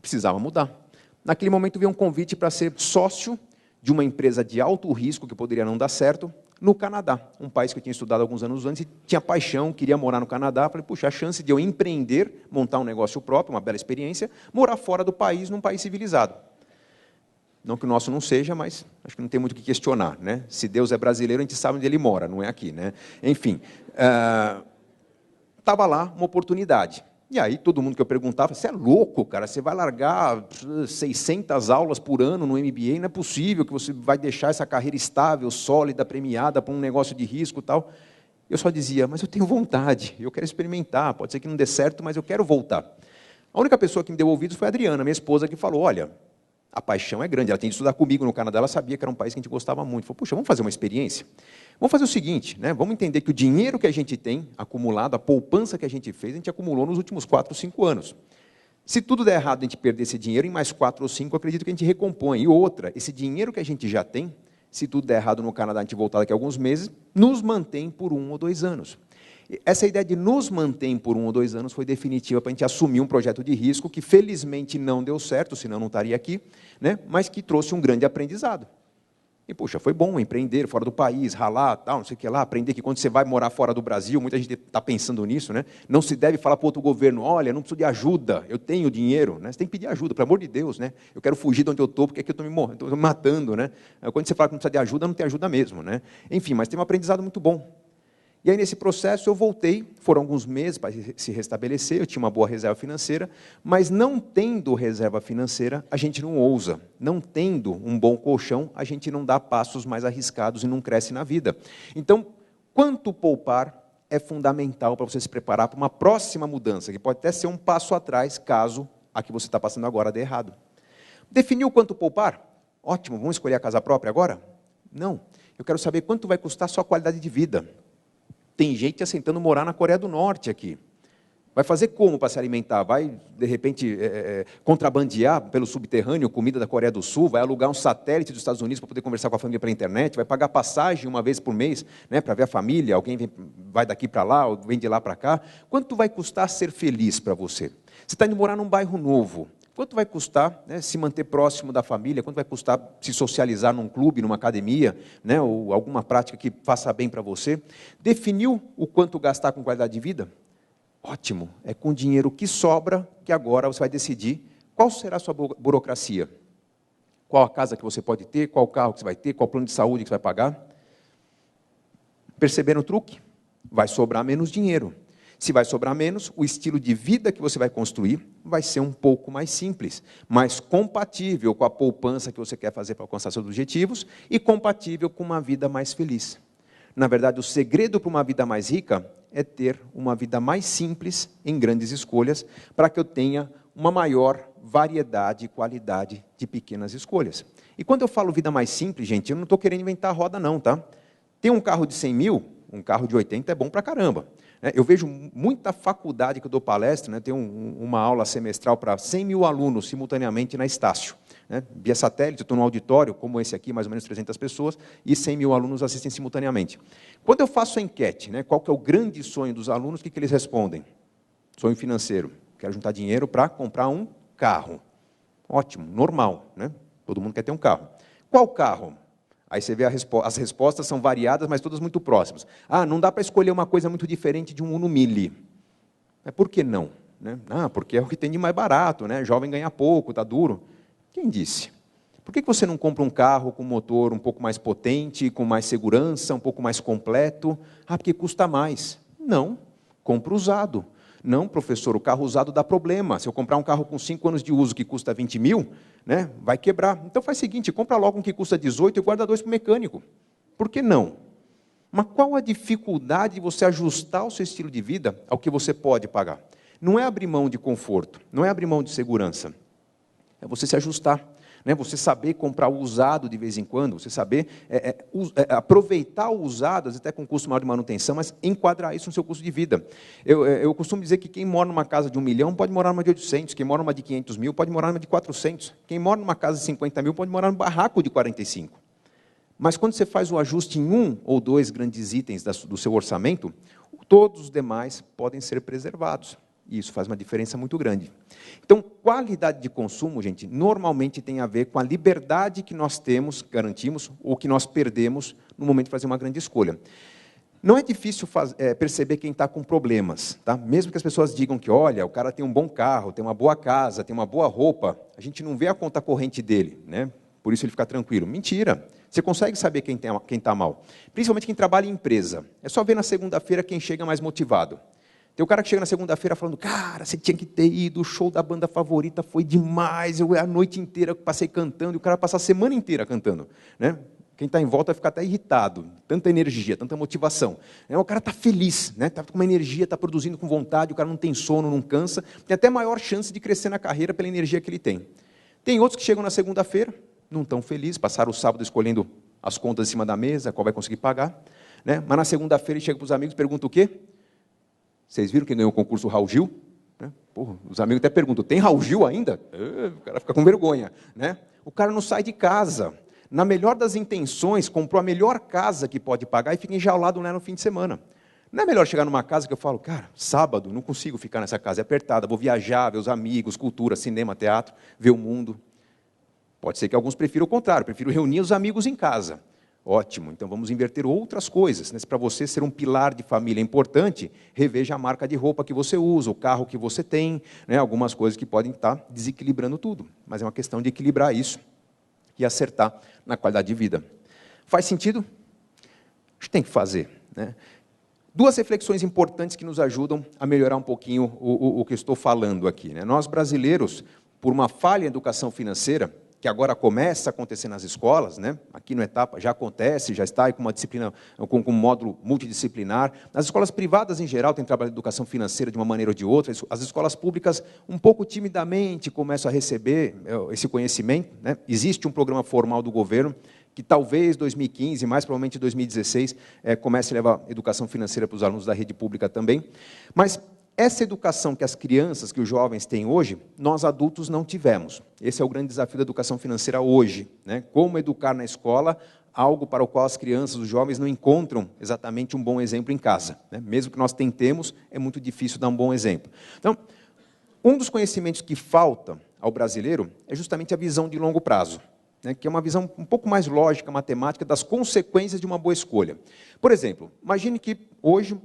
precisava mudar. Naquele momento veio um convite para ser sócio de uma empresa de alto risco, que poderia não dar certo, no Canadá, um país que eu tinha estudado alguns anos antes, e tinha paixão, queria morar no Canadá. Falei, puxa, a chance de eu empreender, montar um negócio próprio, uma bela experiência, morar fora do país, num país civilizado. Não que o nosso não seja, mas acho que não tem muito o que questionar, né? Se Deus é brasileiro, a gente sabe onde ele mora, não é aqui, né? Enfim, estava lá uma oportunidade. E aí todo mundo que eu perguntava, você é louco, cara, você vai largar 600 aulas por ano no MBA, não é possível que você vai deixar essa carreira estável, sólida, premiada, para um negócio de risco e tal. Eu só dizia, mas eu tenho vontade, eu quero experimentar, pode ser que não dê certo, mas eu quero voltar. A única pessoa que me deu ouvidos foi a Adriana, minha esposa, que falou, olha, a paixão é grande, ela tem de estudar comigo no Canadá, ela sabia que era um país que a gente gostava muito. Falou, puxa, vamos fazer uma experiência? Vamos fazer o seguinte, né? Vamos entender que o dinheiro que a gente tem acumulado, a poupança que a gente fez, a gente acumulou nos últimos 4 ou 5 anos. Se tudo der errado, a gente perder esse dinheiro, em mais 4 ou 5, eu acredito que a gente recompõe. E outra, esse dinheiro que a gente já tem, se tudo der errado no Canadá, a gente voltar daqui a alguns meses, nos mantém por 1 ou 2 anos. Essa ideia de nos mantém por 1 ou 2 anos foi definitiva para a gente assumir um projeto de risco que, felizmente, não deu certo, senão não estaria aqui, né? Mas que trouxe um grande aprendizado. E, puxa, foi bom empreender fora do país, ralar, tal, não sei o que lá, aprender que quando você vai morar fora do Brasil, muita gente está pensando nisso, né? Não se deve falar para outro governo, olha, não preciso de ajuda, eu tenho dinheiro, né? Você tem que pedir ajuda, pelo amor de Deus, né? Eu quero fugir de onde eu estou, porque aqui eu estou me matando, né? Quando você fala que não precisa de ajuda, não tem ajuda mesmo, né? Enfim, mas tem um aprendizado muito bom. E aí, nesse processo, eu voltei, foram alguns meses para se restabelecer, eu tinha uma boa reserva financeira, mas não tendo reserva financeira, a gente não ousa. Não tendo um bom colchão, a gente não dá passos mais arriscados e não cresce na vida. Então, quanto poupar é fundamental para você se preparar para uma próxima mudança, que pode até ser um passo atrás, caso a que você está passando agora dê errado. Definiu quanto poupar? Ótimo, vamos escolher a casa própria agora? Não. Eu quero saber quanto vai custar a sua qualidade de vida. Tem gente assentando morar na Coreia do Norte aqui. Vai fazer como para se alimentar? Vai, de repente, contrabandear pelo subterrâneo comida da Coreia do Sul? Vai alugar um satélite dos Estados Unidos para poder conversar com a família pela internet? Vai pagar passagem uma vez por mês, né, para ver a família? Alguém vai daqui para lá, ou vem de lá para cá? Quanto vai custar ser feliz para você? Você está indo morar num bairro novo. Quanto vai custar, né, se manter próximo da família? Quanto vai custar se socializar num clube, numa academia, né, ou alguma prática que faça bem para você? Definiu o quanto gastar com qualidade de vida? Ótimo. É com o dinheiro que sobra que agora você vai decidir qual será a sua burocracia. Qual a casa que você pode ter, qual carro que você vai ter, qual plano de saúde que você vai pagar. Perceberam o truque? Vai sobrar menos dinheiro. Se vai sobrar menos, o estilo de vida que você vai construir vai ser um pouco mais simples, mais compatível com a poupança que você quer fazer para alcançar seus objetivos e compatível com uma vida mais feliz. Na verdade, o segredo para uma vida mais rica é ter uma vida mais simples em grandes escolhas, para que eu tenha uma maior variedade e qualidade de pequenas escolhas. E quando eu falo vida mais simples, gente, eu não estou querendo inventar a roda não, tá? Tem um carro de 100 mil, um carro de 80 é bom para caramba. Eu vejo muita faculdade que eu dou palestra, né? Tem uma aula semestral para 100 mil alunos simultaneamente na Estácio. Né? Via satélite, eu estou num auditório, como esse aqui, mais ou menos 300 pessoas, e 100 mil alunos assistem simultaneamente. Quando eu faço a enquete, né, qual que é o grande sonho dos alunos, o que eles respondem? Sonho financeiro. Quero juntar dinheiro para comprar um carro. Ótimo, normal, né? Todo mundo quer ter um carro. Qual carro? Aí você vê as respostas são variadas, mas todas muito próximas. Ah, não dá para escolher uma coisa muito diferente de um Uno Mille. Mas por que não? Né? Ah, porque é o que tem de mais barato, né? Jovem ganha pouco, está duro. Quem disse? Por que você não compra um carro com motor um pouco mais potente, com mais segurança, um pouco mais completo? Ah, porque custa mais. Não, compra usado. Não, professor, o carro usado dá problema. Se eu comprar um carro com 5 anos de uso que custa 20 mil, né, vai quebrar. Então faz o seguinte, compra logo um que custa 18 e guarda 2 para o mecânico. Por que não? Mas qual a dificuldade de você ajustar o seu estilo de vida ao que você pode pagar? Não é abrir mão de conforto, não é abrir mão de segurança. É você se ajustar. Né? Você saber comprar o usado de vez em quando, você saber aproveitar o usado, às vezes até com custo maior de manutenção, mas enquadrar isso no seu custo de vida. Eu costumo dizer que quem mora numa casa de 1 milhão pode morar numa de 800, quem mora numa de 500 mil pode morar numa de 400, quem mora numa casa de 50 mil pode morar num barraco de 45. Mas quando você faz o ajuste em 1 ou 2 grandes itens do seu orçamento, todos os demais podem ser preservados. E isso faz uma diferença muito grande. Então, qualidade de consumo, gente, normalmente tem a ver com a liberdade que nós temos, garantimos, ou que nós perdemos no momento de fazer uma grande escolha. Não é difícil perceber quem está com problemas. Tá? Mesmo que as pessoas digam que, olha, o cara tem um bom carro, tem uma boa casa, tem uma boa roupa, a gente não vê a conta corrente dele, né? Por isso ele fica tranquilo. Mentira! Você consegue saber quem está mal. Principalmente quem trabalha em empresa. É só ver na segunda-feira quem chega mais motivado. Tem o cara que chega na segunda-feira falando, cara, você tinha que ter ido, o show da banda favorita foi demais, eu a noite inteira passei cantando, e o cara passa a semana inteira cantando. Né? Quem está em volta vai ficar até irritado, tanta energia, tanta motivação. O cara está feliz, né? Está com uma energia, está produzindo com vontade, o cara não tem sono, não cansa, tem até maior chance de crescer na carreira pela energia que ele tem. Tem outros que chegam na segunda-feira, não estão felizes, passaram o sábado escolhendo as contas em cima da mesa, qual vai conseguir pagar. Né? Mas na segunda-feira ele chega para os amigos e pergunta o quê? Vocês viram que ganhou o concurso Raul Gil? Porra, os amigos até perguntam, tem Raul Gil ainda? O cara fica com vergonha. Né? O cara não sai de casa. Na melhor das intenções, comprou a melhor casa que pode pagar e fica enjaulado lá no fim de semana. Não é melhor chegar numa casa que eu falo, cara, sábado, não consigo ficar nessa casa, é apertada, vou viajar, ver os amigos, cultura, cinema, teatro, ver o mundo. Pode ser que alguns prefiram o contrário, prefiro reunir os amigos em casa. Ótimo, então vamos inverter outras coisas. Né? Se para você ser um pilar de família importante, reveja a marca de roupa que você usa, o carro que você tem, né? Algumas coisas que podem estar desequilibrando tudo. Mas é uma questão de equilibrar isso e acertar na qualidade de vida. Faz sentido? A gente tem que fazer. Né? 2 reflexões importantes que nos ajudam a melhorar um pouquinho o que eu estou falando aqui. Né? Nós brasileiros, por uma falha em educação financeira, que agora começa a acontecer nas escolas, né? Aqui no Etapa já acontece, já está aí com uma disciplina, com um módulo multidisciplinar. Nas escolas privadas, em geral, tem trabalho de educação financeira de uma maneira ou de outra. As escolas públicas, um pouco timidamente, começam a receber esse conhecimento. Né? Existe um programa formal do governo, que talvez 2015, mais provavelmente 2016, comece a levar educação financeira para os alunos da rede pública também. Mas essa educação que as crianças, que os jovens têm hoje, nós adultos não tivemos. Esse é o grande desafio da educação financeira hoje. Né? Como educar na escola algo para o qual as crianças, os jovens, não encontram exatamente um bom exemplo em casa. Né? Mesmo que nós tentemos, é muito difícil dar um bom exemplo. Então, um dos conhecimentos que falta ao brasileiro é justamente a visão de longo prazo. Né, que é uma visão um pouco mais lógica, matemática, das consequências de uma boa escolha. Por exemplo, imagine que hoje,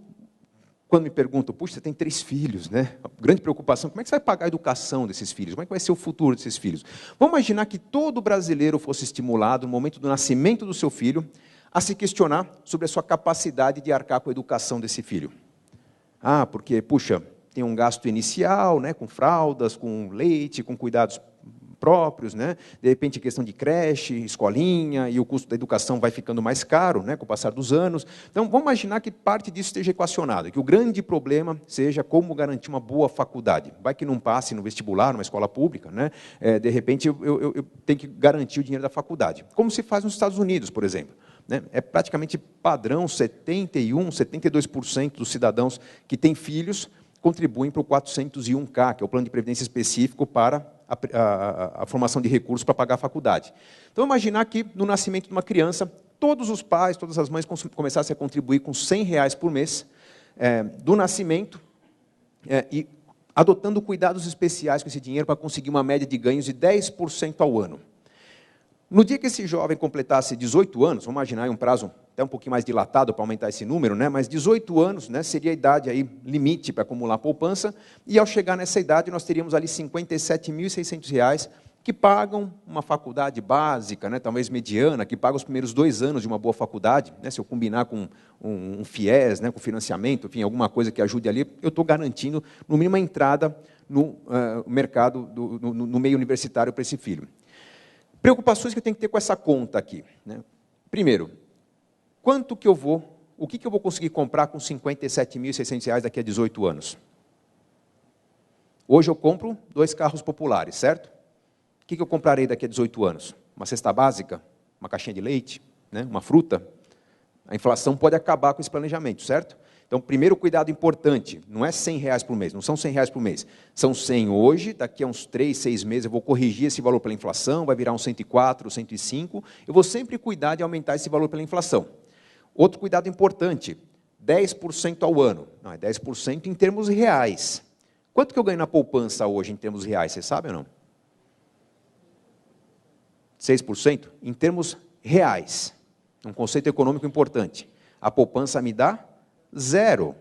quando me perguntam, puxa, você tem 3 filhos, né? Grande preocupação, como é que você vai pagar a educação desses filhos? Como é que vai ser o futuro desses filhos? Vamos imaginar que todo brasileiro fosse estimulado, no momento do nascimento do seu filho, a se questionar sobre a sua capacidade de arcar com a educação desse filho. Ah, porque, puxa, tem um gasto inicial, né, com fraldas, com leite, com cuidados próprios, né? De repente questão de creche, escolinha, e o custo da educação vai ficando mais caro, né, com o passar dos anos. Então, vamos imaginar que parte disso esteja equacionado, que o grande problema seja como garantir uma boa faculdade. Vai que não passe no vestibular, numa escola pública, né? De repente eu tenho que garantir o dinheiro da faculdade. Como se faz nos Estados Unidos, por exemplo. Né? É praticamente padrão, 71%, 72% dos cidadãos que têm filhos contribuem para o 401k, que é o plano de previdência específico para a formação de recursos para pagar a faculdade. Então, imaginar que, no nascimento de uma criança, todos os pais, todas as mães começassem a contribuir com R$100 por mês, do nascimento, e adotando cuidados especiais com esse dinheiro para conseguir uma média de ganhos de 10% ao ano. No dia que esse jovem completasse 18 anos, vamos imaginar um prazo até um pouquinho mais dilatado para aumentar esse número, né? Mas 18 anos, né, seria a idade aí, limite para acumular poupança, e ao chegar nessa idade nós teríamos ali R$57.600 que pagam uma faculdade básica, né, talvez mediana, que pagam os primeiros 2 anos de uma boa faculdade, né, se eu combinar com um FIES, né, com financiamento, enfim, alguma coisa que ajude ali, eu estou garantindo, no mínimo, a entrada no mercado, no meio universitário para esse filho. Preocupações que eu tenho que ter com essa conta aqui, né? Primeiro, o que eu vou conseguir comprar com R$ 57.600 daqui a 18 anos? Hoje eu compro 2 carros populares, certo? O que eu comprarei daqui a 18 anos? Uma cesta básica? Uma caixinha de leite? Né? Uma fruta? A inflação pode acabar com esse planejamento, certo? Então, primeiro cuidado importante, não é R$100 por mês, não são R$100 por mês. São 100 hoje, daqui a uns 3, 6 meses eu vou corrigir esse valor pela inflação, vai virar uns 104, 105. Eu vou sempre cuidar de aumentar esse valor pela inflação. Outro cuidado importante, 10% ao ano. Não, é 10% em termos reais. Quanto que eu ganho na poupança hoje em termos reais, vocês sabem ou não? 6%? Em termos reais. Um conceito econômico importante. A poupança me dá 0.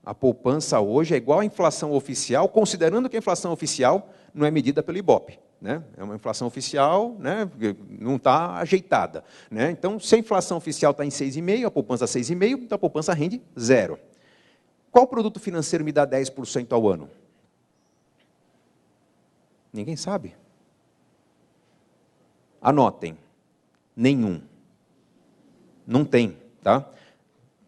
A poupança hoje é igual à inflação oficial, considerando que a inflação oficial não é medida pelo IBOP. Né? É uma inflação oficial, né? Não está ajeitada. Né? Então, se a inflação oficial está em 6,5%, a poupança 6,5%, então a poupança rende 0. Qual produto financeiro me dá 10% ao ano? Ninguém sabe. Anotem. Nenhum. Não tem, tá?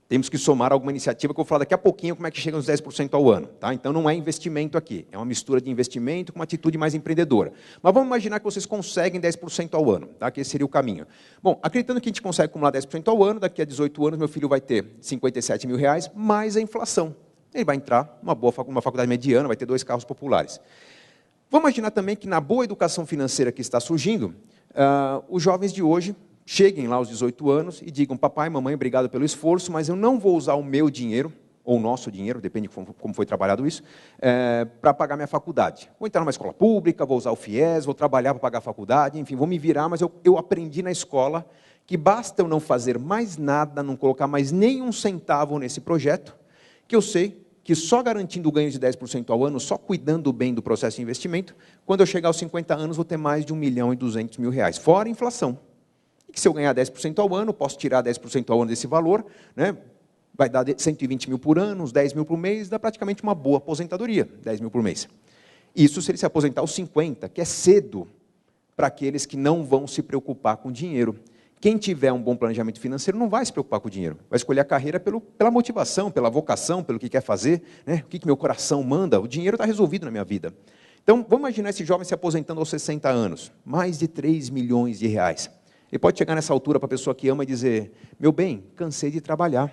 Temos que somar alguma iniciativa que eu vou falar daqui a pouquinho como é que chega nos 10% ao ano. Tá? Então, não é investimento aqui. É uma mistura de investimento com uma atitude mais empreendedora. Mas vamos imaginar que vocês conseguem 10% ao ano. Tá? Que esse seria o caminho. Bom, acreditando que a gente consegue acumular 10% ao ano, daqui a 18 anos, meu filho vai ter R$57 mil, mais a inflação. Ele vai entrar numa faculdade mediana, vai ter 2 carros populares. Vamos imaginar também que na boa educação financeira que está surgindo, os jovens de hoje cheguem lá aos 18 anos e digam, papai, mamãe, obrigado pelo esforço, mas eu não vou usar o meu dinheiro, ou o nosso dinheiro, depende de como foi trabalhado isso, para pagar minha faculdade. Vou entrar numa escola pública, vou usar o FIES, vou trabalhar para pagar a faculdade, enfim, vou me virar, mas eu aprendi na escola que basta eu não fazer mais nada, não colocar mais nenhum centavo nesse projeto, que eu sei que só garantindo o ganho de 10% ao ano, só cuidando bem do processo de investimento, quando eu chegar aos 50 anos, vou ter mais de R$1.200.000, fora a inflação. Que se eu ganhar 10% ao ano, posso tirar 10% ao ano desse valor, né? Vai dar 120 mil por ano, uns 10 mil por mês, dá praticamente uma boa aposentadoria, 10 mil por mês. Isso se ele se aposentar aos 50, que é cedo para aqueles que não vão se preocupar com dinheiro. Quem tiver um bom planejamento financeiro não vai se preocupar com o dinheiro, vai escolher a carreira pela motivação, pela vocação, pelo que quer fazer, né? O que meu coração manda, o dinheiro está resolvido na minha vida. Então, vamos imaginar esse jovem se aposentando aos 60 anos, mais de R$3 milhões. Ele pode chegar nessa altura para a pessoa que ama e dizer, meu bem, cansei de trabalhar.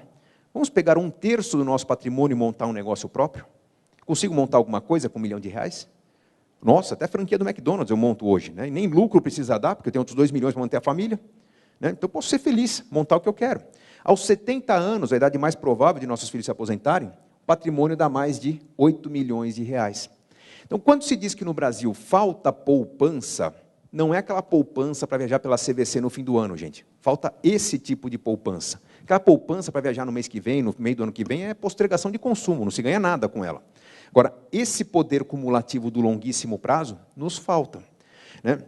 Vamos pegar 1/3 do nosso patrimônio e montar um negócio próprio? Consigo montar alguma coisa com R$1 milhão? Nossa, até franquia do McDonald's eu monto hoje. Né? E nem lucro precisa dar, porque eu tenho outros 2 milhões para manter a família. Né? Então eu posso ser feliz, montar o que eu quero. Aos 70 anos, a idade mais provável de nossos filhos se aposentarem, o patrimônio dá mais de R$8 milhões. Então, quando se diz que no Brasil falta poupança, não é aquela poupança para viajar pela CVC no fim do ano, gente. Falta esse tipo de poupança. Aquela poupança para viajar no mês que vem, no meio do ano que vem, é postergação de consumo, não se ganha nada com ela. Agora, esse poder cumulativo do longuíssimo prazo nos falta. Né?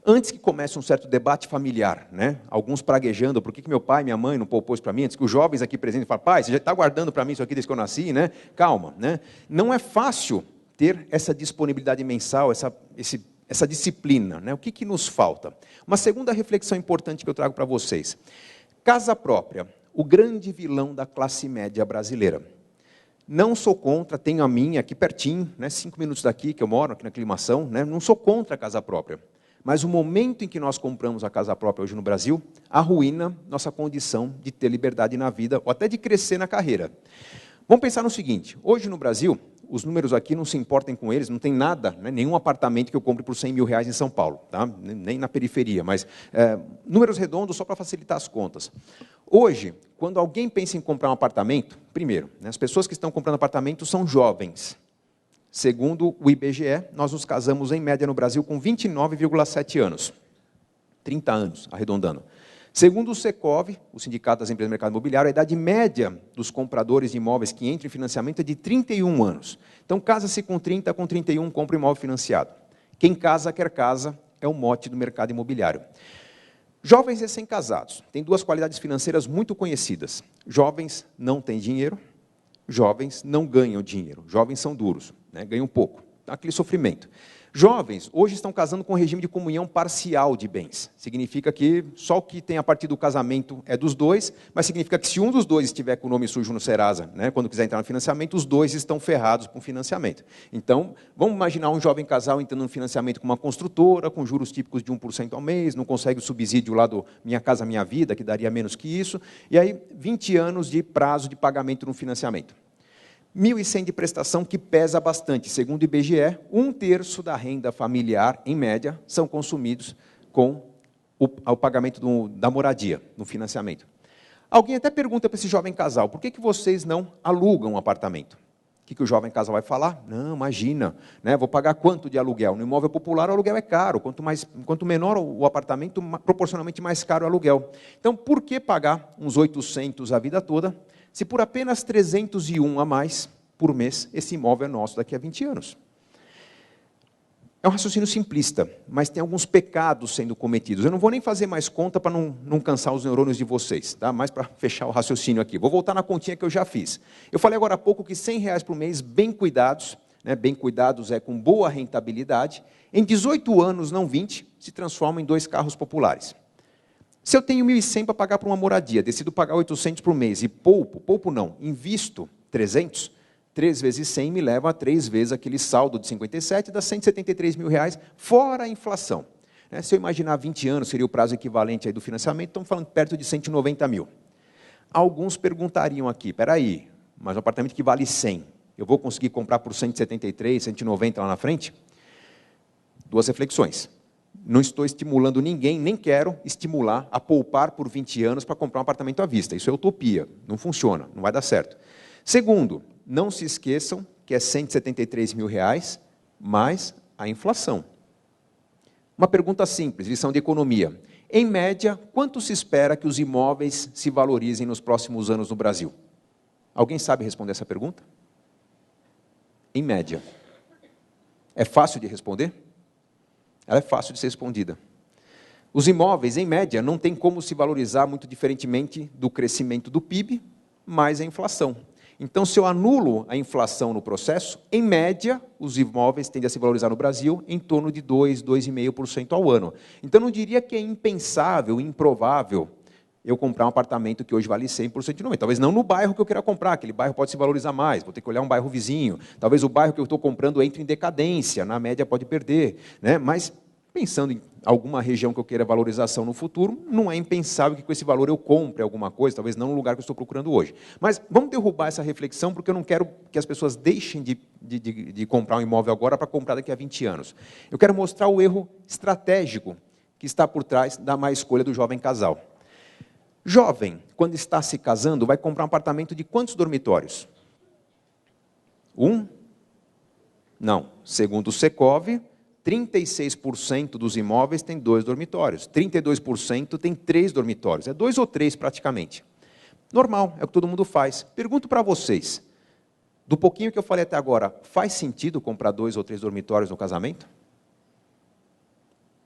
Antes que comece um certo debate familiar, né? Alguns praguejando, por que meu pai e minha mãe não poupou isso para mim? Antes que os jovens aqui presentes falam, pai, você já está guardando para mim isso aqui desde que eu nasci? Né? Calma. Né? Não é fácil ter essa disponibilidade mensal, essa disciplina, né? O que nos falta? Uma segunda reflexão importante que eu trago para vocês. Casa própria, o grande vilão da classe média brasileira. Não sou contra, tenho a minha aqui pertinho, né? 5 minutos daqui, que eu moro, aqui na Aclimação, né? Não sou contra a casa própria. Mas o momento em que nós compramos a casa própria hoje no Brasil, arruína nossa condição de ter liberdade na vida, ou até de crescer na carreira. Vamos pensar no seguinte, hoje no Brasil, os números aqui não se importem com eles, não tem nada, né, nenhum apartamento que eu compre por R$100 mil em São Paulo, tá? Nem na periferia, mas números redondos só para facilitar as contas. Hoje, quando alguém pensa em comprar um apartamento, primeiro, né, as pessoas que estão comprando apartamento são jovens. Segundo o IBGE, nós nos casamos em média no Brasil com 29,7 anos, 30 anos, arredondando. Segundo o Secov, o Sindicato das Empresas do Mercado Imobiliário, a idade média dos compradores de imóveis que entram em financiamento é de 31 anos. Então, casa-se com 30, com 31, compra imóvel financiado. Quem casa quer casa é o mote do mercado imobiliário. Jovens recém-casados têm duas qualidades financeiras muito conhecidas. Jovens não têm dinheiro, jovens não ganham dinheiro. Jovens são duros, né? Ganham pouco. Aquele sofrimento. Jovens hoje estão casando com regime de comunhão parcial de bens. Significa que só o que tem a partir do casamento é dos dois, mas significa que se um dos dois estiver com o nome sujo no Serasa, né, quando quiser entrar no financiamento, os dois estão ferrados com o financiamento. Então, vamos imaginar um jovem casal entrando no financiamento com uma construtora, com juros típicos de 1% ao mês, não consegue o subsídio lá do Minha Casa Minha Vida, que daria menos que isso, e aí 20 anos de prazo de pagamento no financiamento. 1.100 de prestação, que pesa bastante. Segundo o IBGE, 1/3 da renda familiar, em média, são consumidos com o pagamento da moradia, no financiamento. Alguém até pergunta para esse jovem casal, por que vocês não alugam um apartamento? O que o jovem casal vai falar? Não, imagina, né, vou pagar quanto de aluguel? No imóvel popular, o aluguel é caro. Quanto menor o apartamento, proporcionalmente mais caro o aluguel. Então, por que pagar uns 800 a vida toda, se por apenas 301 a mais por mês, esse imóvel é nosso daqui a 20 anos? É um raciocínio simplista, mas tem alguns pecados sendo cometidos. Eu não vou nem fazer mais conta para não cansar os neurônios de vocês, tá? Mais para fechar o raciocínio aqui. Vou voltar na continha que eu já fiz. Eu falei agora há pouco que R$100 por mês, bem cuidados, né? Bem cuidados é com boa rentabilidade, em 18 anos, não 20, se transforma em 2 carros populares. Se eu tenho 1.100 para pagar para uma moradia, decido pagar 800 por mês e poupo não, invisto 300, 3 vezes 100 me leva a 3 vezes aquele saldo de 57, dá R$173 mil, fora a inflação. Se eu imaginar 20 anos, seria o prazo equivalente aí do financiamento, estamos falando perto de 190 mil. Alguns perguntariam aqui, peraí, mas um apartamento que vale 100, eu vou conseguir comprar por 173, 190 lá na frente? 2 reflexões. Não estou estimulando ninguém, nem quero estimular a poupar por 20 anos para comprar um apartamento à vista. Isso é utopia, não funciona, não vai dar certo. Segundo, não se esqueçam que é R$173 mil mais a inflação. Uma pergunta simples, lição de economia. Em média, quanto se espera que os imóveis se valorizem nos próximos anos no Brasil? Alguém sabe responder essa pergunta? Em média. É fácil de responder? Ela é fácil de ser respondida. Os imóveis, em média, não tem como se valorizar muito diferentemente do crescimento do PIB, mais a inflação. Então, se eu anulo a inflação no processo, em média, os imóveis tendem a se valorizar no Brasil em torno de 2%, 2,5% ao ano. Então, eu não diria que é impensável, improvável, eu comprar um apartamento que hoje vale 100% de nome. Talvez não no bairro que eu queira comprar, aquele bairro pode se valorizar mais, vou ter que olhar um bairro vizinho. Talvez o bairro que eu estou comprando entre em decadência, na média pode perder, né? Mas, pensando em alguma região que eu queira valorização no futuro, não é impensável que com esse valor eu compre alguma coisa, talvez não no lugar que eu estou procurando hoje. Mas vamos derrubar essa reflexão, porque eu não quero que as pessoas deixem de comprar um imóvel agora para comprar daqui a 20 anos. Eu quero mostrar o erro estratégico que está por trás da má escolha do jovem casal. Jovem, quando está se casando, vai comprar um apartamento de quantos dormitórios? 1? Não. Segundo o Secov, 36% dos imóveis têm 2 dormitórios. 32% tem 3 dormitórios. É 2 ou 3 praticamente. Normal, é o que todo mundo faz. Pergunto para vocês, do pouquinho que eu falei até agora, faz sentido comprar 2 ou 3 dormitórios no casamento?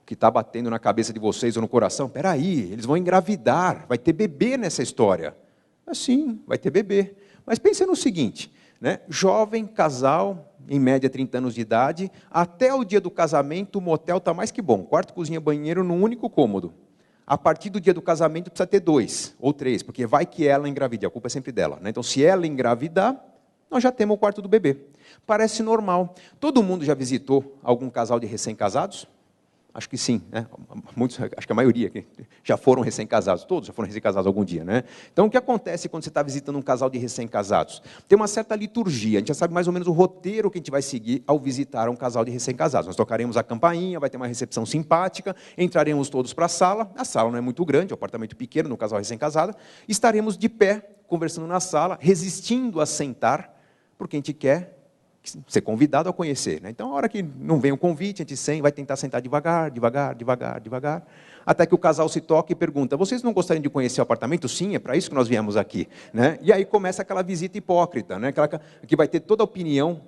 Que está batendo na cabeça de vocês ou no coração? Espera aí, eles vão engravidar, vai ter bebê nessa história. Sim, vai ter bebê. Mas pense no seguinte, né? Jovem, casal, em média 30 anos de idade, até o dia do casamento o motel está mais que bom. Quarto, cozinha, banheiro num único cômodo. A partir do dia do casamento precisa ter 2 ou 3, porque vai que ela engravide, a culpa é sempre dela, né? Então, se ela engravidar, nós já temos o quarto do bebê. Parece normal. Todo mundo já visitou algum casal de recém-casados? Acho que sim, né? Muitos, acho que a maioria já foram recém-casados, todos já foram recém-casados algum dia, né? Então, o que acontece quando você está visitando um casal de recém-casados? Tem uma certa liturgia, a gente já sabe mais ou menos o roteiro que a gente vai seguir ao visitar um casal de recém-casados. Nós tocaremos a campainha, vai ter uma recepção simpática, entraremos todos para a sala não é muito grande, é um apartamento pequeno no casal recém-casado, estaremos de pé, conversando na sala, resistindo a sentar, porque a gente quer ser convidado a conhecer, né? Então, a hora que não vem o convite, a gente vai tentar sentar devagar, até que o casal se toca e pergunta, vocês não gostariam de conhecer o apartamento? Sim, é para isso que nós viemos aqui, né? E aí começa aquela visita hipócrita, né? Aquela que vai ter toda a opinião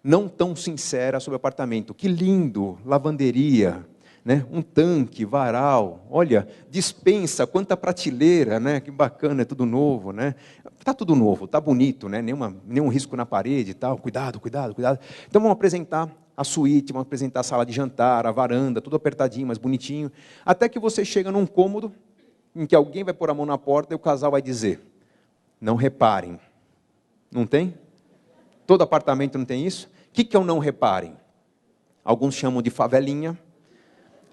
não tão sincera sobre o apartamento. Que lindo, lavanderia, né? Um tanque, varal, olha, despensa, quanta prateleira, né? Que bacana, é tudo novo, né? Está tudo novo, está bonito, né? Nenhum risco na parede e tal, cuidado, cuidado, cuidado. Então vamos apresentar a suíte, vamos apresentar a sala de jantar, a varanda, tudo apertadinho, mais bonitinho, até que você chega num cômodo em que alguém vai pôr a mão na porta e o casal vai dizer, não reparem. Não tem? Todo apartamento não tem isso? O que é o não reparem? Alguns chamam de favelinha,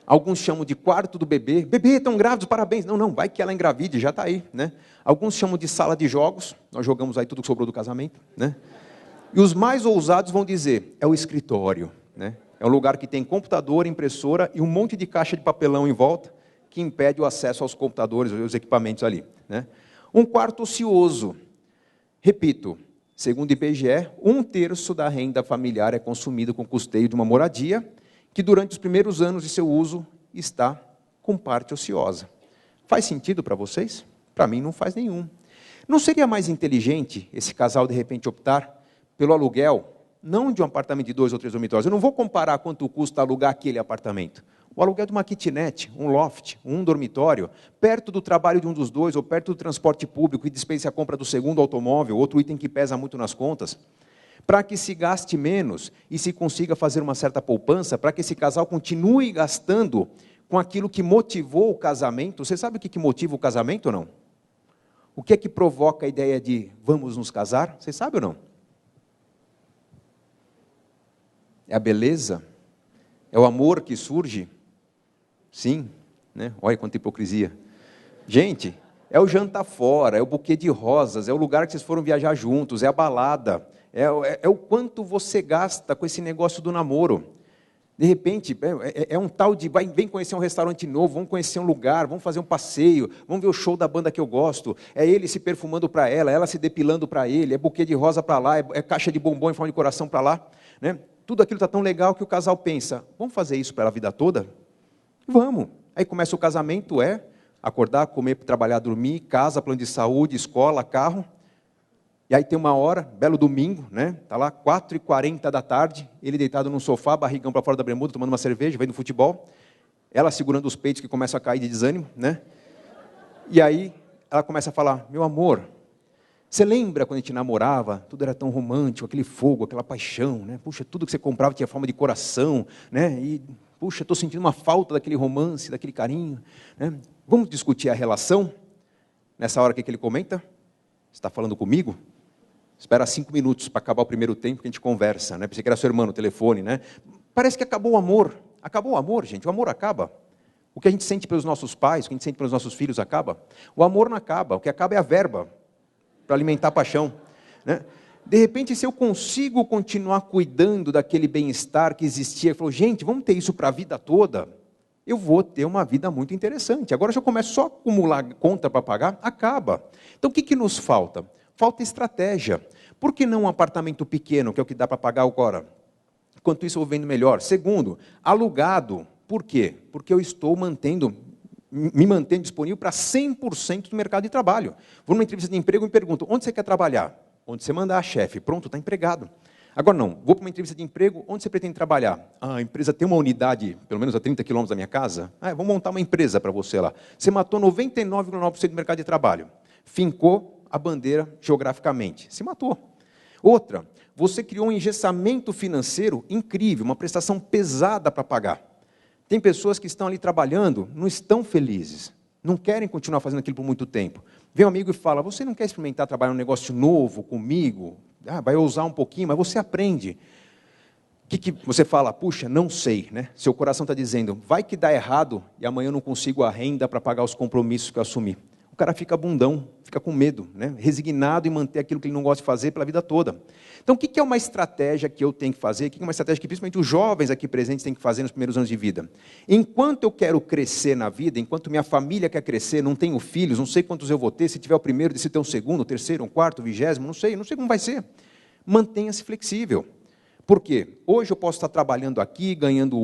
alguns chamam de quarto do bebê. Bebê, estão grávidos, parabéns. Não, vai que ela engravide, já está aí, né? Alguns chamam de sala de jogos, nós jogamos aí tudo que sobrou do casamento, né? E os mais ousados vão dizer, é o escritório, né? É um lugar que tem computador, impressora e um monte de caixa de papelão em volta, que impede o acesso aos computadores, aos equipamentos ali, né? Um quarto ocioso. Repito, segundo o IBGE, 1/3 da renda familiar é consumida com custeio de uma moradia, que durante os primeiros anos de seu uso está com parte ociosa. Faz sentido para vocês? Para mim não faz nenhum. Não seria mais inteligente esse casal de repente optar pelo aluguel, não de um apartamento de 2 ou 3 dormitórios? Eu não vou comparar quanto custa alugar aquele apartamento. O aluguel de uma kitnet, um loft, um dormitório, perto do trabalho de um dos dois, ou perto do transporte público, e dispense a compra do segundo automóvel, outro item que pesa muito nas contas, para que se gaste menos e se consiga fazer uma certa poupança, para que esse casal continue gastando com aquilo que motivou o casamento. Você sabe o que motiva o casamento ou não? O que é que provoca a ideia de vamos nos casar? Você sabe ou não? É a beleza? É o amor que surge? Sim, né? Olha quanta hipocrisia. Gente, é o jantar fora, é o buquê de rosas, é o lugar que vocês foram viajar juntos, é a balada, é o quanto você gasta com esse negócio do namoro. De repente, é um tal de, vem conhecer um restaurante novo, vamos conhecer um lugar, vamos fazer um passeio, vamos ver o show da banda que eu gosto, é ele se perfumando para ela se depilando para ele, é buquê de rosa para lá, é caixa de bombom em forma de coração para lá, né? Tudo aquilo está tão legal que o casal pensa, vamos fazer isso pela vida toda? Vamos. Aí começa o casamento, acordar, comer, trabalhar, dormir, casa, plano de saúde, escola, carro. E aí tem uma hora, belo domingo, né? Está lá, 4h40 da tarde, ele deitado num sofá, barrigão para fora da bermuda, tomando uma cerveja, vendo futebol. Ela segurando os peitos que começam a cair de desânimo, né? E aí ela começa a falar, meu amor, você lembra quando a gente namorava? Tudo era tão romântico, aquele fogo, aquela paixão, né? Puxa, tudo que você comprava tinha forma de coração, né? E puxa, estou sentindo uma falta daquele romance, daquele carinho, né? Vamos discutir a relação? Nessa hora, o que ele comenta? Você está falando comigo? Espera 5 minutos para acabar o primeiro tempo que a gente conversa, né? Pensei que era seu irmão no telefone, né? Parece que acabou o amor. Acabou o amor, gente. O amor acaba. O que a gente sente pelos nossos pais, o que a gente sente pelos nossos filhos acaba. O amor não acaba. O que acaba é a verba para alimentar a paixão, né? De repente, se eu consigo continuar cuidando daquele bem-estar que existia, ele falou, gente, vamos ter isso para a vida toda, eu vou ter uma vida muito interessante. Agora, se eu começo só a acumular conta para pagar, acaba. Então, o que nos falta? Falta estratégia. Por que não um apartamento pequeno, que é o que dá para pagar agora? Enquanto isso, eu vou vendo melhor. Segundo, alugado. Por quê? Porque eu estou me mantendo disponível para 100% do mercado de trabalho. Vou numa entrevista de emprego e me pergunto, onde você quer trabalhar? Onde você mandar, chefe. Pronto, está empregado. Agora não, vou para uma entrevista de emprego, onde você pretende trabalhar? A empresa tem uma unidade, pelo menos a 30 quilômetros da minha casa? Vamos montar uma empresa para você lá. Você matou 99,9% do mercado de trabalho. Fincou a bandeira geograficamente. Se matou. Outra, você criou um engessamento financeiro incrível, uma prestação pesada para pagar. Tem pessoas que estão ali trabalhando, não estão felizes, não querem continuar fazendo aquilo por muito tempo. Vem um amigo e fala, você não quer experimentar trabalhar um negócio novo comigo? Vai ousar um pouquinho, mas você aprende. O que você fala? Puxa, não sei, né? Seu coração está dizendo, vai que dá errado e amanhã eu não consigo a renda para pagar os compromissos que eu assumi. O cara fica bundão, fica com medo, né? Resignado em manter aquilo que ele não gosta de fazer pela vida toda. Então, o que é uma estratégia que eu tenho que fazer? O que é uma estratégia que principalmente os jovens aqui presentes têm que fazer nos primeiros anos de vida? Enquanto eu quero crescer na vida, enquanto minha família quer crescer, não tenho filhos, não sei quantos eu vou ter, se tiver o primeiro, se ter um segundo, o terceiro, um quarto, o 20º, não sei como vai ser. Mantenha-se flexível. Por quê? Hoje eu posso estar trabalhando aqui, ganhando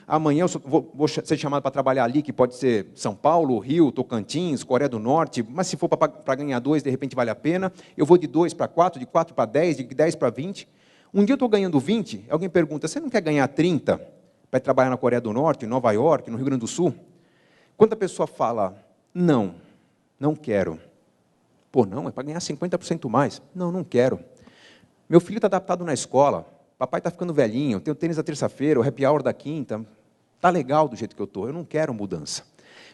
amanhã eu vou ser chamado para trabalhar ali, que pode ser São Paulo, Rio, Tocantins, Coreia do Norte, mas se for para ganhar 2, de repente vale a pena. Eu vou de 2 para 4, de 4 para 10, de 10 para 20. Um dia eu estou ganhando 20, alguém pergunta, você não quer ganhar 30 para trabalhar na Coreia do Norte, em Nova York, no Rio Grande do Sul? Quando a pessoa fala, não, não quero. Pô, não, é para ganhar 50% mais. Não, não quero. Meu filho está adaptado na escola, papai está ficando velhinho, tem o tênis da terça-feira, o happy hour da quinta, está legal do jeito que eu estou, eu não quero mudança.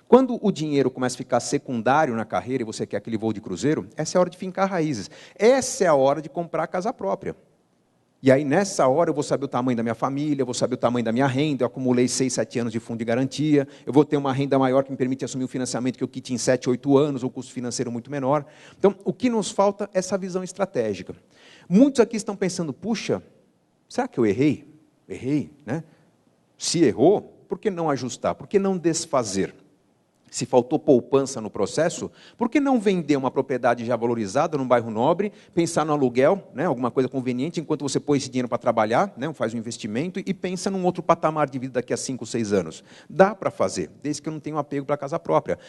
Quando o dinheiro começa a ficar secundário na carreira e você quer aquele voo de cruzeiro, essa é a hora de fincar raízes. Essa é a hora de comprar a casa própria. E aí, nessa hora, eu vou saber o tamanho da minha família, eu vou saber o tamanho da minha renda, eu acumulei 6, 7 anos de fundo de garantia, eu vou ter uma renda maior que me permite assumir um financiamento que eu quite em 7, 8 anos, ou custo financeiro muito menor. Então, o que nos falta é essa visão estratégica. Muitos aqui estão pensando, puxa, será que eu errei? Errei, né? Se errou, por que não ajustar? Por que não desfazer? Se faltou poupança no processo, por que não vender uma propriedade já valorizada num bairro nobre, pensar no aluguel, né, alguma coisa conveniente, enquanto você põe esse dinheiro para trabalhar, né, faz um investimento e pensa num outro patamar de vida daqui a 5, 6 anos. Dá para fazer, desde que eu não tenha um apego para a casa própria.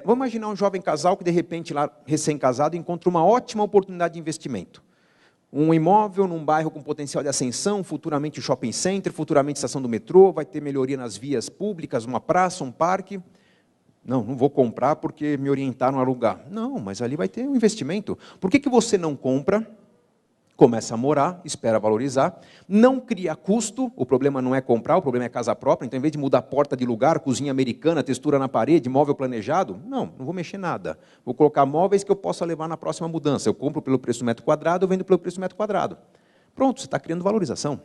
Vamos imaginar um jovem casal que, de repente, lá recém-casado, encontra uma ótima oportunidade de investimento. Um imóvel num bairro com potencial de ascensão, futuramente shopping center, futuramente estação do metrô, vai ter melhoria nas vias públicas, uma praça, um parque. Não vou comprar porque me orientaram a alugar. Não, mas ali vai ter um investimento. Por que você não compra, começa a morar, espera valorizar, não cria custo, o problema não é comprar, o problema é casa própria, então, em vez de mudar a porta de lugar, cozinha americana, textura na parede, móvel planejado, não vou mexer nada. Vou colocar móveis que eu possa levar na próxima mudança. Eu compro pelo preço do metro quadrado, eu vendo pelo preço do metro quadrado. Pronto, você está criando valorização.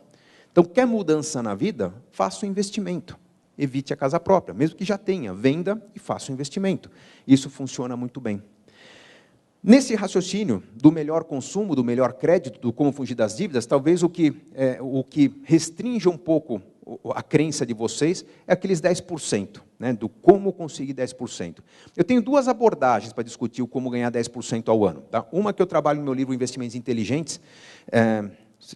Então, quer mudança na vida? Faça um investimento. Evite a casa própria, mesmo que já tenha, venda e faça um investimento. Isso funciona muito bem. Nesse raciocínio do melhor consumo, do melhor crédito, do como fugir das dívidas, talvez o que restringe um pouco a crença de vocês é aqueles 10%, né, do como conseguir 10%. Eu tenho duas abordagens para discutir o como ganhar 10% ao ano. Tá? Uma que eu trabalho no meu livro Investimentos Inteligentes,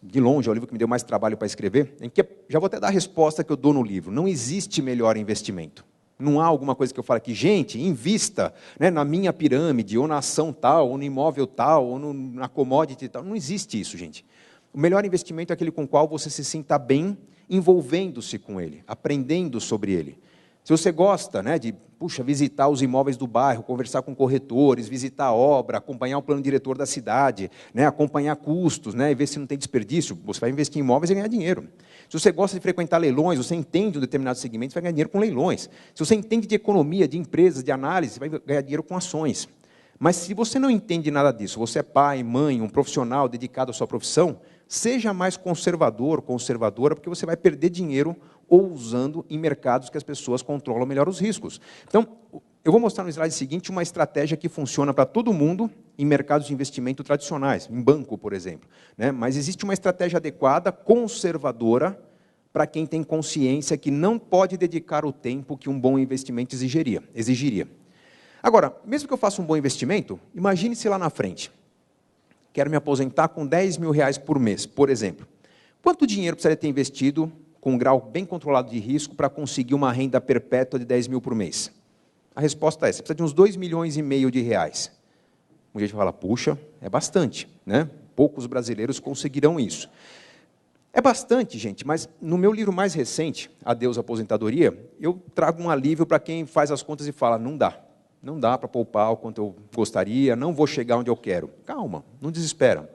de longe é o livro que me deu mais trabalho para escrever, em que já vou até dar a resposta que eu dou no livro. Não existe melhor investimento. Não há alguma coisa que eu falo aqui, gente, invista, né, na minha pirâmide, ou na ação tal, ou no imóvel tal, ou na commodity tal. Não existe isso, gente. O melhor investimento é aquele com o qual você se sinta bem, envolvendo-se com ele, aprendendo sobre ele. Se você gosta, né, de visitar os imóveis do bairro, conversar com corretores, visitar a obra, acompanhar o plano diretor da cidade, né, acompanhar custos, né, e ver se não tem desperdício, você vai investir em imóveis e ganhar dinheiro. Se você gosta de frequentar leilões, você entende um determinado segmento, você vai ganhar dinheiro com leilões. Se você entende de economia, de empresas, de análise, você vai ganhar dinheiro com ações. Mas se você não entende nada disso, você é pai, mãe, um profissional dedicado à sua profissão, seja mais conservador, conservadora, porque você vai perder dinheiro ou usando em mercados que as pessoas controlam melhor os riscos. Então, eu vou mostrar no slide seguinte uma estratégia que funciona para todo mundo em mercados de investimento tradicionais, em banco, por exemplo. Né? Mas existe uma estratégia adequada, conservadora, para quem tem consciência que não pode dedicar o tempo que um bom investimento exigiria. Agora, mesmo que eu faça um bom investimento, imagine-se lá na frente. Quero me aposentar com R$10.000 por mês, por exemplo. Quanto dinheiro precisaria ter investido com um grau bem controlado de risco para conseguir uma renda perpétua de 10 mil por mês? A resposta é, você precisa de uns R$2,5 milhões. Um dia a gente fala, puxa, é bastante, né? Poucos brasileiros conseguirão isso. É bastante, gente, mas no meu livro mais recente, Adeus Aposentadoria, eu trago um alívio para quem faz as contas e fala, não dá. Não dá para poupar o quanto eu gostaria, não vou chegar onde eu quero. Calma, não desespera.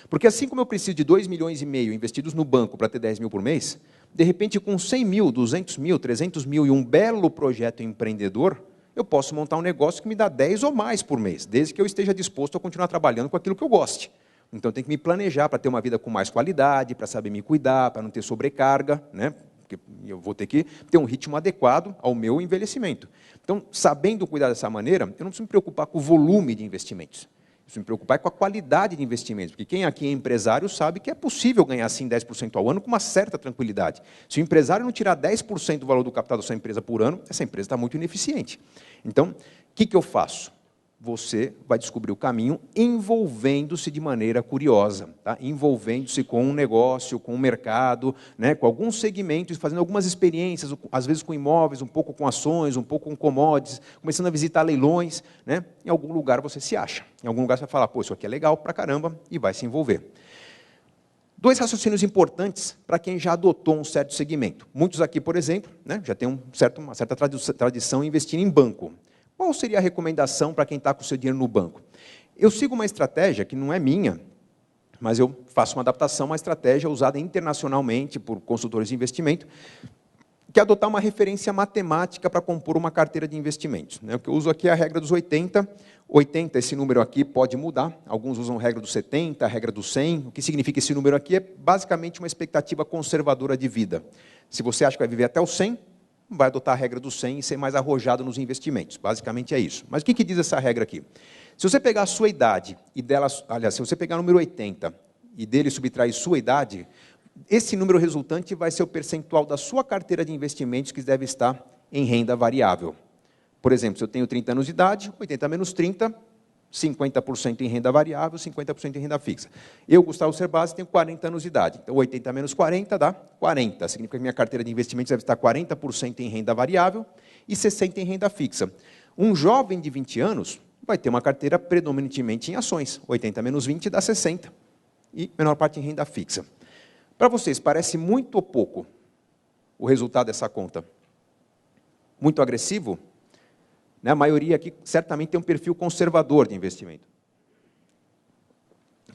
Porque assim como eu preciso de R$2,5 milhões investidos no banco para ter 10 mil por mês, de repente com 100 mil, 200 mil, 300 mil e um belo projeto empreendedor, eu posso montar um negócio que me dá 10 ou mais por mês, desde que eu esteja disposto a continuar trabalhando com aquilo que eu goste. Então, eu tenho que me planejar para ter uma vida com mais qualidade, para saber me cuidar, para não ter sobrecarga, né? Porque eu vou ter que ter um ritmo adequado ao meu envelhecimento. Então, sabendo cuidar dessa maneira, eu não preciso me preocupar com o volume de investimentos. Eu preciso me preocupar com a qualidade de investimentos, porque quem aqui é empresário sabe que é possível ganhar, assim, 10% ao ano com uma certa tranquilidade. Se o empresário não tirar 10% do valor do capital da sua empresa por ano, essa empresa está muito ineficiente. Então, o que eu faço? Você vai descobrir o caminho envolvendo-se de maneira curiosa, tá? Envolvendo-se com um negócio, com um mercado, né? Com alguns segmentos, fazendo algumas experiências, às vezes com imóveis, um pouco com ações, um pouco com commodities, começando a visitar leilões, né? Em algum lugar você se acha, em algum lugar você vai falar, pô, isso aqui é legal pra caramba, e vai se envolver. Dois raciocínios importantes para quem já adotou um certo segmento. Muitos aqui, por exemplo, né, já têm uma certa tradição em investir em banco. Qual seria a recomendação para quem está com o seu dinheiro no banco? Eu sigo uma estratégia que não é minha, mas eu faço uma adaptação a uma estratégia usada internacionalmente por consultores de investimento, que é adotar uma referência matemática para compor uma carteira de investimentos. O que eu uso aqui é a regra dos 80. 80, esse número aqui pode mudar. Alguns usam a regra dos 70, a regra dos 100. O que significa esse número aqui é basicamente uma expectativa conservadora de vida. Se você acha que vai viver até os 100, vai adotar a regra dos 100 e ser mais arrojado nos investimentos. Basicamente é isso. Mas o que diz essa regra aqui? Se você pegar a sua idade e dela, aliás, se você pegar o número 80 e dele subtrair sua idade, esse número resultante vai ser o percentual da sua carteira de investimentos que deve estar em renda variável. Por exemplo, se eu tenho 30 anos de idade, 80 menos 30, 50% em renda variável, 50% em renda fixa. Eu, Gustavo Cerbasi, tenho 40 anos de idade. Então, 80 menos 40 dá 40. Significa que minha carteira de investimentos deve estar 40% em renda variável e 60% em renda fixa. Um jovem de 20 anos vai ter uma carteira predominantemente em ações. 80 menos 20 dá 60. E menor parte em renda fixa. Para vocês, parece muito ou pouco o resultado dessa conta? Muito agressivo? A maioria aqui certamente tem um perfil conservador de investimento.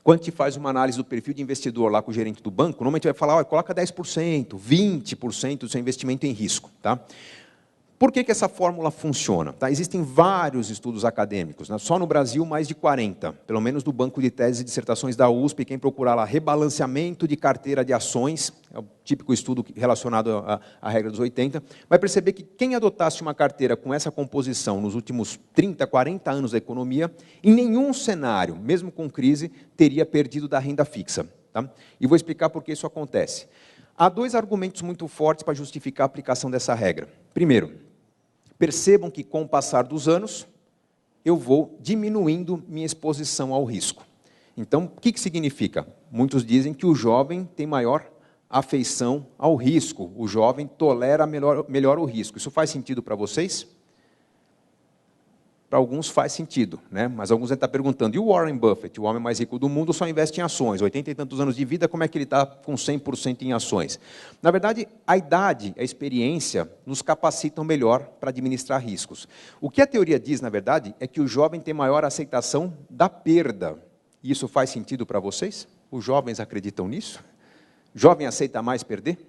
Quando te faz uma análise do perfil de investidor lá com o gerente do banco, normalmente vai falar, coloca 10%, 20% do seu investimento em risco. Tá? Por que essa fórmula funciona? Tá? Existem vários estudos acadêmicos, só no Brasil mais de 40, pelo menos do banco de teses e dissertações da USP, quem procurar lá, rebalanceamento de carteira de ações, é o típico estudo relacionado à regra dos 80, vai perceber que quem adotasse uma carteira com essa composição nos últimos 30, 40 anos da economia, em nenhum cenário, mesmo com crise, teria perdido da renda fixa. Tá? E vou explicar por que isso acontece. Há dois argumentos muito fortes para justificar a aplicação dessa regra. Primeiro, percebam que, com o passar dos anos, eu vou diminuindo minha exposição ao risco. Então, o que significa? Muitos dizem que o jovem tem maior afeição ao risco. O jovem tolera melhor o risco. Isso faz sentido para vocês? Para alguns faz sentido, mas alguns devem estar perguntando, e o Warren Buffett, o homem mais rico do mundo, só investe em ações, 80 e tantos anos de vida, como é que ele está com 100% em ações? Na verdade, a idade, a experiência, nos capacitam melhor para administrar riscos. O que a teoria diz, na verdade, é que o jovem tem maior aceitação da perda. E isso faz sentido para vocês? Os jovens acreditam nisso? Jovem aceita mais perder?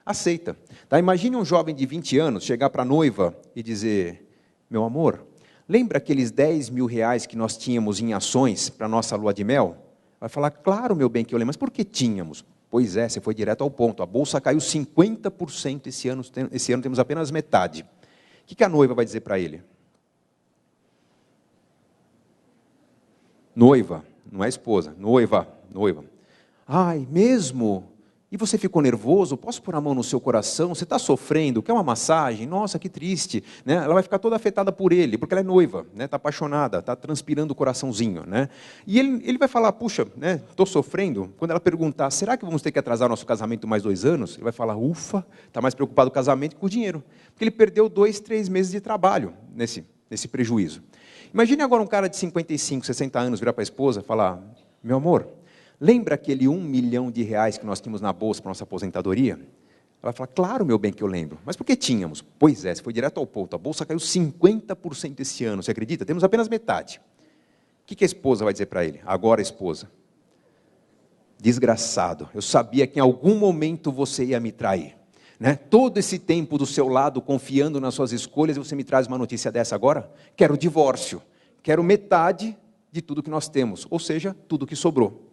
Aceita. Tá? Imagine um jovem de 20 anos chegar para a noiva e dizer, meu amor, lembra aqueles 10 mil reais que nós tínhamos em ações para a nossa lua de mel? Vai falar, claro, meu bem, que eu lembro. Mas por que tínhamos? Pois é, você foi direto ao ponto. A bolsa caiu 50% esse ano temos apenas metade. O que a noiva vai dizer para ele? Noiva, não é esposa. Noiva. Ai, mesmo? E você ficou nervoso? Posso pôr a mão no seu coração? Você está sofrendo? Quer uma massagem? Nossa, que triste. Ela vai ficar toda afetada por ele, porque ela é noiva, está apaixonada, está transpirando o coraçãozinho. E ele vai falar, puxa, estou sofrendo. Quando ela perguntar, será que vamos ter que atrasar nosso casamento mais 2 anos? Ele vai falar, ufa, está mais preocupado com o casamento que com o dinheiro. Porque ele perdeu 2, 3 meses de trabalho nesse prejuízo. Imagine agora um cara de 55, 60 anos virar para a esposa e falar, meu amor, lembra aquele 1 milhão de reais que nós tínhamos na bolsa para nossa aposentadoria? Ela vai falar, claro, meu bem, que eu lembro. Mas por que tínhamos? Pois é, você foi direto ao ponto. A bolsa caiu 50% esse ano, você acredita? Temos apenas metade. O que a esposa vai dizer para ele? Agora, esposa. Desgraçado, eu sabia que em algum momento você ia me trair. Todo esse tempo do seu lado, confiando nas suas escolhas, você me traz uma notícia dessa agora? Quero o divórcio. Quero metade de tudo que nós temos, ou seja, tudo que sobrou.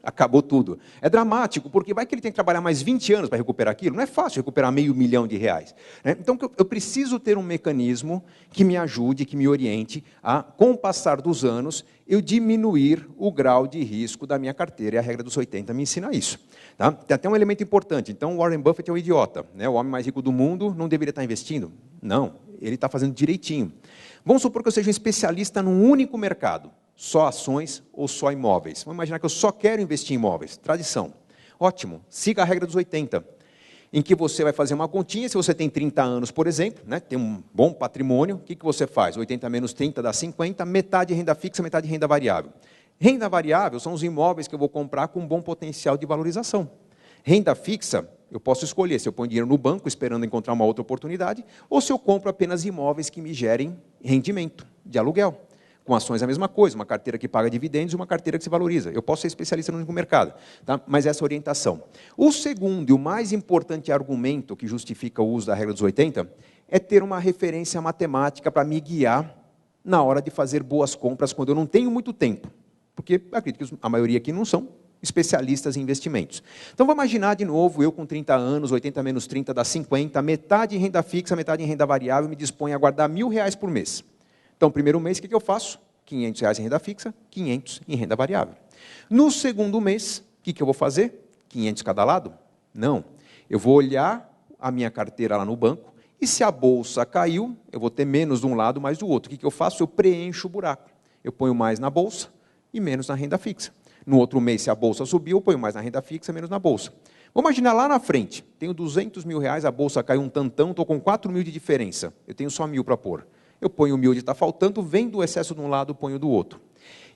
Acabou tudo. É dramático, porque vai que ele tem que trabalhar mais 20 anos para recuperar aquilo. Não é fácil recuperar R$500 milhão. Então, eu preciso ter um mecanismo que me ajude, que me oriente a, com o passar dos anos, eu diminuir o grau de risco da minha carteira. E a regra dos 80 me ensina isso. Tá? Tem até um elemento importante. Então, o Warren Buffett é um idiota. O homem mais rico do mundo não deveria estar investindo? Não, ele está fazendo direitinho. Vamos supor que eu seja um especialista num único mercado. Só ações ou só imóveis. Vamos imaginar que eu só quero investir em imóveis. Tradição. Ótimo. Siga a regra dos 80. Em que você vai fazer uma continha, se você tem 30 anos, por exemplo, tem um bom patrimônio, o que você faz? 80 menos 30 dá 50, metade renda fixa, metade renda variável. Renda variável são os imóveis que eu vou comprar com bom potencial de valorização. Renda fixa, eu posso escolher se eu ponho dinheiro no banco esperando encontrar uma outra oportunidade, ou se eu compro apenas imóveis que me gerem rendimento de aluguel. Com ações é a mesma coisa, uma carteira que paga dividendos e uma carteira que se valoriza. Eu posso ser especialista no único mercado, tá? Mas essa orientação. O segundo e o mais importante argumento que justifica o uso da regra dos 80 é ter uma referência matemática para me guiar na hora de fazer boas compras quando eu não tenho muito tempo. Porque acredito que a maioria aqui não são especialistas em investimentos. Então, vamos imaginar de novo, eu com 30 anos, 80 menos 30 dá 50, metade em renda fixa, metade em renda variável, me disponho a guardar R$1.000 por mês. Então, primeiro mês, o que eu faço? R$500 em renda fixa, 500 em renda variável. No segundo mês, o que eu vou fazer? 500 cada lado? Não. Eu vou olhar a minha carteira lá no banco, e se a bolsa caiu, eu vou ter menos de um lado, mais do outro. O que eu faço? Eu preencho o buraco. Eu ponho mais na bolsa e menos na renda fixa. No outro mês, se a bolsa subiu, eu ponho mais na renda fixa, menos na bolsa. Vamos imaginar lá na frente, tenho R$200.000, a bolsa caiu um tantão, estou com 4.000 de diferença. Eu tenho só 1.000 para pôr. Eu ponho 1.000 de está faltando, vendo o excesso de um lado, ponho do outro.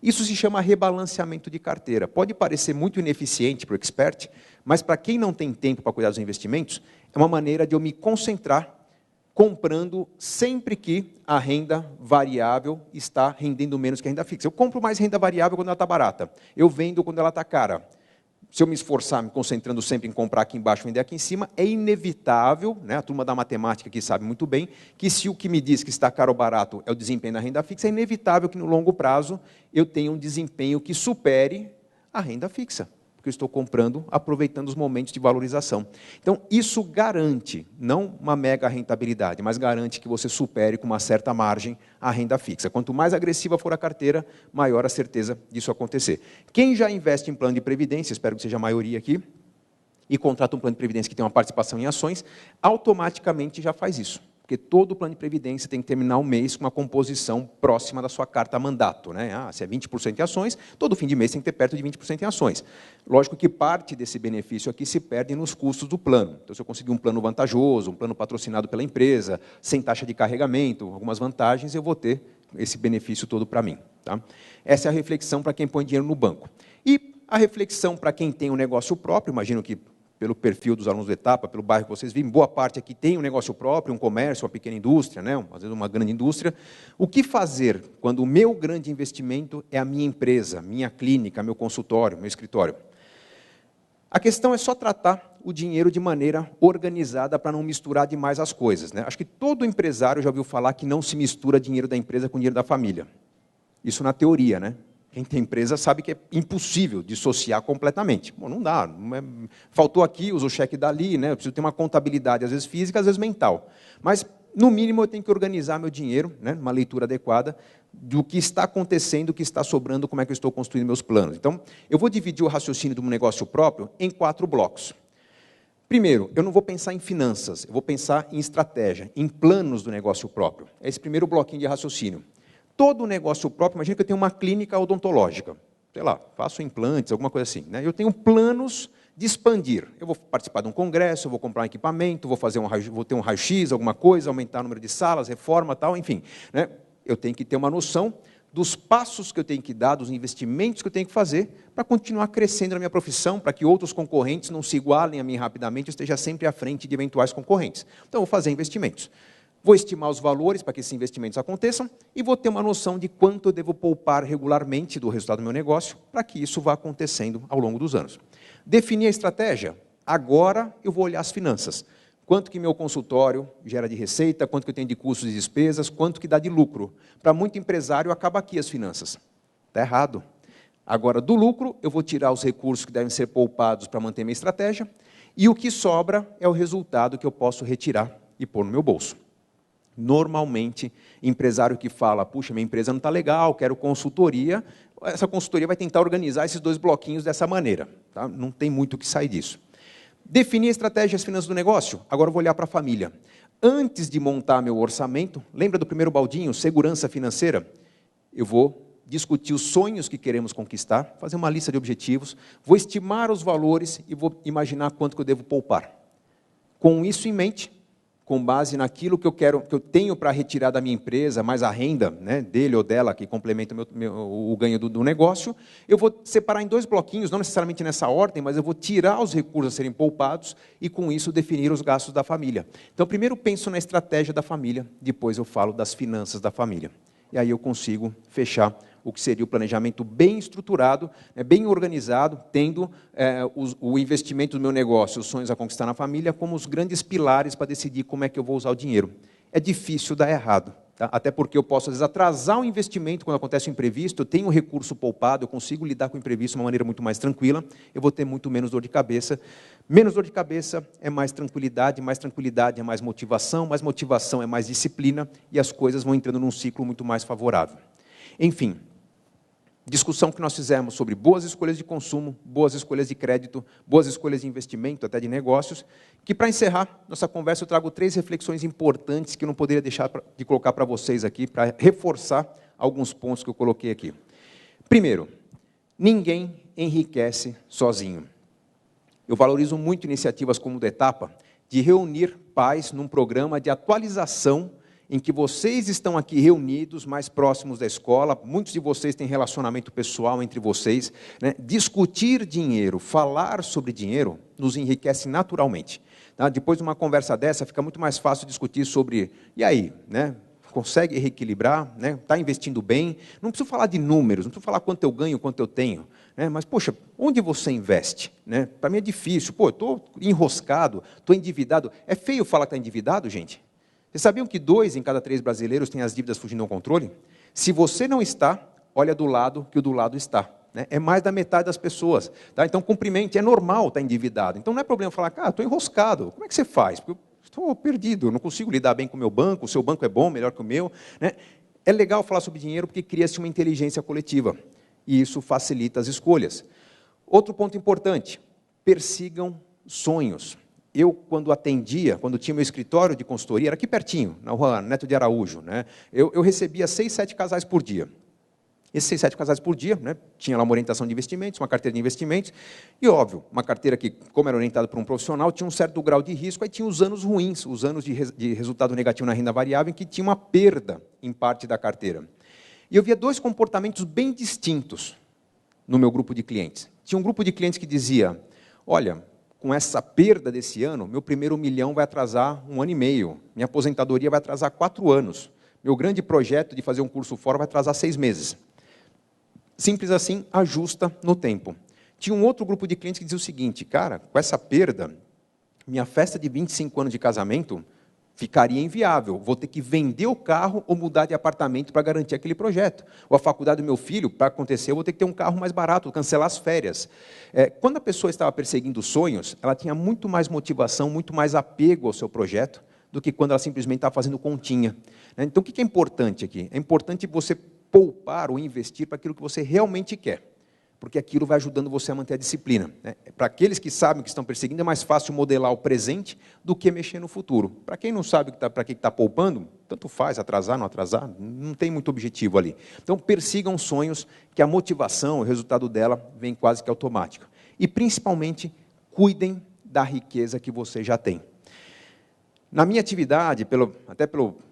Isso se chama rebalanceamento de carteira. Pode parecer muito ineficiente para o expert, mas para quem não tem tempo para cuidar dos investimentos, é uma maneira de eu me concentrar comprando sempre que a renda variável está rendendo menos que a renda fixa. Eu compro mais renda variável quando ela está barata. Eu vendo quando ela está cara. Se eu me esforçar, me concentrando sempre em comprar aqui embaixo e vender aqui em cima, é inevitável, né, a turma da matemática aqui sabe muito bem, que se o que me diz que está caro ou barato é o desempenho da renda fixa, é inevitável que no longo prazo eu tenha um desempenho que supere a renda fixa, porque eu estou comprando, aproveitando os momentos de valorização. Então, isso garante, não uma mega rentabilidade, mas garante que você supere com uma certa margem a renda fixa. Quanto mais agressiva for a carteira, maior a certeza disso acontecer. Quem já investe em plano de previdência, espero que seja a maioria aqui, e contrata um plano de previdência que tem uma participação em ações, automaticamente já faz isso. Porque todo plano de previdência tem que terminar o mês com uma composição próxima da sua carta mandato, né? Se é 20% em ações, todo fim de mês tem que ter perto de 20% em ações. Lógico que parte desse benefício aqui se perde nos custos do plano. Então, se eu conseguir um plano vantajoso, um plano patrocinado pela empresa, sem taxa de carregamento, algumas vantagens, eu vou ter esse benefício todo para mim. Tá? Essa é a reflexão para quem põe dinheiro no banco. E a reflexão para quem tem um negócio próprio, imagino que pelo perfil dos alunos da etapa, pelo bairro que vocês vivem, boa parte aqui tem um negócio próprio, um comércio, uma pequena indústria, né? Às vezes uma grande indústria. O que fazer quando o meu grande investimento é a minha empresa, minha clínica, meu consultório, meu escritório? A questão é só tratar o dinheiro de maneira organizada para não misturar demais as coisas, né? Acho que todo empresário já ouviu falar que não se mistura dinheiro da empresa com dinheiro da família. Isso na teoria, né? Quem tem empresa sabe que é impossível dissociar completamente. Bom, não dá. Faltou aqui, uso o cheque dali, né? Eu preciso ter uma contabilidade, às vezes física, às vezes mental. Mas, no mínimo, eu tenho que organizar meu dinheiro, né? Uma leitura adequada do que está acontecendo, o que está sobrando, como é que eu estou construindo meus planos. Então, eu vou dividir o raciocínio do meu negócio próprio em 4 blocos. Primeiro, eu não vou pensar em finanças, eu vou pensar em estratégia, em planos do negócio próprio. É esse primeiro bloquinho de raciocínio. Todo negócio próprio, imagina que eu tenho uma clínica odontológica, sei lá, faço implantes, alguma coisa assim, né? Eu tenho planos de expandir. Eu vou participar de um congresso, eu vou comprar um equipamento, vou ter um raio-x, alguma coisa, aumentar o número de salas, reforma, tal, enfim, né? Eu tenho que ter uma noção dos passos que eu tenho que dar, dos investimentos que eu tenho que fazer para continuar crescendo na minha profissão, para que outros concorrentes não se igualem a mim rapidamente, eu esteja sempre à frente de eventuais concorrentes. Então, eu vou fazer investimentos. Vou estimar os valores para que esses investimentos aconteçam e vou ter uma noção de quanto eu devo poupar regularmente do resultado do meu negócio para que isso vá acontecendo ao longo dos anos. Definir a estratégia. Agora eu vou olhar as finanças. Quanto que meu consultório gera de receita, quanto que eu tenho de custos e despesas, quanto que dá de lucro. Para muito empresário, acaba aqui as finanças. Está errado. Agora, do lucro, eu vou tirar os recursos que devem ser poupados para manter minha estratégia e o que sobra é o resultado que eu posso retirar e pôr no meu bolso. Normalmente, empresário que fala, puxa, minha empresa não está legal, quero consultoria, essa consultoria vai tentar organizar esses 2 bloquinhos dessa maneira. Tá? Não tem muito o que sair disso. Definir a estratégia e as finanças do negócio, agora eu vou olhar para a família. Antes de montar meu orçamento, lembra do primeiro baldinho, segurança financeira? Eu vou discutir os sonhos que queremos conquistar, fazer uma lista de objetivos, vou estimar os valores e vou imaginar quanto que eu devo poupar. Com isso em mente, com base naquilo que eu tenho para retirar da minha empresa, mais a renda, né, dele ou dela, que complementa o ganho do negócio, eu vou separar em 2 bloquinhos, não necessariamente nessa ordem, mas eu vou tirar os recursos a serem poupados e, com isso, definir os gastos da família. Então, primeiro penso na estratégia da família, depois eu falo das finanças da família. E aí eu consigo fechar o que seria o planejamento bem estruturado, bem organizado, tendo o investimento do meu negócio, os sonhos a conquistar na família, como os grandes pilares para decidir como é que eu vou usar o dinheiro. É difícil dar errado, tá? Até porque eu posso, às vezes, atrasar o investimento quando acontece um imprevisto, eu tenho um recurso poupado, eu consigo lidar com o imprevisto de uma maneira muito mais tranquila, eu vou ter muito menos dor de cabeça. Menos dor de cabeça é mais tranquilidade é mais motivação é mais disciplina, e as coisas vão entrando num ciclo muito mais favorável. Enfim, discussão que nós fizemos sobre boas escolhas de consumo, boas escolhas de crédito, boas escolhas de investimento, até de negócios, que, para encerrar nossa conversa, eu trago 3 reflexões importantes que eu não poderia deixar de colocar para vocês aqui, para reforçar alguns pontos que eu coloquei aqui. Primeiro, ninguém enriquece sozinho. Eu valorizo muito iniciativas como o da Etapa, de reunir pais num programa de atualização em que vocês estão aqui reunidos, mais próximos da escola, muitos de vocês têm relacionamento pessoal entre vocês, né? Discutir dinheiro, falar sobre dinheiro, nos enriquece naturalmente. Tá? Depois de uma conversa dessa, fica muito mais fácil discutir sobre, e aí, né? Consegue reequilibrar, né? Está investindo bem? Não preciso falar de números, não preciso falar quanto eu ganho, quanto eu tenho, né? Mas, poxa, onde você investe? Né? Para mim é difícil, pô, eu estou enroscado, estou endividado. É feio falar que está endividado, gente? Vocês sabiam que 2 em cada 3 brasileiros têm as dívidas fugindo ao controle? Se você não está, olha do lado que o do lado está. Né? É mais da metade das pessoas. Tá? Então, cumprimente, é normal estar endividado. Então, não é problema falar, cara, estou enroscado. Como é que você faz? Porque eu estou perdido, não consigo lidar bem com o meu banco, o seu banco é bom, melhor que o meu. Né? É legal falar sobre dinheiro porque cria-se uma inteligência coletiva. E isso facilita as escolhas. Outro ponto importante, persigam sonhos. Eu, quando tinha meu escritório de consultoria, era aqui pertinho, na rua Neto de Araújo, né? Eu recebia 6, 7 casais por dia. Esses 6, 7 casais por dia, né? Tinha lá uma orientação de investimentos, uma carteira de investimentos, e óbvio, uma carteira que, como era orientada por um profissional, tinha um certo grau de risco, aí tinha os anos ruins, os anos de resultado negativo na renda variável, em que tinha uma perda em parte da carteira. E eu via 2 comportamentos bem distintos no meu grupo de clientes. Tinha um grupo de clientes que dizia, olha, com essa perda desse ano, meu primeiro 1 milhão vai atrasar 1 ano e meio, minha aposentadoria vai atrasar 4 anos, meu grande projeto de fazer um curso fora vai atrasar 6 meses. Simples assim, ajusta no tempo. Tinha um outro grupo de clientes que dizia o seguinte, cara, com essa perda, minha festa de 25 anos de casamento ficaria inviável, vou ter que vender o carro ou mudar de apartamento para garantir aquele projeto. Ou a faculdade do meu filho, para acontecer, eu vou ter que ter um carro mais barato, cancelar as férias. Quando a pessoa estava perseguindo sonhos, ela tinha muito mais motivação, muito mais apego ao seu projeto, do que quando ela simplesmente estava fazendo continha. Então, o que é importante aqui? É importante você poupar ou investir para aquilo que você realmente quer, porque aquilo vai ajudando você a manter a disciplina. Né? Para aqueles que sabem o que estão perseguindo, é mais fácil modelar o presente do que mexer no futuro. Para quem não sabe para que está poupando, tanto faz, atrasar, não atrasar, não tem muito objetivo ali. Então, persigam sonhos que a motivação, o resultado dela, vem quase que automático. E, principalmente, cuidem da riqueza que você já tem. Na minha atividade,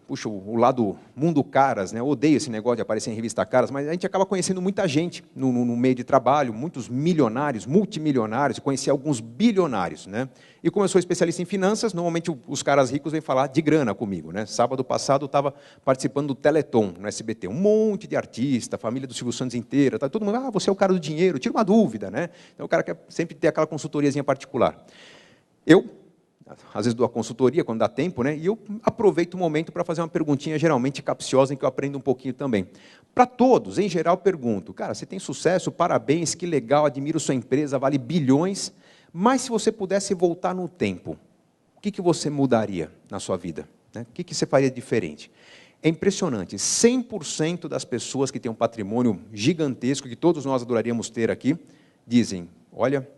puxa, o lado mundo caras, né? Eu odeio esse negócio de aparecer em revista caras, mas a gente acaba conhecendo muita gente no meio de trabalho, muitos milionários, multimilionários, conheci alguns bilionários, né? E como eu sou especialista em finanças, normalmente os caras ricos vêm falar de grana comigo, né? Sábado passado eu estava participando do Teleton, no SBT, um monte de artista, família do Silvio Santos inteira, tá todo mundo, você é o cara do dinheiro, tira uma dúvida, né? Então o cara quer sempre ter aquela consultoriazinha particular. Às vezes dou a consultoria, quando dá tempo, né? E eu aproveito o momento para fazer uma perguntinha geralmente capciosa, em que eu aprendo um pouquinho também. Para todos, em geral, pergunto, cara, você tem sucesso, parabéns, que legal, admiro sua empresa, vale bilhões, mas se você pudesse voltar no tempo, o que você mudaria na sua vida? Né? O que você faria diferente? É impressionante, 100% das pessoas que têm um patrimônio gigantesco, que todos nós adoraríamos ter aqui, dizem, olha,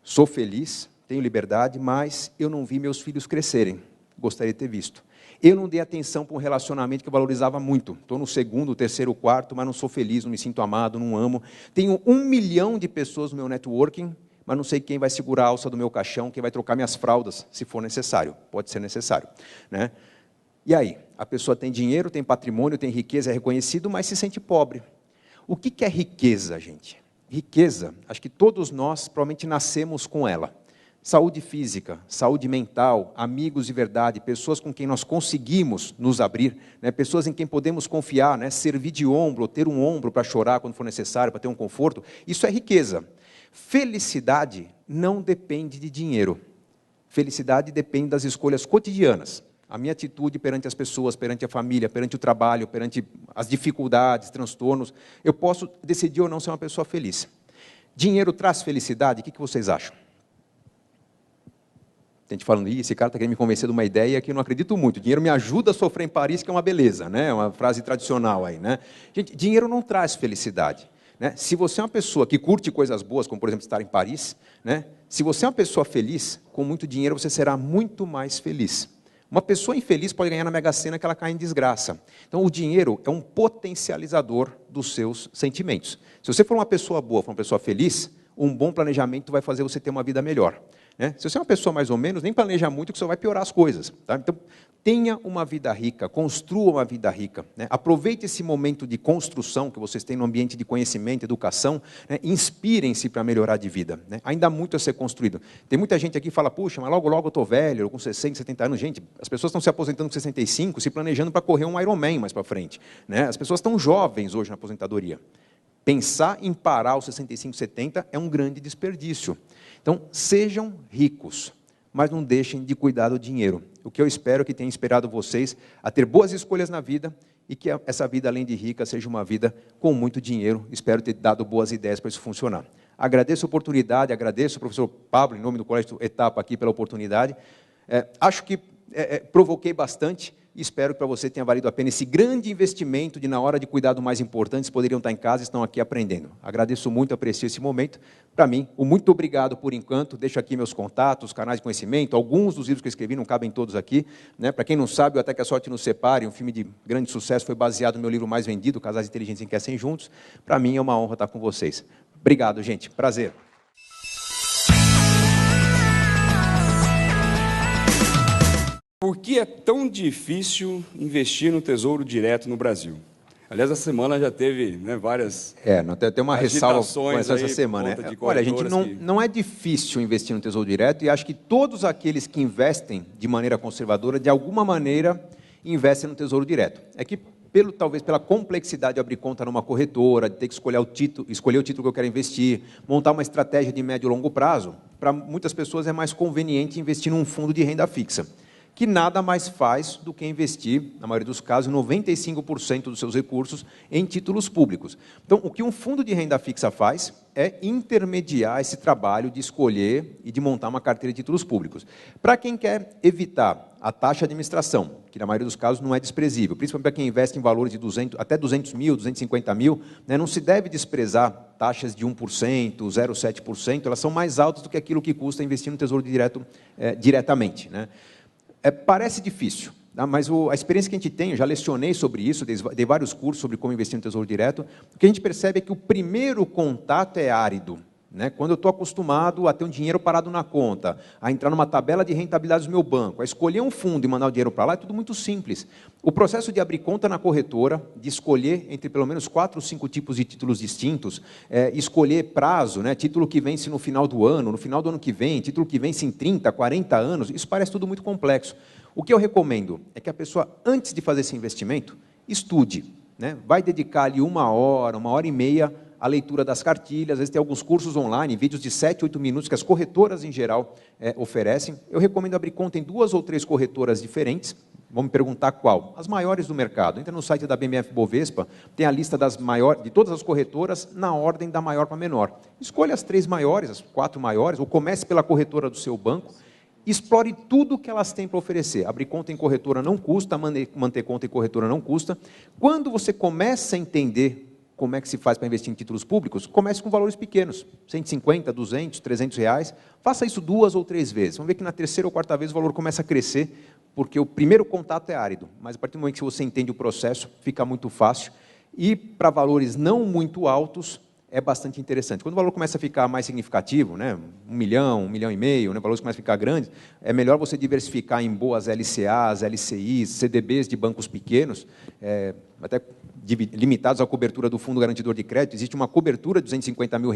sou feliz, tenho liberdade, mas eu não vi meus filhos crescerem. Gostaria de ter visto. Eu não dei atenção para um relacionamento que eu valorizava muito. Estou no 2º, 3º, 4º, mas não sou feliz, não me sinto amado, não amo. Tenho 1 milhão de pessoas no meu networking, mas não sei quem vai segurar a alça do meu caixão, quem vai trocar minhas fraldas, se for necessário. Pode ser necessário, né? E aí? A pessoa tem dinheiro, tem patrimônio, tem riqueza, é reconhecido, mas se sente pobre. O que é riqueza, gente? Riqueza, acho que todos nós provavelmente nascemos com ela. Saúde física, saúde mental, amigos de verdade, pessoas com quem nós conseguimos nos abrir, né? Pessoas em quem podemos confiar, né? Servir de ombro, ter um ombro para chorar quando for necessário, para ter um conforto, isso é riqueza. Felicidade não depende de dinheiro. Felicidade depende das escolhas cotidianas. A minha atitude perante as pessoas, perante a família, perante o trabalho, perante as dificuldades, transtornos, eu posso decidir ou não ser uma pessoa feliz. Dinheiro traz felicidade? O que vocês acham? Tem gente falando, esse cara está querendo me convencer de uma ideia que eu não acredito muito. Dinheiro me ajuda a sofrer em Paris, que é uma beleza, né? Uma frase tradicional aí, né? Gente, dinheiro não traz felicidade, né? Se você é uma pessoa que curte coisas boas, como por exemplo estar em Paris, né? Se você é uma pessoa feliz, com muito dinheiro você será muito mais feliz. Uma pessoa infeliz pode ganhar na Mega Sena que ela cai em desgraça. Então, o dinheiro é um potencializador dos seus sentimentos. Se você for uma pessoa boa, for uma pessoa feliz, um bom planejamento vai fazer você ter uma vida melhor, né? Se você é uma pessoa mais ou menos, nem planeja muito, que só vai piorar as coisas, tá? Então, tenha uma vida rica, construa uma vida rica, né? Aproveite esse momento de construção que vocês têm no ambiente de conhecimento, educação, né? Inspirem-se para melhorar de vida, né? Ainda há muito a ser construído. Tem muita gente aqui que fala, puxa, mas logo eu estou velho, eu com 60, 70 anos. Gente, as pessoas estão se aposentando com 65, se planejando para correr um Ironman mais para frente, né? As pessoas estão jovens hoje na aposentadoria. Pensar em parar aos 65, 70 é um grande desperdício. Então, sejam ricos, mas não deixem de cuidar do dinheiro. O que eu espero é que tenha inspirado vocês a ter boas escolhas na vida e que essa vida, além de rica, seja uma vida com muito dinheiro. Espero ter dado boas ideias para isso funcionar. Agradeço a oportunidade, agradeço ao professor Pablo, em nome do Colégio Etapa, aqui pela oportunidade. Acho que provoquei bastante. Espero que para você tenha valido a pena esse grande investimento de, na hora de cuidar do mais importante, vocês poderiam estar em casa e estão aqui aprendendo. Agradeço muito, aprecio esse momento. Para mim, o muito obrigado por enquanto. Deixo aqui meus contatos, canais de conhecimento. Alguns dos livros que eu escrevi não cabem todos aqui, né? Para quem não sabe, o Até que a Sorte Nos Separe, um filme de grande sucesso, foi baseado no meu livro mais vendido, Casais Inteligentes Enriquecem Juntos. Para mim é uma honra estar com vocês. Obrigado, gente. Prazer. Por que é tão difícil investir no Tesouro Direto no Brasil? Aliás, essa semana já teve, né, várias tem uma ressalva com essa semana. Olha, gente, não é difícil investir no Tesouro Direto e acho que todos aqueles que investem de maneira conservadora, de alguma maneira, investem no Tesouro Direto. É que, talvez pela complexidade de abrir conta numa corretora, de ter que escolher o título que eu quero investir, montar uma estratégia de médio e longo prazo, para muitas pessoas é mais conveniente investir num fundo de renda fixa, que nada mais faz do que investir, na maioria dos casos, 95% dos seus recursos em títulos públicos. Então, o que um fundo de renda fixa faz é intermediar esse trabalho de escolher e de montar uma carteira de títulos públicos. Para quem quer evitar a taxa de administração, que na maioria dos casos não é desprezível, principalmente para quem investe em valores de até 200 mil, 250 mil, né, não se deve desprezar taxas de 1%, 0,7%, elas são mais altas do que aquilo que custa investir no Tesouro Direto diretamente, né? Parece difícil, tá? Mas a experiência que a gente tem, eu já lecionei sobre isso, dei vários cursos sobre como investir no Tesouro Direto, o que a gente percebe é que o primeiro contato é árido, né? Quando eu estou acostumado a ter um dinheiro parado na conta, a entrar numa tabela de rentabilidade do meu banco, a escolher um fundo e mandar o dinheiro para lá, é tudo muito simples. O processo de abrir conta na corretora, de escolher entre pelo menos 4 ou 5 tipos de títulos distintos, escolher prazo, né? Título que vence no final do ano que vem, título que vence em 30, 40 anos, isso parece tudo muito complexo. O que eu recomendo é que a pessoa, antes de fazer esse investimento, estude, né? Vai dedicar ali 1 hora, 1 hora e meia, a leitura das cartilhas. Às vezes tem alguns cursos online, vídeos de 7, 8 minutos, que as corretoras, em geral, oferecem. Eu recomendo abrir conta em 2 ou 3 corretoras diferentes. Vão me perguntar qual? As maiores do mercado. Entra no site da BMF Bovespa, tem a lista de todas as corretoras, na ordem da maior para menor. Escolha as 3 maiores, as 4 maiores, ou comece pela corretora do seu banco. Explore tudo que elas têm para oferecer. Abrir conta em corretora não custa, manter conta em corretora não custa. Quando você começa a entender como é que se faz para investir em títulos públicos, comece com valores pequenos, 150, 200, 300 reais, faça isso 2 ou 3 vezes, vamos ver que na 3ª ou 4ª vez o valor começa a crescer, porque o primeiro contato é árido, mas a partir do momento que você entende o processo, fica muito fácil, e para valores não muito altos, é bastante interessante. Quando o valor começa a ficar mais significativo, né, 1 milhão, 1,5 milhão, né, valores começam a ficar grandes, é melhor você diversificar em boas LCAs, LCIs, CDBs de bancos pequenos, até limitados à cobertura do Fundo Garantidor de Crédito. Existe uma cobertura de R$250 mil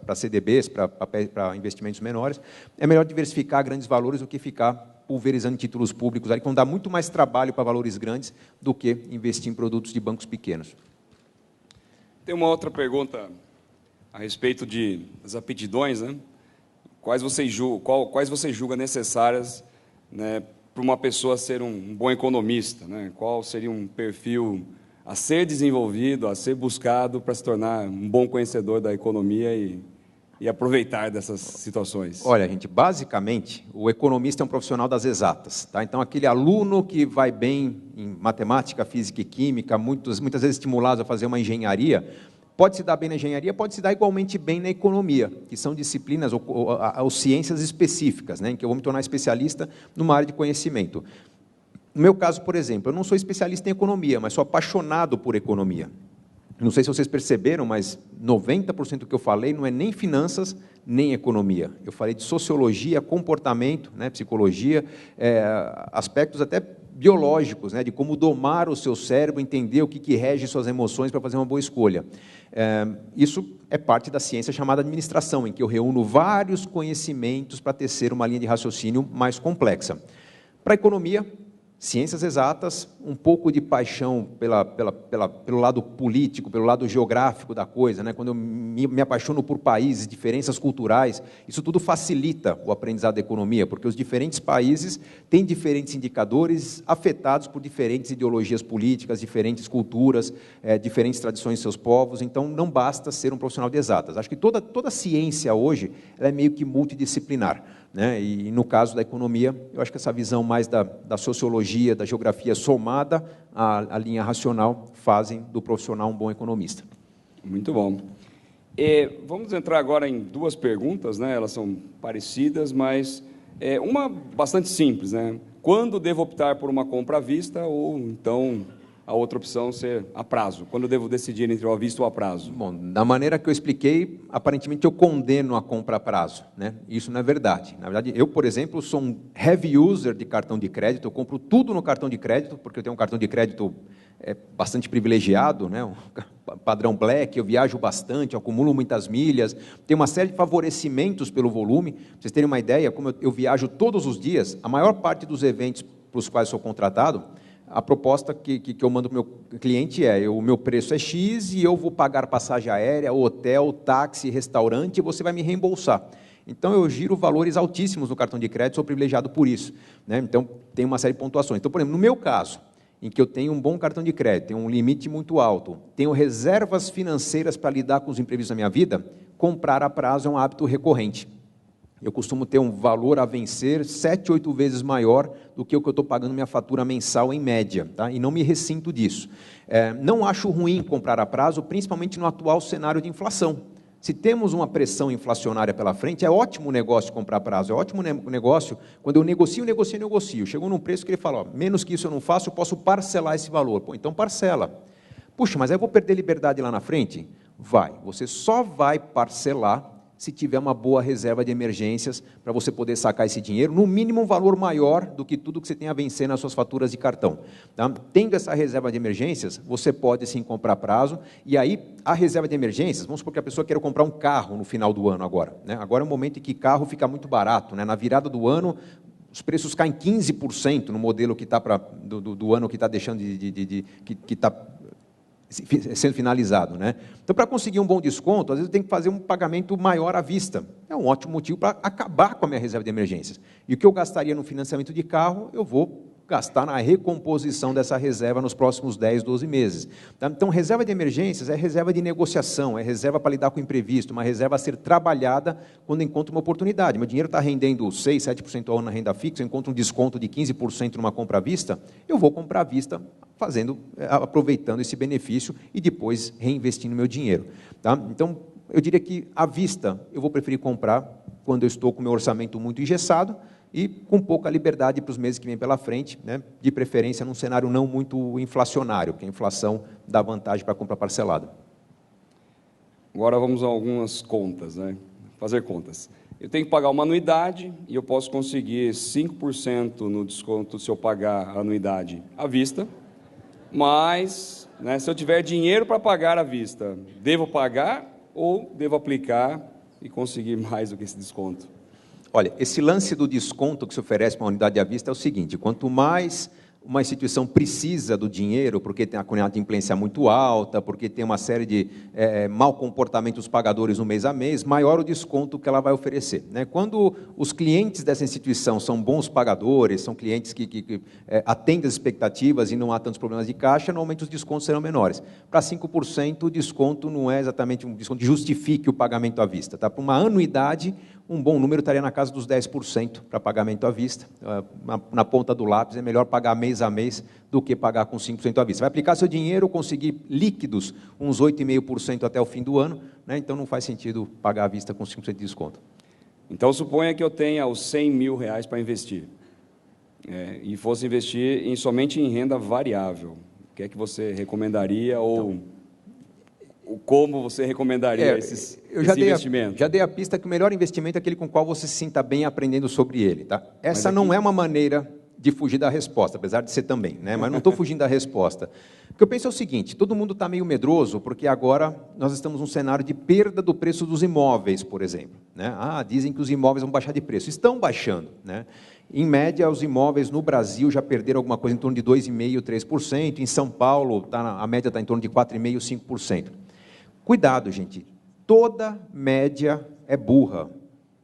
para CDBs, para investimentos menores. É melhor diversificar grandes valores do que ficar pulverizando títulos públicos, que vão dar muito mais trabalho para valores grandes do que investir em produtos de bancos pequenos. Tem uma outra pergunta a respeito das aptidões, né? Quais você julga necessárias, né, para uma pessoa ser um bom economista, né? Qual seria um perfil a ser desenvolvido, a ser buscado para se tornar um bom conhecedor da economia e aproveitar dessas situações? Olha, gente, basicamente, o economista é um profissional das exatas, tá? Então, aquele aluno que vai bem em matemática, física e química, muitas vezes estimulado a fazer uma engenharia, pode se dar bem na engenharia, pode se dar igualmente bem na economia, que são disciplinas ou ciências específicas, né, em que eu vou me tornar especialista numa área de conhecimento. No meu caso, por exemplo, eu não sou especialista em economia, mas sou apaixonado por economia. Não sei se vocês perceberam, mas 90% do que eu falei não é nem finanças, nem economia. Eu falei de sociologia, comportamento, né, psicologia, aspectos até biológicos, né, de como domar o seu cérebro, entender o que rege suas emoções para fazer uma boa escolha. Isso é parte da ciência chamada administração, em que eu reúno vários conhecimentos para tecer uma linha de raciocínio mais complexa. Para a economia, ciências exatas, um pouco de paixão pelo lado político, pelo lado geográfico da coisa, né? Quando eu me apaixono por países, diferenças culturais, isso tudo facilita o aprendizado da economia, porque os diferentes países têm diferentes indicadores afetados por diferentes ideologias políticas, diferentes culturas, diferentes tradições de seus povos, então não basta ser um profissional de exatas. Acho que toda ciência hoje ela é meio que multidisciplinar, né? E no caso da economia, eu acho que essa visão mais da sociologia, da geografia somada à linha racional fazem do profissional um bom economista. Muito bom. Vamos entrar agora em duas perguntas, né? Elas são parecidas, mas uma bastante simples, né? Quando devo optar por uma compra à vista ou então a outra opção ser a prazo? Quando eu devo decidir entre o à vista ou a prazo? Bom, da maneira que eu expliquei, aparentemente eu condeno a compra a prazo, né? Isso não é verdade. Na verdade, eu, por exemplo, sou um heavy user de cartão de crédito, eu compro tudo no cartão de crédito, porque eu tenho um cartão de crédito bastante privilegiado, né? Um padrão Black, eu viajo bastante, eu acumulo muitas milhas, tenho uma série de favorecimentos pelo volume. Para vocês terem uma ideia, como eu viajo todos os dias, a maior parte dos eventos para os quais sou contratado, a proposta que eu mando para o meu cliente o meu preço é X e eu vou pagar passagem aérea, hotel, táxi, restaurante e você vai me reembolsar. Então, eu giro valores altíssimos no cartão de crédito, sou privilegiado por isso, né? Então, tem uma série de pontuações. Então, por exemplo, no meu caso, em que eu tenho um bom cartão de crédito, tenho um limite muito alto, tenho reservas financeiras para lidar com os imprevistos da minha vida, comprar a prazo é um hábito recorrente. Eu costumo ter um valor a vencer 7, 8 vezes maior do que o que eu estou pagando minha fatura mensal em média, tá? E não me ressinto disso. Não acho ruim comprar a prazo, principalmente no atual cenário de inflação. Se temos uma pressão inflacionária pela frente, é ótimo negócio comprar a prazo, é ótimo negócio quando eu negocio. Chegou num preço que ele fala, menos que isso eu não faço, eu posso parcelar esse valor. Pô, então parcela. Puxa, mas aí eu vou perder liberdade lá na frente? Vai, você só vai parcelar se tiver uma boa reserva de emergências para você poder sacar esse dinheiro, no mínimo um valor maior do que tudo que você tem a vencer nas suas faturas de cartão. Tá? Tendo essa reserva de emergências, você pode sim comprar prazo, e aí a reserva de emergências, vamos supor que a pessoa queira comprar um carro no final do ano agora, né? Agora é um momento em que carro fica muito barato, né? Na virada do ano, os preços caem 15% no modelo que está do ano que está deixando que está sendo finalizado, né? Então, para conseguir um bom desconto, às vezes eu tenho que fazer um pagamento maior à vista. É um ótimo motivo para acabar com a minha reserva de emergências. E o que eu gastaria no financiamento de carro, eu vou gastar na recomposição dessa reserva nos próximos 10, 12 meses. Tá? Então, reserva de emergências é reserva de negociação, é reserva para lidar com o imprevisto, uma reserva a ser trabalhada quando encontro uma oportunidade. Meu dinheiro está rendendo 6, 7% ao ano na renda fixa, eu encontro um desconto de 15% numa compra à vista, eu vou comprar à vista, aproveitando esse benefício e depois reinvestindo meu dinheiro. Tá? Então, eu diria que à vista eu vou preferir comprar quando eu estou com o meu orçamento muito engessado e com pouca liberdade para os meses que vêm pela frente, né? De preferência num cenário não muito inflacionário, porque a inflação dá vantagem para a compra parcelada. Agora vamos a algumas contas, né? Fazer contas. Eu tenho que pagar uma anuidade e eu posso conseguir 5% no desconto se eu pagar a anuidade à vista, mas, né, se eu tiver dinheiro para pagar à vista, devo pagar ou devo aplicar e conseguir mais do que esse desconto? Olha, esse lance do desconto que se oferece para uma unidade à vista é o seguinte: quanto mais uma instituição precisa do dinheiro, porque tem a inadimplência muito alta, porque tem uma série de mau comportamento dos pagadores no mês a mês, maior o desconto que ela vai oferecer, né? Quando os clientes dessa instituição são bons pagadores, são clientes que atendem as expectativas e não há tantos problemas de caixa, normalmente os descontos serão menores. Para 5%, o desconto não é exatamente um desconto que justifique o pagamento à vista, tá? Para uma anuidade, um bom número estaria na casa dos 10% para pagamento à vista. Na ponta do lápis, é melhor pagar mês a mês do que pagar com 5% à vista. Vai aplicar seu dinheiro, conseguir líquidos, uns 8,5% até o fim do ano, né? Então não faz sentido pagar à vista com 5% de desconto. Então, suponha que eu tenha os R$100 mil para investir, e fosse investir somente em renda variável. O que é que você recomendaria, ou como você recomendaria esse investimento? Já dei a pista que o melhor investimento é aquele com o qual você se sinta bem aprendendo sobre ele, tá? Essa não é uma maneira de fugir da resposta, apesar de ser também, né? Mas não estou fugindo da resposta. O que eu penso é o seguinte: todo mundo está meio medroso, porque agora nós estamos num cenário de perda do preço dos imóveis, por exemplo, né? Dizem que os imóveis vão baixar de preço. Estão baixando, né? Em média, os imóveis no Brasil já perderam alguma coisa em torno de 2,5%, 3%. Em São Paulo, a média está em torno de 4,5%, 5%. Cuidado, gente, toda média é burra,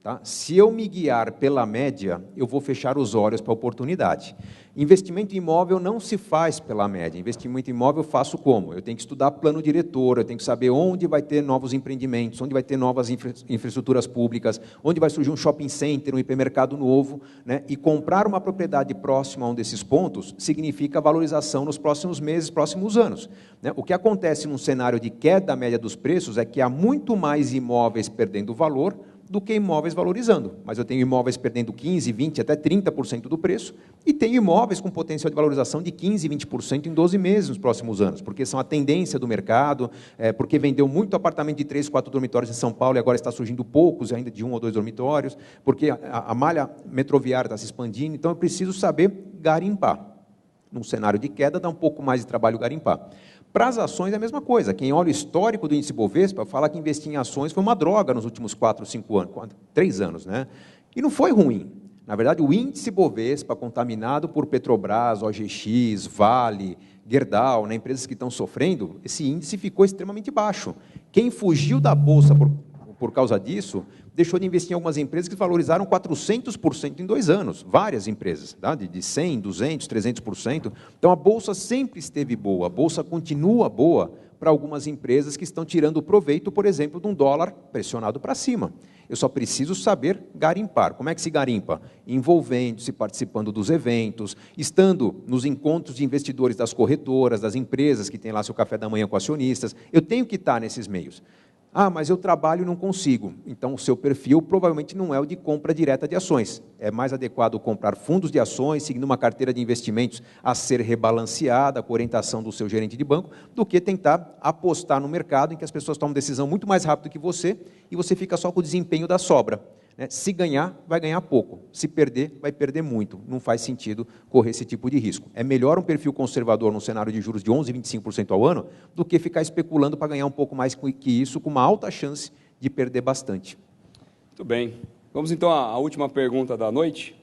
tá? Se eu me guiar pela média, eu vou fechar os olhos para a oportunidade. Investimento em imóvel não se faz pela média. Investimento em imóvel eu faço como? Eu tenho que estudar plano diretor, eu tenho que saber onde vai ter novos empreendimentos, onde vai ter novas infraestruturas públicas, onde vai surgir um shopping center, um hipermercado novo, né? E comprar uma propriedade próxima a um desses pontos significa valorização nos próximos meses, próximos anos, né? O que acontece num cenário de queda média dos preços é que há muito mais imóveis perdendo valor do que imóveis valorizando. Mas eu tenho imóveis perdendo 15%, 20%, até 30% do preço, e tenho imóveis com potencial de valorização de 15%, 20% em 12 meses nos próximos anos, porque são a tendência do mercado, porque vendeu muito apartamento de 3, 4 dormitórios em São Paulo e agora está surgindo poucos ainda de 1 ou 2 dormitórios, porque a malha metroviária está se expandindo. Então eu preciso saber garimpar. Num cenário de queda, dá um pouco mais de trabalho garimpar. Para as ações é a mesma coisa. Quem olha o histórico do índice Bovespa fala que investir em ações foi uma droga nos últimos 4, 5 anos, 3 anos, né? E não foi ruim. Na verdade, o índice Bovespa, contaminado por Petrobras, OGX, Vale, Gerdau, né, empresas que estão sofrendo, esse índice ficou extremamente baixo. Quem fugiu da Bolsa por causa disso, deixou de investir em algumas empresas que valorizaram 400% em 2 anos, várias empresas, tá? De 100%, 200%, 300%. Então, a Bolsa sempre esteve boa, a Bolsa continua boa para algumas empresas que estão tirando proveito, por exemplo, de um dólar pressionado para cima. Eu só preciso saber garimpar. Como é que se garimpa? Envolvendo-se, participando dos eventos, estando nos encontros de investidores das corretoras, das empresas que têm lá seu café da manhã com acionistas. Eu tenho que estar nesses meios. Mas eu trabalho e não consigo. Então, o seu perfil provavelmente não é o de compra direta de ações. É mais adequado comprar fundos de ações, seguindo uma carteira de investimentos a ser rebalanceada, com orientação do seu gerente de banco, do que tentar apostar no mercado em que as pessoas tomam decisão muito mais rápido que você e você fica só com o desempenho da sobra, né? Se ganhar, vai ganhar pouco. Se perder, vai perder muito. Não faz sentido correr esse tipo de risco. É melhor um perfil conservador num cenário de juros de 11%, 25% ao ano, do que ficar especulando para ganhar um pouco mais que isso, com uma alta chance de perder bastante. Muito bem. Vamos então à última pergunta da noite,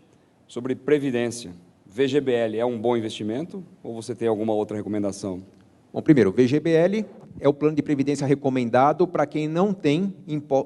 sobre previdência. VGBL é um bom investimento ou você tem alguma outra recomendação? Bom, primeiro, o VGBL é o plano de previdência recomendado para quem não tem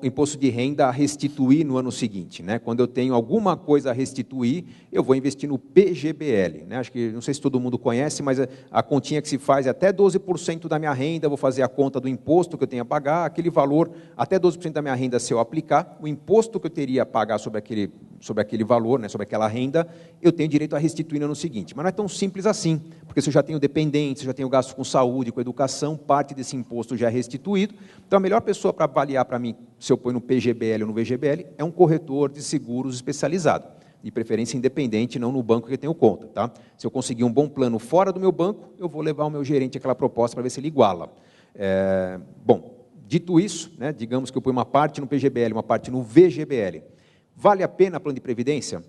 imposto de renda a restituir no ano seguinte, né? Quando eu tenho alguma coisa a restituir, eu vou investir no PGBL, né? Acho que, não sei se todo mundo conhece, mas a continha que se faz é até 12% da minha renda, eu vou fazer a conta do imposto que eu tenho a pagar, aquele valor, até 12% da minha renda, se eu aplicar, o imposto que eu teria a pagar sobre aquele valor, né, sobre aquela renda, eu tenho direito a restituir no ano seguinte. Mas não é tão simples assim, porque se eu já tenho dependentes, se eu já tenho gasto com saúde, com educação, parte desse imposto já é restituído. Então, a melhor pessoa para avaliar para mim se eu ponho no PGBL ou no VGBL é um corretor de seguros especializado, de preferência independente, não no banco que eu tenho conta, tá? Se eu conseguir um bom plano fora do meu banco, eu vou levar o meu gerente àquela proposta para ver se ele iguala. Bom, Dito isso, né, digamos que eu ponho uma parte no PGBL, uma parte no VGBL. Vale a pena plano de previdência?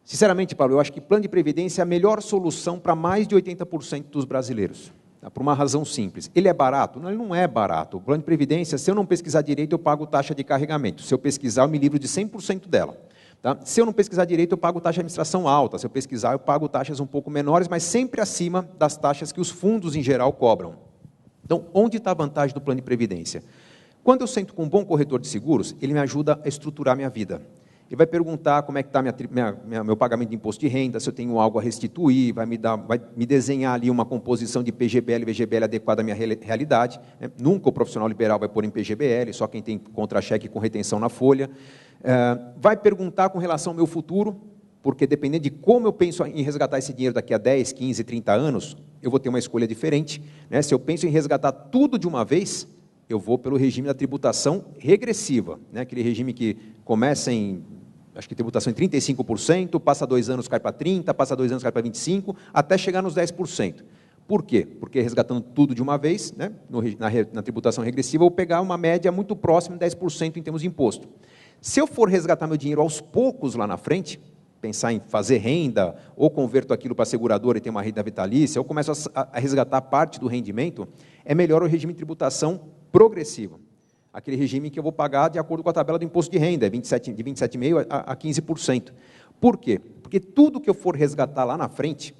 Sinceramente, Paulo, eu acho que plano de previdência é a melhor solução para mais de 80% dos brasileiros. Tá? Por uma razão simples. Ele é barato? Não, ele não é barato. O plano de previdência, se eu não pesquisar direito, eu pago taxa de carregamento. Se eu pesquisar, eu me livro de 100% dela. Tá? Se eu não pesquisar direito, eu pago taxa de administração alta. Se eu pesquisar, eu pago taxas um pouco menores, mas sempre acima das taxas que os fundos, em geral, cobram. Então, onde está a vantagem do plano de previdência? Quando eu sento com um bom corretor de seguros, ele me ajuda a estruturar minha vida. Ele vai perguntar como é que está meu pagamento de imposto de renda, se eu tenho algo a restituir, vai me desenhar ali uma composição de PGBL e VGBL adequada à minha realidade. Né? Nunca o profissional liberal vai pôr em PGBL, só quem tem contra-cheque com retenção na folha. Vai perguntar com relação ao meu futuro, porque dependendo de como eu penso em resgatar esse dinheiro daqui a 10, 15, 30 anos, eu vou ter uma escolha diferente. Né? Se eu penso em resgatar tudo de uma vez, eu vou pelo regime da tributação regressiva, né? Aquele regime que começa em, acho que tributação em 35%, passa 2 anos cai para 30%, passa 2 anos cai para 25%, até chegar nos 10%. Por quê? Porque resgatando tudo de uma vez, né? na tributação regressiva, eu vou pegar uma média muito próxima de 10% em termos de imposto. Se eu for resgatar meu dinheiro aos poucos lá na frente, pensar em fazer renda, ou converto aquilo para a seguradora e ter uma renda vitalícia, ou começo a resgatar parte do rendimento, é melhor o regime de tributação progressiva. Aquele regime que eu vou pagar de acordo com a tabela do imposto de renda, de 27,5% a 15%. Por quê? Porque tudo que eu for resgatar lá na frente,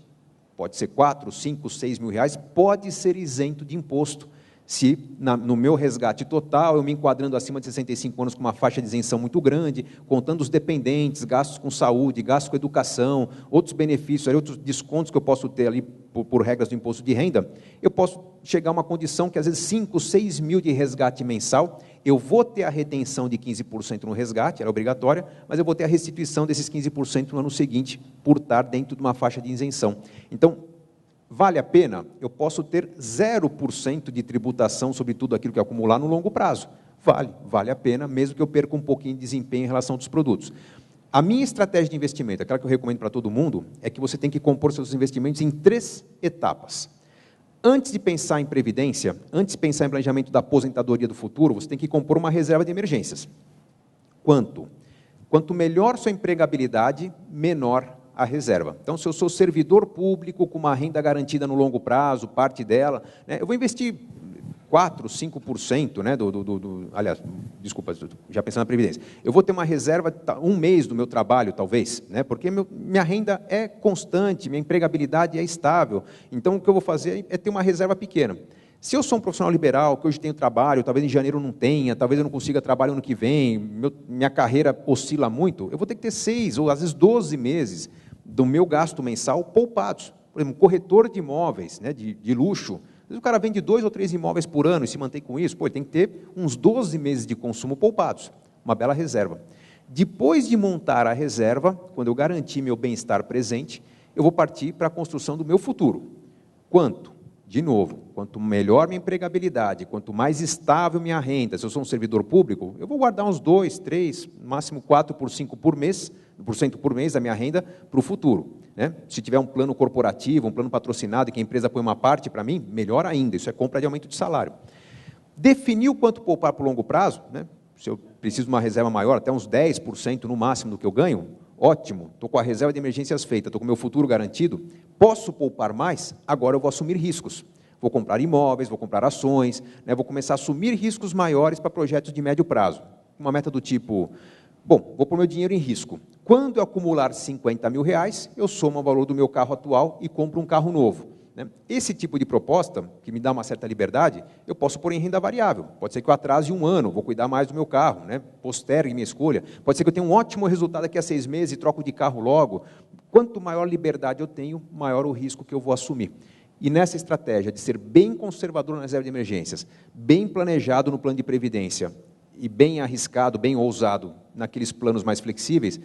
pode ser 4, 5, 6 mil reais, pode ser isento de imposto, se no meu resgate total, eu me enquadrando acima de 65 anos com uma faixa de isenção muito grande, contando os dependentes, gastos com saúde, gastos com educação, outros benefícios, outros descontos que eu posso ter ali por regras do imposto de renda, eu posso chegar a uma condição que às vezes 5, 6 mil de resgate mensal, eu vou ter a retenção de 15% no resgate, era obrigatória, mas eu vou ter a restituição desses 15% no ano seguinte, por estar dentro de uma faixa de isenção. Então, vale a pena? Eu posso ter 0% de tributação sobre tudo aquilo que eu acumular no longo prazo. Vale a pena, mesmo que eu perca um pouquinho de desempenho em relação dos produtos. A minha estratégia de investimento, aquela que eu recomendo para todo mundo, é que você tem que compor seus investimentos em 3 etapas. Antes de pensar em previdência, antes de pensar em planejamento da aposentadoria do futuro, você tem que compor uma reserva de emergências. Quanto melhor sua empregabilidade, menor a reserva. Então, se eu sou servidor público com uma renda garantida no longo prazo, parte dela, né, eu vou investir 4%, 5%, né, aliás, desculpa, já pensando na Previdência, eu vou ter uma reserva, 1 mês do meu trabalho, talvez, né, porque minha renda é constante, minha empregabilidade é estável, então o que eu vou fazer é ter uma reserva pequena. Se eu sou um profissional liberal, que hoje tenho trabalho, talvez em janeiro não tenha, talvez eu não consiga trabalho ano que vem, minha carreira oscila muito, eu vou ter que ter 6 ou às vezes 12 meses do meu gasto mensal poupados. Por exemplo, um corretor de imóveis, né, de luxo, às vezes o cara vende 2 ou 3 imóveis por ano e se mantém com isso, ele tem que ter uns 12 meses de consumo poupados, uma bela reserva. Depois de montar a reserva, quando eu garantir meu bem-estar presente, eu vou partir para a construção do meu futuro. Quanto? De novo, quanto melhor minha empregabilidade, quanto mais estável minha renda, se eu sou um servidor público, eu vou guardar uns 2, 3, no máximo 4 por 5 por mês, por mês da minha renda para o futuro. Né? Se tiver um plano corporativo, um plano patrocinado, e que a empresa põe uma parte para mim, melhor ainda, isso é compra de aumento de salário. Definir o quanto poupar para o longo prazo, né? Se eu preciso de uma reserva maior, até uns 10% no máximo do que eu ganho, ótimo, estou com a reserva de emergências feita, estou com o meu futuro garantido, posso poupar mais? Agora eu vou assumir riscos. Vou comprar imóveis, vou comprar ações, né? Vou começar a assumir riscos maiores para projetos de médio prazo. Uma meta do tipo, bom, vou pôr meu dinheiro em risco. Quando eu acumular 50 mil reais, eu somo o valor do meu carro atual e compro um carro novo. Né? Esse tipo de proposta, que me dá uma certa liberdade, eu posso pôr em renda variável. Pode ser que eu atrase 1 ano, vou cuidar mais do meu carro, né? Postergue minha escolha. Pode ser que eu tenha um ótimo resultado daqui a 6 meses e troco de carro logo. Quanto maior liberdade eu tenho, maior o risco que eu vou assumir. E nessa estratégia de ser bem conservador na reserva de emergências, bem planejado no plano de previdência e bem arriscado, bem ousado naqueles planos mais flexíveis,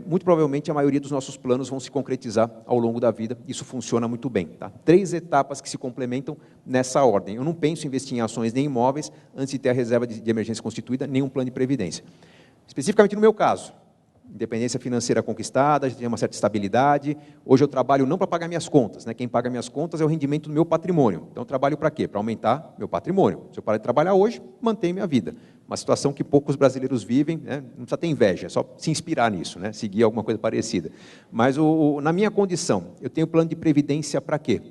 muito provavelmente a maioria dos nossos planos vão se concretizar ao longo da vida. Isso funciona muito bem. Tá? 3 etapas que se complementam nessa ordem. Eu não penso em investir em ações nem em imóveis antes de ter a reserva de emergência constituída, nem um plano de previdência. Especificamente no meu caso, independência financeira conquistada, já tinha uma certa estabilidade. Hoje eu trabalho não para pagar minhas contas, né? Quem paga minhas contas é o rendimento do meu patrimônio. Então eu trabalho para quê? Para aumentar meu patrimônio. Se eu parar de trabalhar hoje, mantenho minha vida. Uma situação que poucos brasileiros vivem, né? Não precisa ter inveja, é só se inspirar nisso, né? Seguir alguma coisa parecida. Mas na minha condição, eu tenho plano de previdência para quê?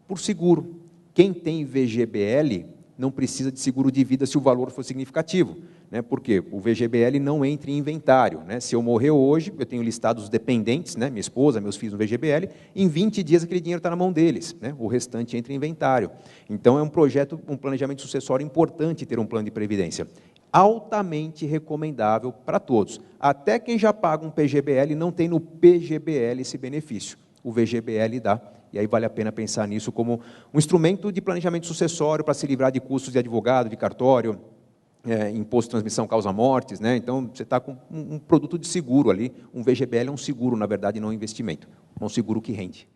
Por seguro. Quem tem VGBL não precisa de seguro de vida se o valor for significativo, né? Porque o VGBL não entra em inventário, né? Se eu morrer hoje, eu tenho listado os dependentes, né? Minha esposa, meus filhos no VGBL, em 20 dias aquele dinheiro está na mão deles, né? O restante entra em inventário. Então é um projeto, um planejamento sucessório importante ter um plano de previdência. Altamente recomendável para todos. Até quem já paga um PGBL não tem no PGBL esse benefício. O VGBL dá. E aí vale a pena pensar nisso como um instrumento de planejamento sucessório para se livrar de custos de advogado, de cartório, imposto de transmissão causa mortes, né? Então, você está com um produto de seguro ali. Um VGBL é um seguro, na verdade, não um investimento. É um seguro que rende.